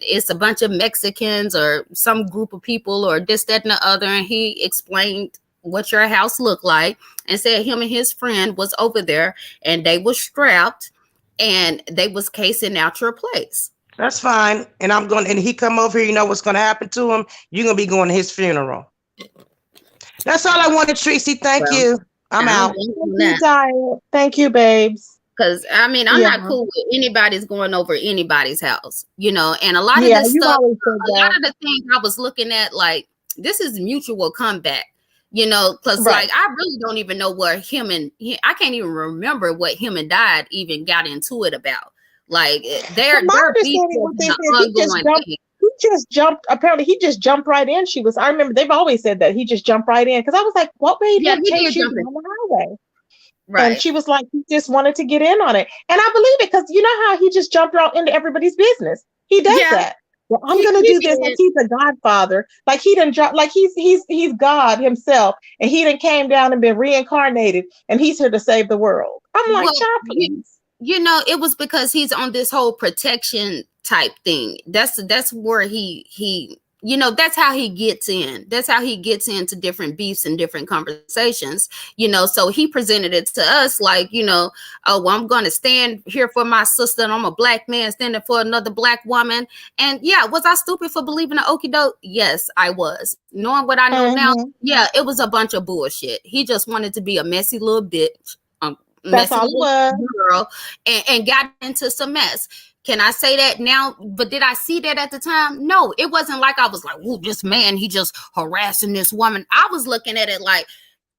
S3: it's a bunch of Mexicans or some group of people or this, that, and the other. And he explained what your house looked like and said him and his friend was over there and they was strapped and they was casing out your place.
S6: That's fine. And and he come over here, you know what's going to happen to him? You're going to be going to his funeral. That's all I wanted, Tracy. Thank you. I'm out.
S1: Thank you, babes.
S3: Because, I mean, I'm not cool with anybody's going over anybody's house, you know, and a lot of this stuff, a lot of the things I was looking at, like, this is mutual comeback. You know, plus, like, I really don't even know where I can't even remember what him and Dad even got into it about. Like, they're beef
S1: he just jumped. Apparently, he just jumped right in. I remember they've always said that he just jumped right in, because I was like, what made him chase you down the highway? Right. And she was like, he just wanted to get in on it. And I believe it, because you know how he just jumped right into everybody's business. He does that. Well, I'm gonna do this like he's a godfather. Like he didn't drop, like he's God himself, and he done came down and been reincarnated, and he's here to save the world. I'm like, child, please.
S3: You know, it was because he's on this whole protection type thing. That's where he you know, that's how he gets in. That's how he gets into different beefs and different conversations, you know. So he presented it to us like, you know, oh, well, I'm going to stand here for my sister, and I'm a black man standing for another black woman. And yeah, was I stupid for believing the okie doke? Yes, I was. Knowing what I know now, yeah, it was a bunch of bullshit. He just wanted to be a messy little bitch,
S1: that's all it was,
S3: girl, and got into some mess. Can I say that now? But did I see that at the time? No, it wasn't like I was like, "Ooh, this man, he just harassing this woman." I was looking at it like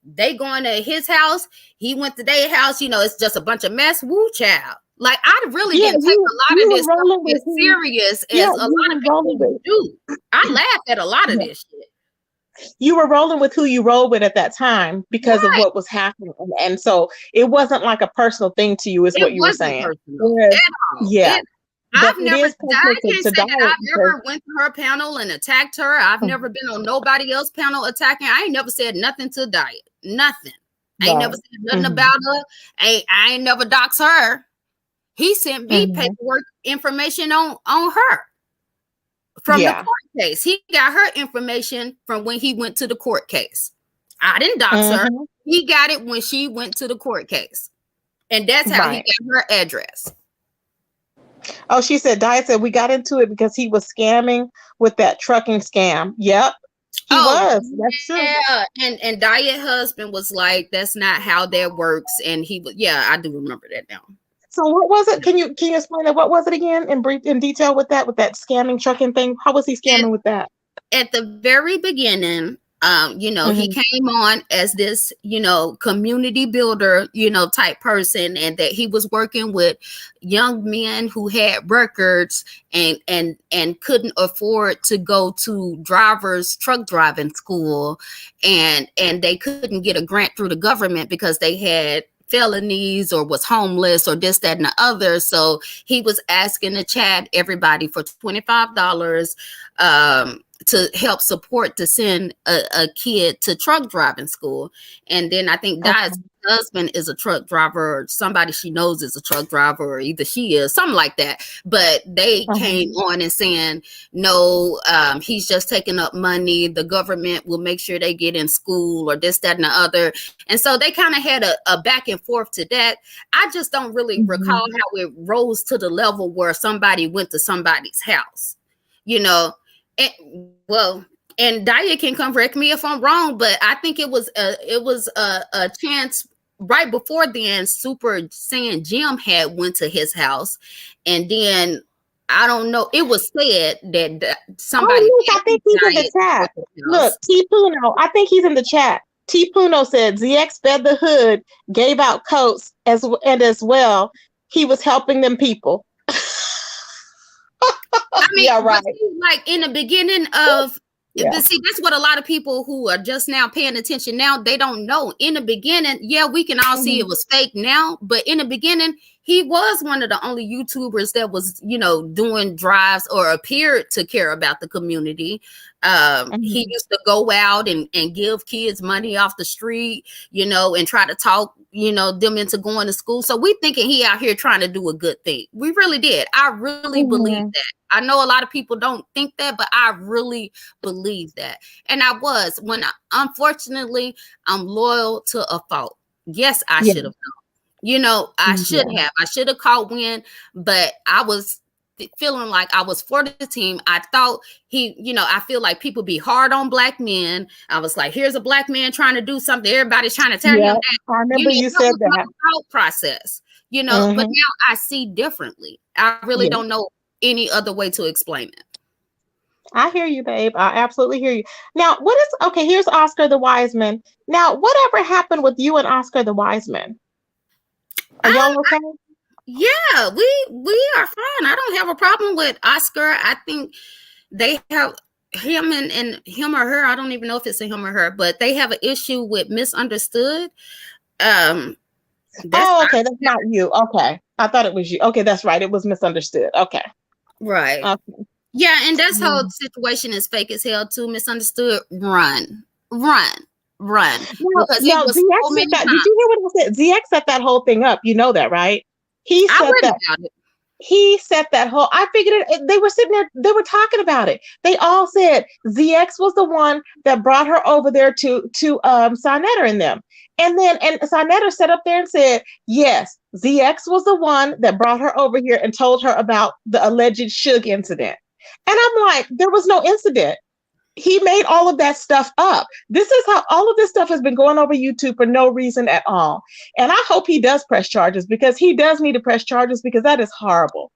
S3: they going to his house. He went to their house. You know, it's just a bunch of mess. Woo, child. Like, I really didn't take a lot of this stuff as serious as a lot of people do. I laughed at a lot of this shit.
S1: You were rolling with who you rolled with at that time because of what was happening. And so it wasn't like a personal thing to you, is what you were saying. Yeah.
S3: I've never, I can't say that I've ever went to her panel and attacked her. I've never been on nobody else's panel attacking. I ain't never said nothing to Diet. Nothing. I ain't never said nothing about her. I ain't never doxed her. He sent me paperwork information on her from the court case. He got her information from when he went to the court case. I didn't dox her. He got it when she went to the court case. And that's how he got her address.
S1: Oh, she said, Diet said we got into it because he was scamming with that trucking scam. Yep. He was. That's true.
S3: Yeah, and Diet husband was like, "That's not how that works," and he was. Yeah, I do remember that now.
S1: So what was it? Can you explain that? What was it again in brief, in detail with that scamming trucking thing? How was he scamming with that?
S3: At the very beginning, he came on as this, community builder, type person, and that he was working with young men who had records and couldn't afford to go to truck driving school, and they couldn't get a grant through the government because they had felonies or was homeless or this, that, and the other. So he was asking the chat everybody for $25 to help support to send a kid to truck driving school. And then I think Di's husband is a truck driver, or somebody she knows is a truck driver, or either she is, something like that. But they came on and saying, no, he's just taking up money. The government will make sure they get in school, or this, that, and the other. And so they kind of had a back and forth to that. I just don't really recall how it rose to the level where somebody went to somebody's house, and Daya can correct me if I'm wrong, but I think it was a chance right before then. Super Saiyan Jim had went to his house, and then I don't know. It was said that somebody.
S1: Oh, look, I think he's in the chat. Look, T Puno. I think he's in the chat. T Puno said ZX fed the hood, gave out coats as well. He was helping them people.
S3: I mean,
S1: yeah, right.
S3: Like in the beginning of, but see, that's what a lot of people who are just now paying attention now, they don't know. In the beginning, we can all see it was fake now, but in the beginning, he was one of the only YouTubers that was, doing drives or appeared to care about the community. He used to go out and give kids money off the street, and try to talk, them into going to school. So we thinking he out here trying to do a good thing. We really did. I really believe that. I know a lot of people don't think that, but I really believe that. And I was, unfortunately, I'm loyal to a fault. Yes, I should have known. I should have. I should have caught wind, but I was feeling like I was for the team. I thought I feel like people be hard on black men. I was like, here's a black man trying to do something. Everybody's trying to tear him down.
S1: I remember you said that.
S3: Process, but now I see differently. I really don't know any other way to explain it.
S1: I hear you, babe. I absolutely hear you. Now, here's Oscar the Wiseman. Now, whatever happened with you and Oscar the Wiseman? Are y'all okay?
S3: Yeah, we are fine. I don't have a problem with Oscar. I think they have him and him or her. I don't even know if it's a him or her, but they have an issue with misunderstood.
S1: Okay. That's not you. Okay. I thought it was you. Okay, that's right. It was misunderstood. Okay.
S3: Right. Okay. Yeah, and this whole situation is fake as hell too. Misunderstood. Run.
S1: Because ZX did you hear what I said? ZX set that whole thing up. You know that, right? He set that. He set that whole. I figured it. They were sitting there. They were talking about it. They all said ZX was the one that brought her over there to Sinetta and them. And Sinetta sat up there and said, yes, ZX was the one that brought her over here and told her about the alleged Sug incident. And I'm like, there was no incident. He made all of that stuff up. This is how all of this stuff has been going over YouTube for no reason at all. And I hope he does press charges, because he does need to press charges, because that is horrible.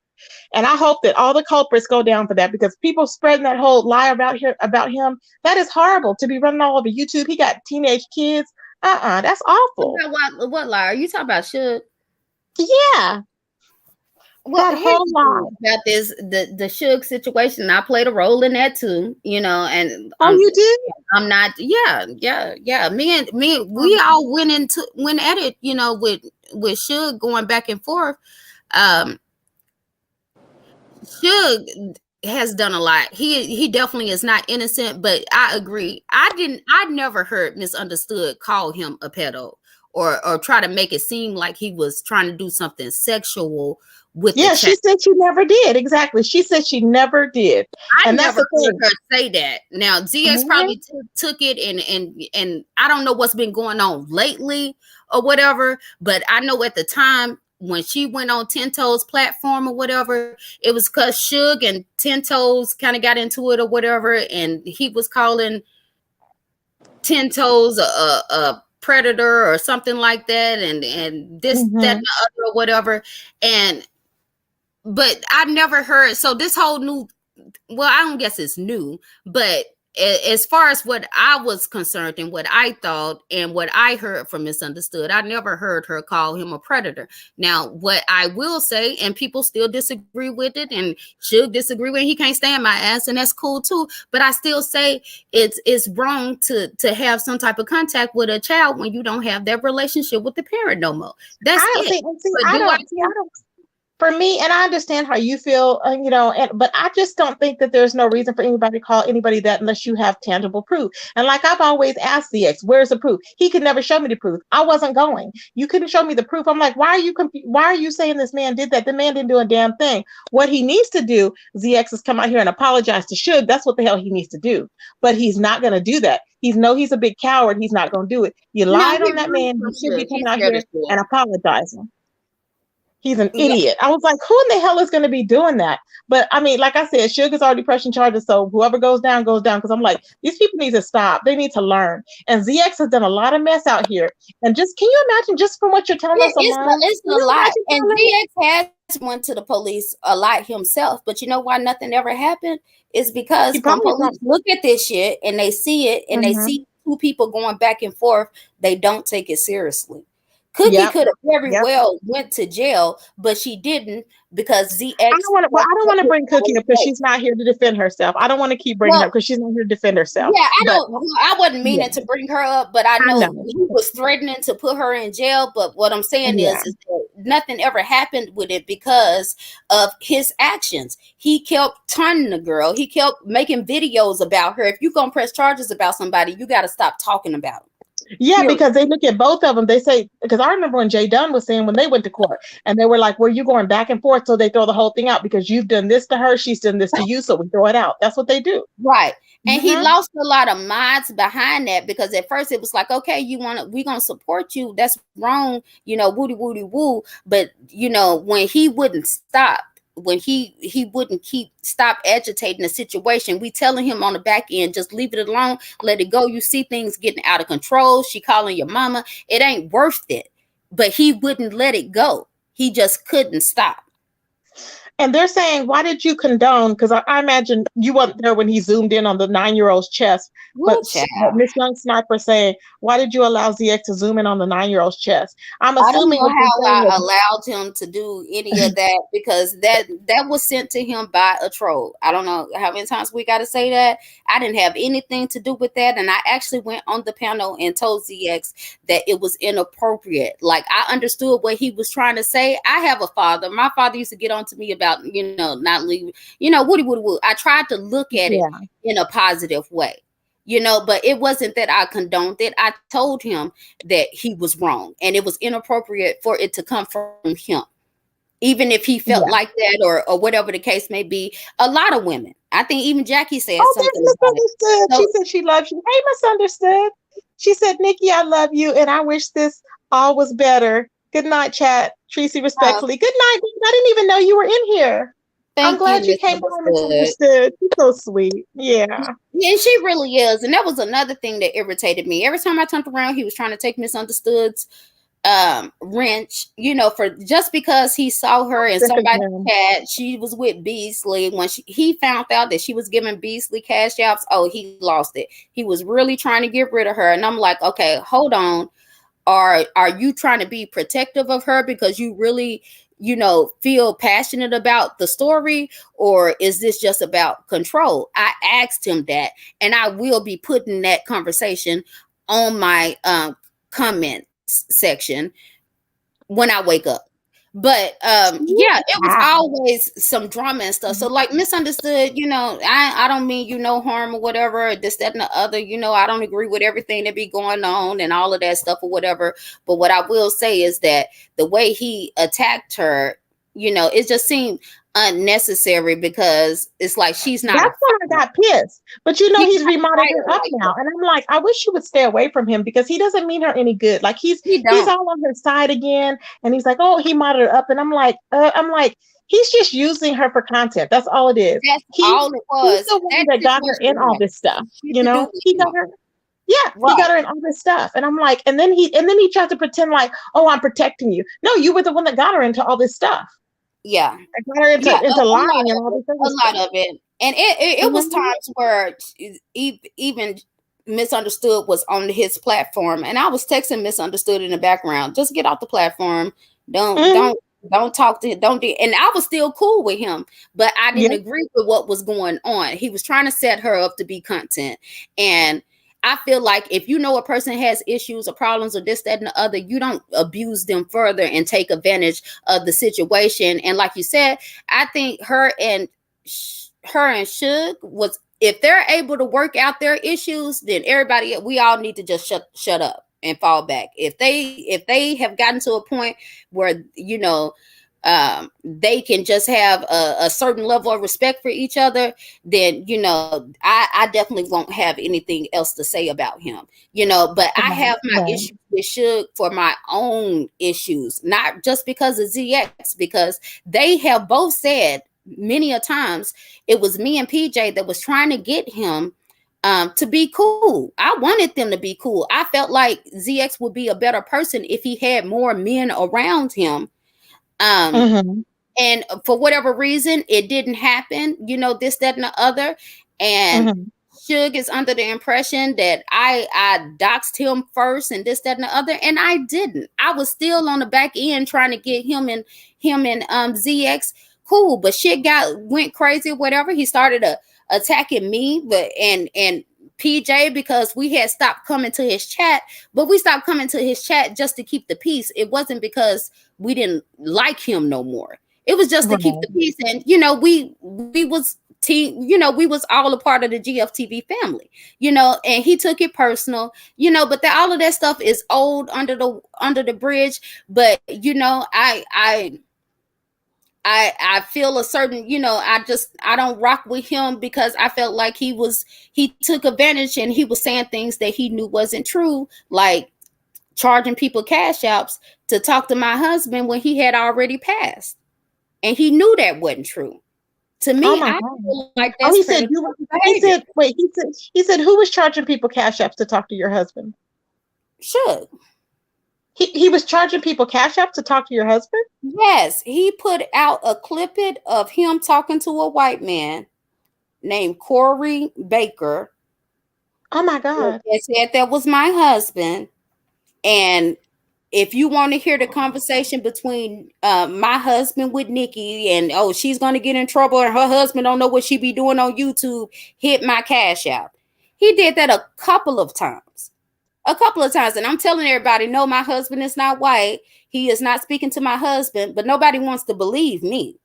S1: And I hope that all the culprits go down for that, because people spreading that whole lie about him, that is horrible to be running all over YouTube. He got teenage kids. That's awful.
S3: What lie? Are you talking about Sug?
S1: Yeah.
S3: Well, that whole lot about the Sug situation. I played a role in that too, and
S1: you did?
S3: I'm not. Yeah. Me and we all went at it, with Sug going back and forth. Sug has done a lot. He definitely is not innocent, but I agree. I never heard Misunderstood call him a pedo or try to make it seem like he was trying to do something sexual with
S1: she said she never did. Exactly. She said she never did.
S3: I never heard her say that. Now ZX probably took it and I don't know what's been going on lately or whatever, but I know at the time when she went on Ten Toes platform or whatever, it was because Sug and Ten Toes kind of got into it or whatever, and he was calling 10 toes a predator or something like that, and this, that, and the other, or whatever. And but I never heard, so this whole new, well, I don't guess it's new, but as far as what I was concerned and what I thought and what I heard from Misunderstood, I never heard her call him a predator. Now, what I will say, and people still disagree with it and should disagree with it, he can't stand my ass, and that's cool too. But I still say it's wrong to have some type of contact with a child when you don't have that relationship with the parent no more. That's it.
S1: I don't. For me, and I understand how you feel, but I just don't think that there's no reason for anybody to call anybody that unless you have tangible proof. And like I've always asked the ex, where's the proof? He could never show me the proof. I wasn't going. You couldn't show me the proof. I'm like, why are you saying this man did that? The man didn't do a damn thing. What he needs to do, ZX, is come out here and apologize to Suge. That's what the hell he needs to do. But he's not going to do that. He's a big coward. He's not going to do it. You lied on that man. He should be coming out here and apologizing. He's an idiot. I was like, who in the hell is going to be doing that? But I mean, like I said, Suge is already pressing charges. So whoever goes down, goes down. Because I'm like, these people need to stop. They need to learn. And ZX has done a lot of mess out here. And just, can you imagine, just from what you're telling us?
S3: It's a lot. And ZX has went to the police a lot himself. But you know why nothing ever happened? It's because when police look at this shit and they see it and they see two people going back and forth, they don't take it seriously. Cookie could have very well went to jail, but she didn't because ZX. I don't
S1: want to bring Cookie up because she's not here to defend herself. I don't want to keep bringing her up because she's not here to defend herself.
S3: Yeah, I wasn't meaning to bring her up, but I know he was threatening to put her in jail. But what I'm saying is that nothing ever happened with it because of his actions. He kept taunting the girl. He kept making videos about her. If you're gonna press charges about somebody, you got to stop talking about them.
S1: Yeah, because they look at both of them. They say, because I remember when Jay Dunn was saying when they went to court and they were like, well, you going back and forth. So they throw the whole thing out because you've done this to her. She's done this to you. So we throw it out. That's what they do.
S3: Right. And he lost a lot of minds behind that because at first it was like, okay, we're going to support you. That's wrong. Woody, woody, woo. But, when he wouldn't stop, when he wouldn't stop agitating the situation, we telling him on the back end, just leave it alone, let it go. You see things getting out of control. She calling your mama. It ain't worth it. But he wouldn't let it go. He just couldn't stop.
S1: And they're saying, why did you condone? Because I imagine you weren't there when he zoomed in on the 9-year-old's chest. But Miss Young Sniper saying, why did you allow ZX to zoom in on the 9-year-old's chest? I'm assuming
S3: I don't know how I allowed him to do any of that because that was sent to him by a troll. I don't know how many times we got to say that. I didn't have anything to do with that. And I actually went on the panel and told ZX that it was inappropriate. Like, I understood what he was trying to say. I have a father. My father used to get on to me about, not leaving, woody. I tried to look at it in a positive way, but it wasn't that I condoned it. I told him that he was wrong and it was inappropriate for it to come from him. Even if he felt like that or whatever the case may be. A lot of women, I think even Jackie said something about it.
S1: She said she loves you. Hey, Misunderstood. She said, Nikki, I love you and I wish this all was better. Good night, chat. Tracy, respectfully. Good night. I didn't even know you were in here. I'm glad you came by, Misunderstood. You're so sweet. Yeah.
S3: Yeah, she really is. And that was another thing that irritated me. Every time I turned around, he was trying to take Misunderstood's wrench, for just because he saw her and somebody had, she was with Beasley. When he found out that she was giving Beasley cash outs, he lost it. He was really trying to get rid of her. And I'm like, okay, hold on. Are you trying to be protective of her because you really, feel passionate about the story, or is this just about control? I asked him that, and I will be putting that conversation on my comments section when I wake up. But it was always some drama and stuff. So like Misunderstood, I don't mean you no harm or whatever, this, that, and the other. I don't agree with everything that be going on and all of that stuff or whatever. But what I will say is that the way he attacked her, it just seemed unnecessary because it's like she's not.
S1: That's why I got pissed. But he's remodeled her up now, and I'm like, I wish you would stay away from him because he doesn't mean her any good. Like he's all on her side again, and he's like, oh, he modeled her up, and I'm like, he's just using her for content. That's all it is.
S3: That's all it was.
S1: He's the one that got her in all this stuff. He got her. Yeah, he got her in all this stuff. And I'm like, and then he tried to pretend like, oh, I'm protecting you. No, you were the one that got her into all this stuff.
S3: Yeah.
S1: I got her into lying and all this
S3: a lot of it. And it was times where even Misunderstood was on his platform, and I was texting Misunderstood in the background, just get off the platform. Don't talk to him. And I was still cool with him, but I didn't agree with what was going on. He was trying to set her up to be content. And I feel like if you know a person has issues or problems or this, that, and the other, you don't abuse them further and take advantage of the situation. And like you said, I think her and Sug was, if they're able to work out their issues, then everybody, we all need to just shut up and fall back. If they have gotten to a point where, you know, they can just have a certain level of respect for each other, then, you know, I definitely won't have anything else to say about him, you know. But I have my issues with Sug for my own issues, not just because of ZX, because they have both said many a times it was me and PJ that was trying to get him to be cool. I wanted them to be cool. I felt like ZX would be a better person if he had more men around him. And for whatever reason, it didn't happen, you know, this, that, and the other. And Sug is under the impression that I doxed him first and this, that, and the other. And I didn't. I was still on the back end trying to get him and ZX cool, but shit went crazy or whatever. He started attacking me, and PJ, because we had stopped coming to his chat, but we stopped coming to his chat just to keep the peace. It wasn't because we didn't like him no more. It was just to keep the peace. And, you know, we was team, you know, we was all a part of the GFTV family, you know, and he took it personal, you know, but all of that stuff is old under the bridge. But, you know, I feel a certain, you know, I don't rock with him because I felt like he took advantage and he was saying things that he knew wasn't true, like charging people cash apps to talk to my husband when he had already passed. And he knew that wasn't true. To me, I feel like that's
S1: he said who was charging people cash apps to talk to your husband?
S3: Sug.
S1: He was charging people cash apps to talk to your husband?
S3: Yes, he put out a clippet of him talking to a white man named Corey Baker.
S1: Oh my God.
S3: That said that was my husband. And if you want to hear the conversation between my husband with Nikki and, oh, she's going to get in trouble and her husband don't know what she be doing on YouTube, hit my cash app. He did that a couple of times. And I'm telling everybody, no, my husband is not white. He is not speaking to my husband, but nobody wants to believe me.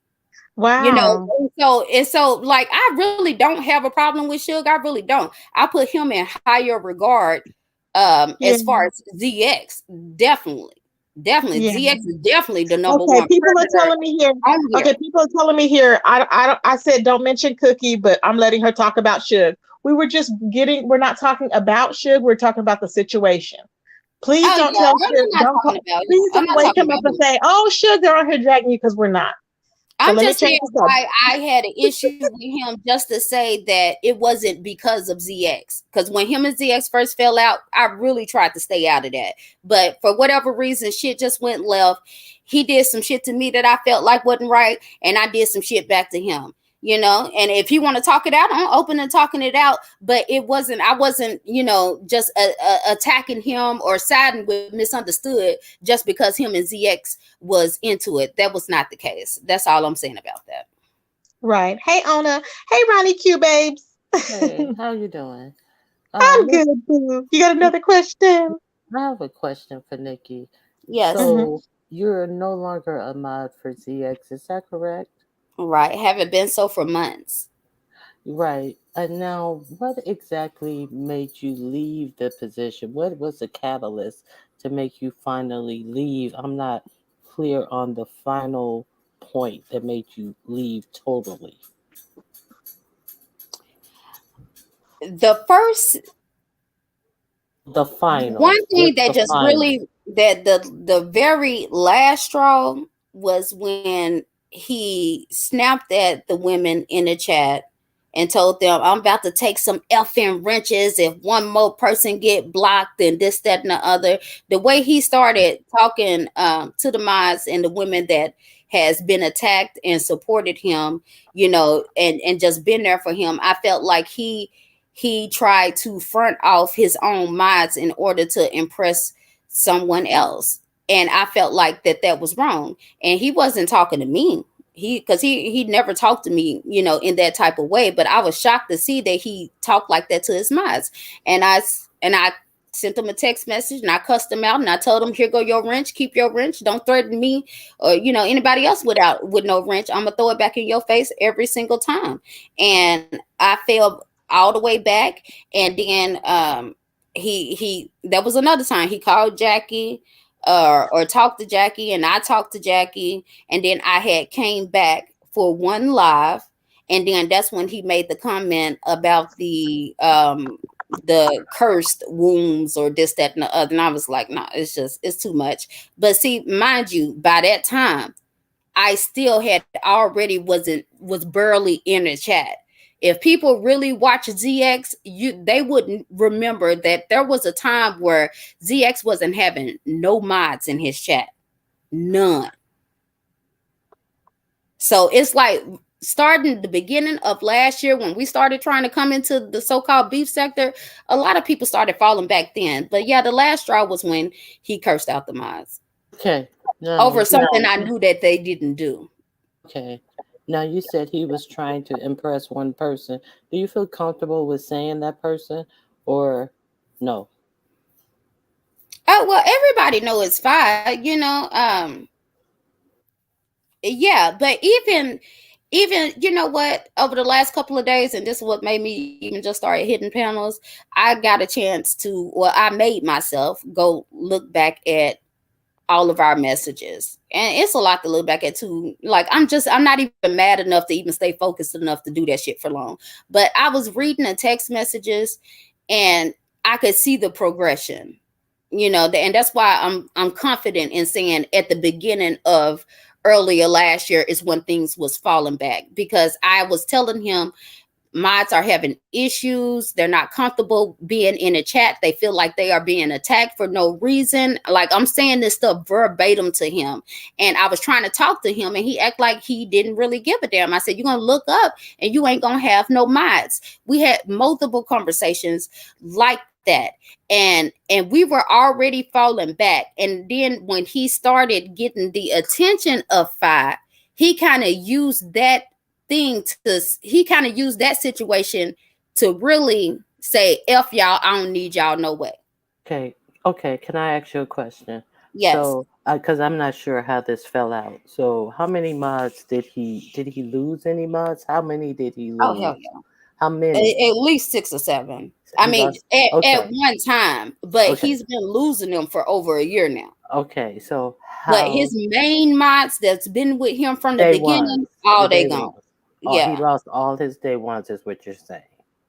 S1: Wow.
S3: You know, so like, I really don't have a problem with Sug. I really don't. I put him in higher regard as far as ZX. Definitely. ZX is definitely the number one.
S1: People are telling me here. Okay, people are telling me here. I said don't mention Cookie, but I'm letting her talk about Sug. We're not talking about Sug, we're talking about the situation. Please don't tell Sug. Please don't wake him up and say, oh, Sug, they're on here dragging you, because we're not.
S3: I'm just saying I had an issue with him just to say that it wasn't because of ZX. Because when him and ZX first fell out, I really tried to stay out of that. But for whatever reason, shit just went left. He did some shit to me that I felt like wasn't right. And I did some shit back to him. You know, and if you want to talk it out, I'm open to talking it out. But I wasn't, you know, just attacking him or siding with Misunderstood just because him and ZX was into it. That was not the case. That's all I'm saying about that.
S1: Right. Hey, Ona. Hey, Ronnie Q, babes.
S4: Hey, how you doing?
S1: I'm good, boo. You got another question?
S4: I have a question for Nikki.
S3: Yes.
S4: So you're no longer a mod for ZX, is that correct?
S3: Right. Haven't been so for months.
S4: Right. And now, what exactly made you leave the position? What was the catalyst to make you finally leave? I'm not clear on the final point that made you leave totally.
S3: The final one thing that just really, that the very last straw was when he snapped at the women in the chat and told them, I'm about to take some effing wrenches if one more person get blocked and this, that, and the other. The way he started talking to the mods and the women that has been attacked and supported him, you know, and just been there for him, I felt like he tried to front off his own mods in order to impress someone else. And I felt like that was wrong. And he wasn't talking to me. He never talked to me, you know, in that type of way. But I was shocked to see that he talked like that to his mods. And I sent him a text message and I cussed him out and I told him, here go your wrench, keep your wrench. Don't threaten me or, you know, anybody else with no wrench. I'm gonna throw it back in your face every single time. And I fell all the way back. And then he that was another time he called Jackie or talked to Jackie, and I talked to Jackie, and then I had came back for one live, and then that's when he made the comment about the cursed wombs or this, that, and the other. And I was like, nah, it's too much. But see, mind you, by that time, I still had already was barely in the chat. If people really watch ZX, they wouldn't remember that there was a time where ZX wasn't having no mods in his chat. None. So it's like starting the beginning of last year when we started trying to come into the so-called beef sector, a lot of people started falling back then. But yeah, the last straw was when he cursed out the mods.
S4: Okay.
S3: Over something I knew that they didn't do.
S4: Okay. Now, you said he was trying to impress one person. Do you feel comfortable with saying that person or no?
S3: Oh, well, everybody know it's fine, you know. Yeah, but even you know what, over the last couple of days, and this is what made me even just start hitting panels, I got a chance to, well, I made myself go look back at all of our messages, and it's a lot to look back at too. Like I'm not even mad enough to even stay focused enough to do that shit for long, but I was reading the text messages and I could see the progression, you know, and that's why I'm confident in saying at the beginning of earlier last year is when things was falling back, because I was telling him mods are having issues. They're not comfortable being in a chat. They feel like they are being attacked for no reason. Like I'm saying this stuff verbatim to him. And I was trying to talk to him and he acted like he didn't really give a damn. I said, you're going to look up and you ain't going to have no mods. We had multiple conversations like that. And we were already falling back. And then when he started getting the attention of Fi, he kind of used that situation to really say, F y'all, I don't need y'all no way.
S4: Okay. Can I ask you a question?
S3: Yes.
S4: So, because I'm not sure how this fell out. So, how many mods did he lose? Any mods? How many did he lose?
S3: Oh hell yeah.
S4: How many?
S3: At least 6 or 7. I mean, at one time, but he's been losing them for over a year now.
S4: Okay, so
S3: but his main mods that's been with him from the beginning, they gone.
S4: Yeah, he lost all his day ones, is what you're saying.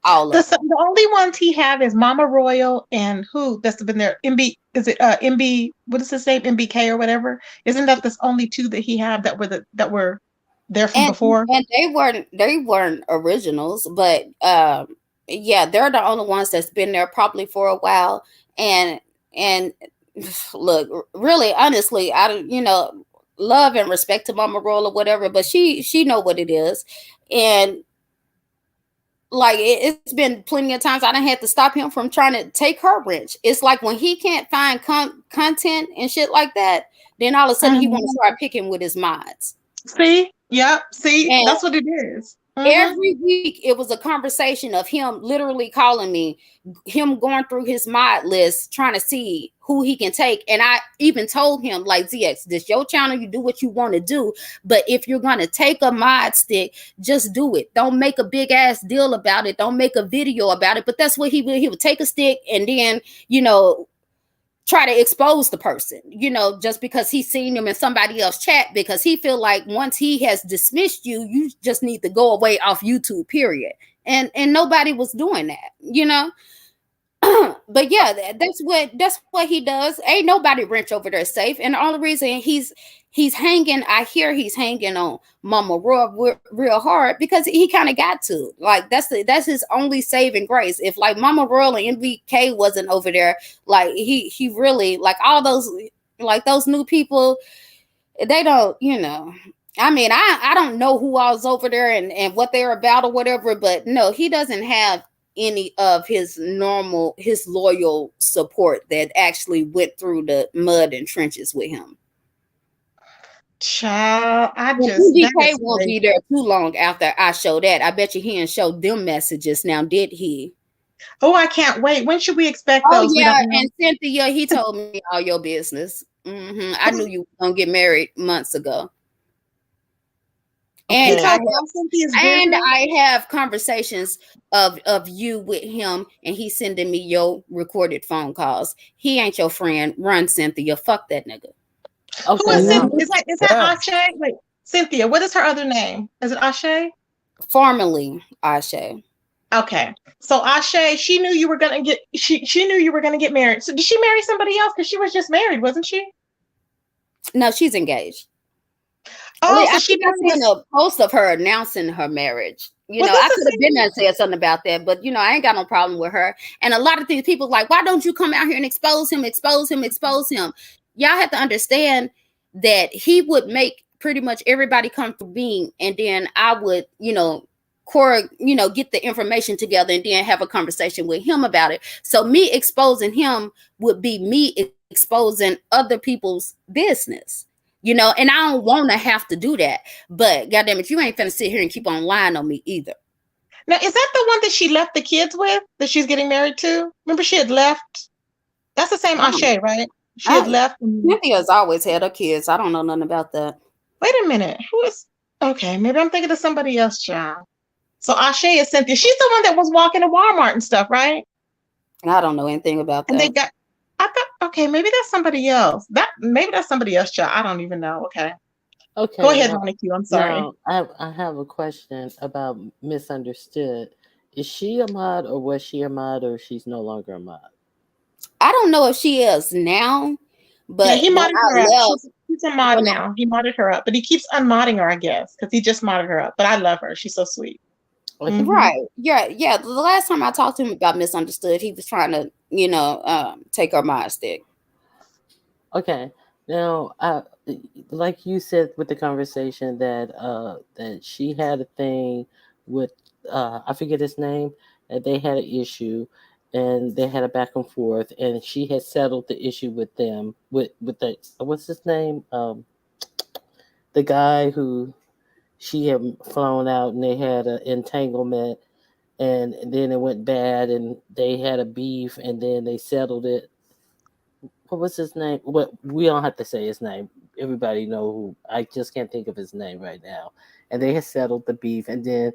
S3: All of them.
S1: The only ones he have is Mama Royal and who that's been there. MB, is it MB? What is his name? MBK or whatever. Isn't that the only two that he have that were there from before?
S3: And they weren't originals, but yeah, they're the only ones that's been there probably for a while. And look, really, honestly, love and respect to Mama Roll or whatever, but she know what it is. And like it's been plenty of times I done had to stop him from trying to take her wrench. It's like when he can't find content and shit like that, then all of a sudden he want to start picking with his mods.
S1: See? Yep. See? And that's what it is.
S3: Every week it was a conversation of him literally calling me, him going through his mod list, trying to see who he can take. And I even told him, like, ZX, this your channel, you do what you want to do. But if you're going to take a mod stick, just do it. Don't make a big ass deal about it. Don't make a video about it. But that's what he would. He would take a stick and then, try to expose the person, just because he's seen them in somebody else's chat, because he feel like once he has dismissed you, you just need to go away off YouTube, period. And nobody was doing that, but yeah, that's what he does. Ain't nobody wrench over there safe. And the only reason he's he's hanging. I hear he's hanging on Mama real hard because he kind of got to. Like that's his only saving grace. If like Mama Royal and MVK wasn't over there, like he really like all those like those new people, they don't, you know. I mean, I don't know who all's over there and what they're about or whatever, but no, he doesn't have any of his loyal support that actually went through the mud and trenches with him.
S1: Child,
S3: DK won't be there too long after I show that. I bet you he didn't show them messages now, did he?
S1: Oh, I can't wait. When should we expect those?
S3: Yeah, and Cynthia, he told me all your business. I knew you were gonna get married months ago. And I have conversations of you with him, and he's sending me your recorded phone calls. He ain't your friend. Run, Cynthia. Fuck that nigga.
S1: Okay, who is Cynthia? Is that Ashe? Wait, Cynthia. What is her other name? Is it Ashe?
S3: Formerly Ashe.
S1: Okay, so Ashe, she knew you were gonna get. She knew you were gonna get married. So did she marry somebody else? Because she was just married, wasn't she?
S3: No, she's engaged.
S1: Oh,
S3: so she seen a post of her announcing her marriage. You know, I could have been there and said something about that, but you know, I ain't got no problem with her. And a lot of things, people like, why don't you come out here and expose him? Y'all have to understand that he would make pretty much everybody come for being, and then I would, you know, get the information together and then have a conversation with him about it. So me exposing him would be me exposing other people's business. You know, and I don't want to have to do that. But goddamn it, you ain't finna sit here and keep on lying on me either.
S1: Now, is that the one that she left the kids with, that she's getting married to? Remember, she had left. That's the same Ashe, right? She had left.
S3: Cynthia's always had her kids. I don't know nothing about that.
S1: Wait a minute. Who is? Okay, maybe I'm thinking of somebody else, child. So Ashe is Cynthia. She's the one that was walking to Walmart and stuff, right?
S3: I don't know anything about that.
S1: And they got. I thought, okay, maybe that's somebody else. Maybe that's somebody else, child. I don't even know. Okay.
S4: Okay.
S1: Go ahead, Nikki. I'm sorry.
S4: Now, I have a question about Misunderstood. Is she a mod, or was she a mod, or she's no longer a mod?
S3: I don't know if she is now, but
S1: yeah, he modded her up. She's a mod now. He modded her up, but he keeps unmodding her, I guess, because he just modded her up. But I love her. She's so sweet.
S3: Mm-hmm. Right. Yeah. The last time I talked to him about Misunderstood, he was trying to, you know, take her mod stick.
S4: Okay. Now, like you said with the conversation that she had a thing with I forget his name, and they had an issue, and they had a back and forth, and she had settled the issue with them with the what's his name, the guy who she had flown out, and they had an entanglement, and then it went bad, and they had a beef, and then they settled it. What was his name? What, we don't have to say his name. Everybody know who. I just can't think of his name right now. And they had settled the beef, and then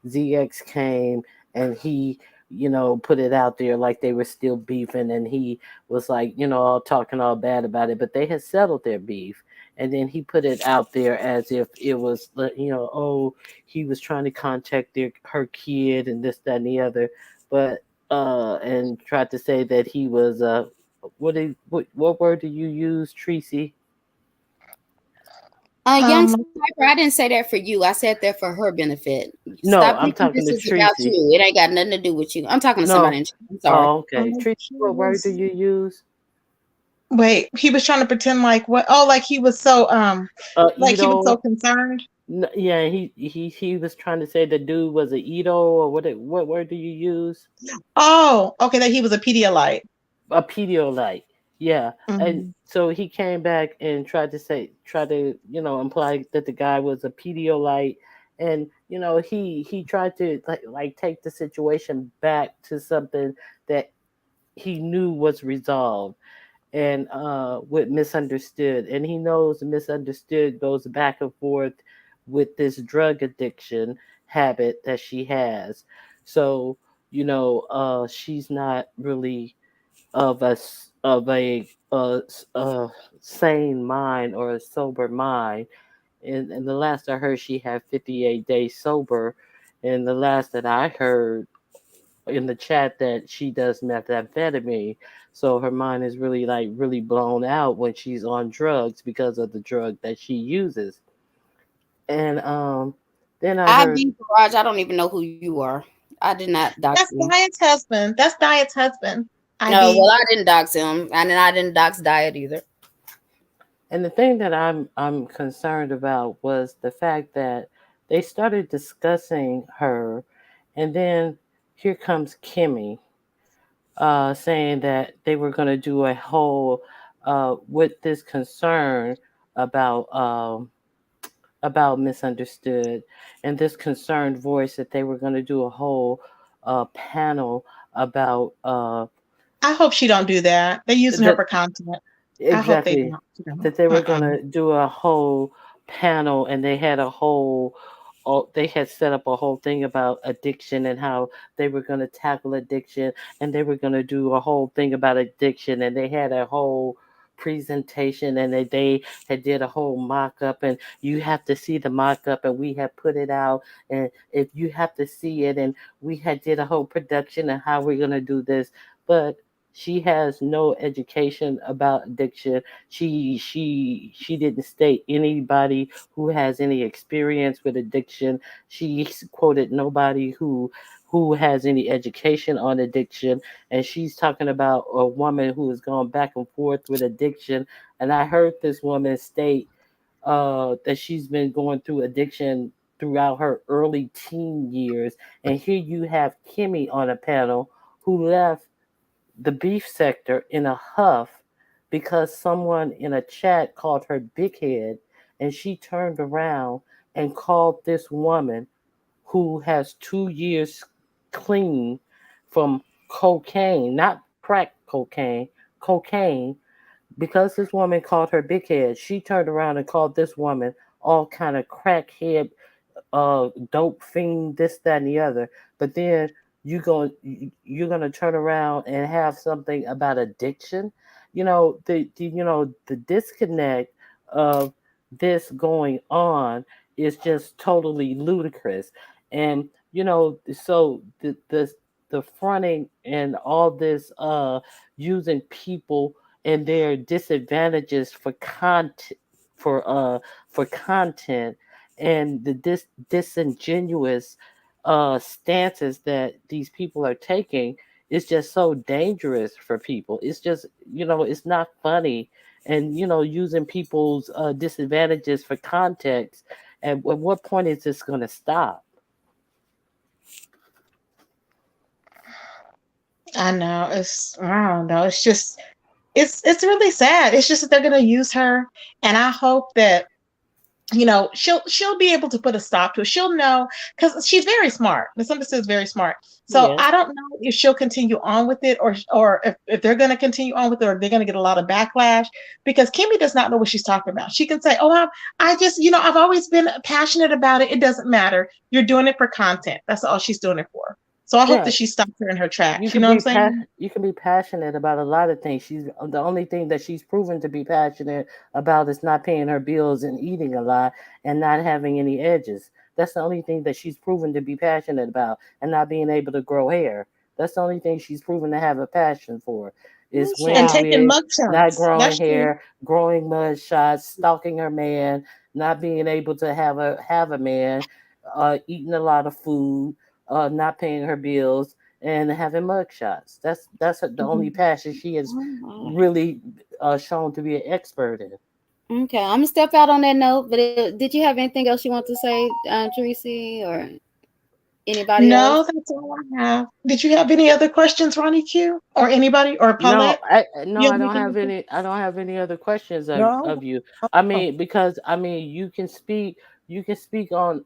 S4: ZX came, and he, you know, put it out there like they were still beefing, and he was like, you know, all talking all bad about it, but they had settled their beef. And then he put it out there as if it was, you know, oh, he was trying to contact her kid and this, that, and the other, but and tried to say that he was what word do you use, Tracy?
S3: Young Sniper, I didn't say that for you. I said that for her benefit.
S4: No, I'm talking to Tracy.
S3: About you. It ain't got nothing to do with you. I'm talking to somebody. I'm sorry.
S4: Oh, okay. Tracy, what word do you use?
S1: Wait, he was trying to pretend like what? Oh, like he was so like he was so concerned.
S4: Yeah, he was trying to say the dude was an Edo, or what word do you use?
S1: Oh, okay, that he was a Pedialyte.
S4: A Pedialyte, yeah. Mm-hmm. And so he came back and tried to you know, imply that the guy was a Pedialyte, and you know, he tried to like take the situation back to something that he knew was resolved, and with Misunderstood, and he knows Misunderstood goes back and forth with this drug addiction habit that she has. So, you know, she's not really of a sane mind or a sober mind. And the last I heard, she had 58 days sober, and the last that I heard, in the chat that she does methamphetamine. So her mind is really like really blown out when she's on drugs because of the drug that she uses. And then I
S3: I
S4: heard
S3: be Raj. I don't even know who you are. I did not dox
S1: That's
S3: you.
S1: Diet's husband. That's Diet's husband.
S3: No,
S1: IB.
S3: well, I didn't dox him, and then I didn't dox Diet either.
S4: and the thing that I'm concerned about was the fact that they started discussing her, and then here comes Kimmy saying that they were going to do a whole with this concern about misunderstood, and this concerned voice that they were going to do a whole panel about
S1: I hope she don't do that. They're using her
S4: that
S1: for content. I hope they
S4: exactly
S1: don't. She don't.
S4: that they were going
S1: Uh-uh.
S4: to do a whole panel, and they had a whole they had set up a whole thing about addiction and how they were going to tackle addiction, and they were going to do a whole thing about addiction, and they had a whole presentation, and they had did a whole mock-up, and you have to see the mock-up, and we have put it out, and if you have to see it, and we had did a whole production and how we're going to do this. But she has no education about addiction. She didn't state anybody who has any experience with addiction. She quoted nobody who has any education on addiction, and she's talking about a woman who has gone back and forth with addiction. And I heard this woman state that she's been going through addiction throughout her early teen years. And here you have Kimmy on a panel who left the beef sector in a huff because someone in a chat called her big head, and she turned around and called this woman who has 2 years clean from cocaine, not crack cocaine, cocaine. Because this woman called her big head, she turned around and called this woman all kind of crackhead, dope fiend, this, that, and the other. But then you're gonna turn around and have something about addiction. The disconnect of this going on is just totally ludicrous. And so the fronting and all this using people and their disadvantages for uh for content, and the disingenuous stances that these people are taking is just so dangerous for people. It's just, it's not funny. And, using people's disadvantages for context. And at what point is this going to stop?
S1: I know. I don't know. It's just it's really sad. It's just that they're gonna use her, and I hope that she'll be able to put a stop to it. She'll know because she's very smart. Misunderstood is very smart. So
S4: Yes.
S1: I don't know if she'll continue on with it, or if they're going to continue on with it, or they're going to get a lot of backlash, because Kimmy does not know what she's talking about. She can say, "Oh, I just I've always been passionate about it. It doesn't matter. You're doing it for content. That's all she's doing it for." So I hope
S4: Yeah.
S1: that she stops her in her tracks. You
S4: can
S1: know what I'm
S4: be
S1: saying?
S4: you can be passionate about a lot of things. She's the only thing that she's proven to be passionate about is not paying her bills and eating a lot and not having any edges. That's the only thing that she's proven to be passionate about, and not being able to grow hair. That's the only thing she's proven to have a passion for is
S1: And
S4: wearing
S3: Okay.
S1: taking
S4: wigs, not
S1: mugshots.
S4: growing
S1: That's true.
S4: hair, growing mud shots, stalking her man, not being able to have a man, eating a lot of food, not paying her bills, and having mugshots. The only
S1: Mhm.
S4: passion she has
S3: Oh,
S4: really shown to be an expert in.
S3: okay, I'm gonna step out on that note. But did you have anything else you want to say, Tracy, or anybody else?
S1: No, that's all I have. Did you have any other questions, Ronnie Q, or anybody, or
S4: No,
S1: Paulette?
S4: no,
S1: You have
S4: I don't
S1: anything
S4: have
S1: else?
S4: any. I don't have any other questions
S5: No.
S4: of you. I mean, because I mean, you can speak on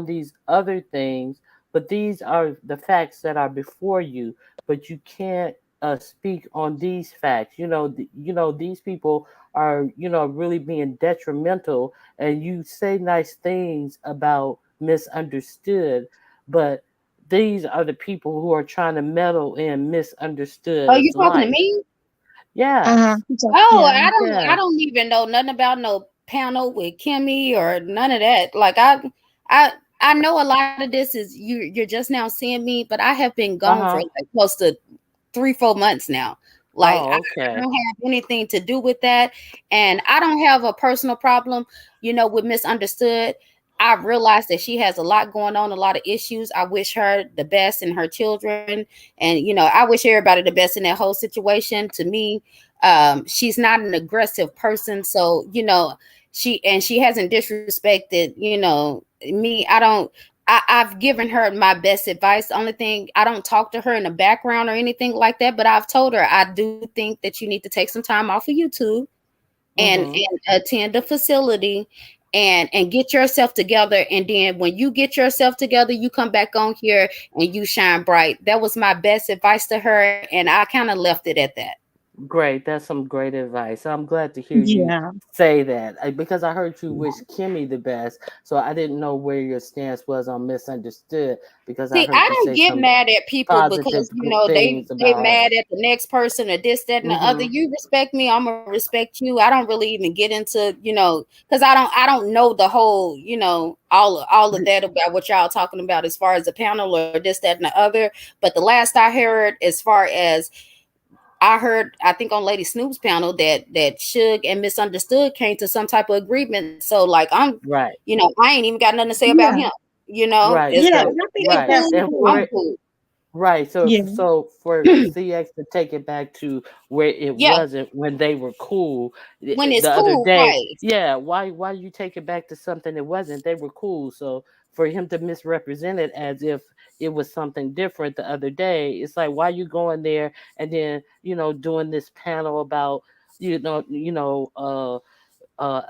S4: these other things, but these are the facts that are before you. But you can't speak on these facts. These people are really being detrimental, and you say nice things about misunderstood, but these are the people who are trying to meddle in
S3: Oh, you
S4: misunderstood's
S3: talking to
S4: life.
S3: me?
S1: Uh-huh.
S4: Yes,
S3: Oh,
S1: Yeah.
S3: I
S4: yeah.
S3: don't even know nothing about no panel with Kimmy or none of that. Like I I know a lot of this is you're just now seeing me, but I have been gone for
S4: Uh-huh.
S3: like close to 3-4 months now. Like
S4: Oh,
S3: I
S4: okay.
S3: don't have anything to do with that, and I don't have a personal problem, with misunderstood. I realized that she has a lot going on, a lot of issues. I wish her the best and her children, and I wish everybody the best in that whole situation. To me, she's not an aggressive person, so she hasn't disrespected me. I've given her my best advice. The only thing, I don't talk to her in the background or anything like that, but I've told her I do think that you need to take some time off of YouTube and attend a facility and get yourself together. And then when you get yourself together, you come back on here and you shine bright. That was my best advice to her, and I kind of left it at that.
S4: Great. That's some great advice. I'm glad to hear you
S1: Yeah.
S4: say that because I heard you wish Kimmy the best. So I didn't know where your stance was on misunderstood because I
S3: See,
S4: heard
S3: I
S4: you
S3: don't
S4: say
S3: get
S4: some
S3: mad at people
S4: positive
S3: because they
S4: things
S3: they
S4: about her.
S3: mad at the next person or this, that, and the other.
S4: Mm-hmm.
S3: You respect me, I'm gonna respect you. I don't really even get into because I don't know the whole all of that about what y'all talking about as far as the panel or this, that, and the other. But the last I heard, as far as I heard, I think on Lady Snoop's panel that Suge and Misunderstood came to some type of agreement. So like
S4: Right.
S3: I ain't even got nothing to say about
S1: Yeah.
S3: him.
S4: Right.
S3: It's
S1: Yeah.
S3: like
S1: And
S4: So
S1: I think
S3: they
S1: that
S4: right.
S1: that's
S3: cool,
S4: And
S1: cool.
S3: I'm
S4: for
S3: cool.
S4: right. So
S1: Yeah.
S4: for CX to take it back to where it
S3: Yeah,
S4: wasn't when they were cool
S3: when it's
S4: the other
S3: cool,
S4: day.
S3: right?
S4: Yeah, why you take it back to something it wasn't? They were cool. So for him to misrepresent it as if it was something different the other day, it's like why you going there and then, doing this panel about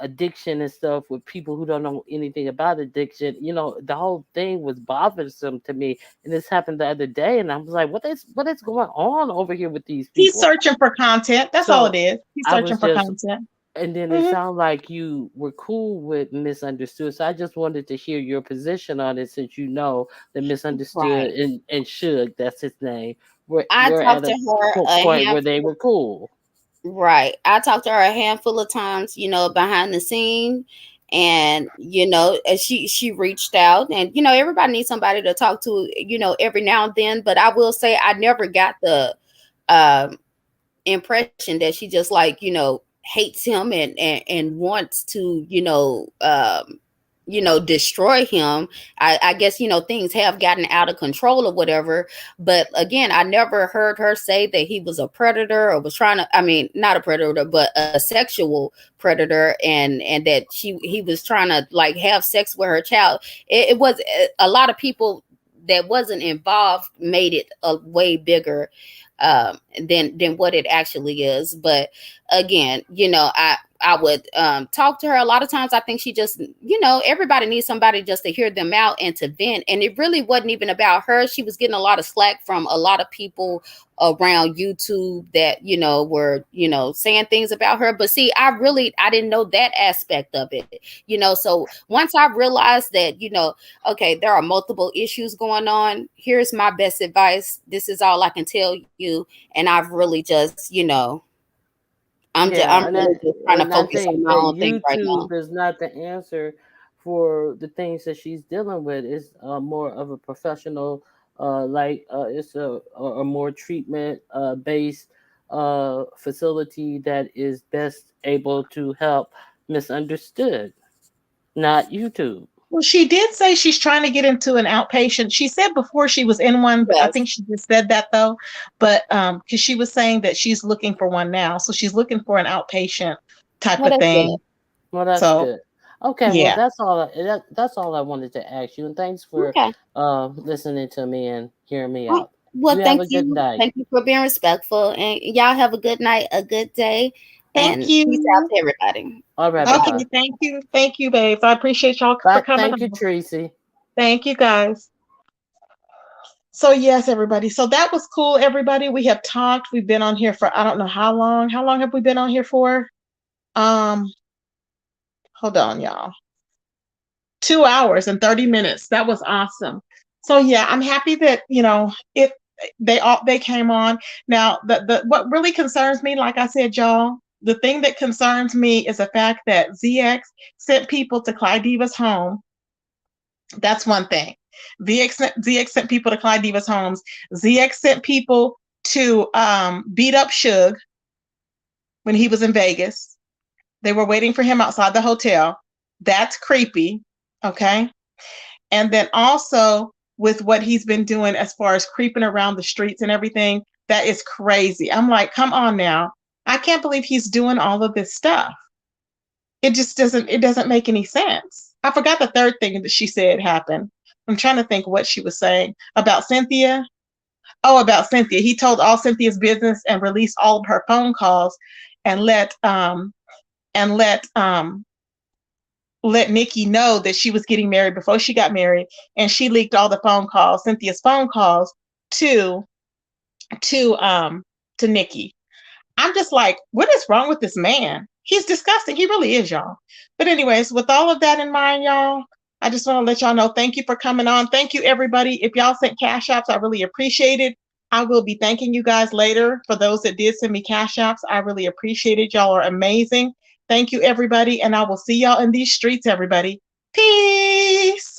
S4: addiction and stuff with people who don't know anything about addiction. The whole thing was bothersome to me, and this happened the other day, and I was like, what is going on over here with these
S1: He's
S4: people?
S1: searching for content. That's all it
S4: So
S1: is. He's
S4: I
S1: searching
S4: was
S1: for
S4: just,
S1: content.
S4: and then it
S1: Hmm.
S4: sounded like you were cool with misunderstood. So I just wanted to hear your position on it, since you know the misunderstood
S3: Right.
S4: and should, that's his name.
S3: I
S4: We're at
S3: talked
S4: a
S3: to her a
S4: point where they
S3: handful.
S4: were cool.
S3: Right. I talked to her a handful of times, behind the scene. And she reached out, and everybody needs somebody to talk to, every now and then. But I will say I never got the um impression that she just like hates him and wants to destroy him. I guess things have gotten out of control or whatever, but again, I never heard her say that he was a predator or was trying to, I mean, not a predator but a sexual predator, and that he was trying to like have sex with her child. It was a lot of people that wasn't involved made it a way bigger than what it actually is. But again, I would talk to her a lot of times. I think she just, everybody needs somebody just to hear them out and to vent. And it really wasn't even about her. She was getting a lot of slack from a lot of people around YouTube that, were, saying things about her. But see, I didn't know that aspect of it, so once I realized that, okay, there are multiple issues going on. Here's my best advice. This is all I can tell you. And I've really just, I'm
S4: Yeah, and
S3: really just trying to
S4: I
S3: focus on
S4: think
S3: my
S4: that
S3: own thing right now.
S4: YouTube is not the answer for the things that she's dealing with. It's more of a professional, it's a more treatment based facility that is best able to help misunderstood, not YouTube.
S1: Well, she did say she's trying to get into an outpatient. She said before she was in one, but I
S3: Yes.
S1: think she just said that though. But because she was saying that she's looking for one now, so she's looking for an outpatient type
S3: Well,
S1: of
S3: that's
S1: thing.
S3: good.
S4: Well, that's
S1: So
S4: good. Okay, well,
S1: yeah,
S4: that's all I wanted to ask you, and thanks for
S3: Okay.
S4: listening to me and hearing me
S3: Well,
S4: out.
S3: well,
S4: You have
S3: thank
S4: a good
S3: you.
S4: night.
S3: Thank you for being respectful. And y'all have a good night, a good day.
S1: thank
S3: And peace out
S1: you.
S3: to everybody.
S4: All right, bye
S3: Bye.
S1: Okay,
S4: bye.
S1: thank you, babes. I appreciate y'all for
S4: Bye.
S1: coming
S4: Thank you,
S1: on.
S4: Tracy.
S1: Thank you, guys. So yes, everybody. So that was cool, everybody. We have talked. We've been on here for I don't know how long. How long have we been on here for? Um, hold on, y'all. 2 hours and 30 minutes. That was awesome. So yeah, I'm happy that if they came on. Now the what really concerns me, like I said, y'all, the thing that concerns me is the fact that ZX sent people to Clydiva's home That's one thing. ZX sent people to Clydiva's homes. ZX sent people to beat up Sug when he was in Vegas. They were waiting for him outside the hotel. That's creepy. Okay. And then also with what he's been doing as far as creeping around the streets and everything, that is crazy. I'm like, come on now. I can't believe he's doing all of this stuff. It just doesn't make any sense. I forgot the third thing that she said happened. I'm trying to think what she was saying about Cynthia. Oh, about Cynthia. He told all Cynthia's business and released all of her phone calls and let Nikki know that she was getting married before she got married, and she leaked all the phone calls, Cynthia's phone calls, to Nikki. I'm just like, what is wrong with this man? He's disgusting. He really is, y'all. But anyways, with all of that in mind, y'all, I just want to let y'all know, thank you for coming on. Thank you, everybody. If y'all sent cash apps, I really appreciate it. I will be thanking you guys later. For those that did send me cash apps, I really appreciate it. Y'all are amazing. Thank you, everybody. And I will see y'all in these streets, everybody. Peace.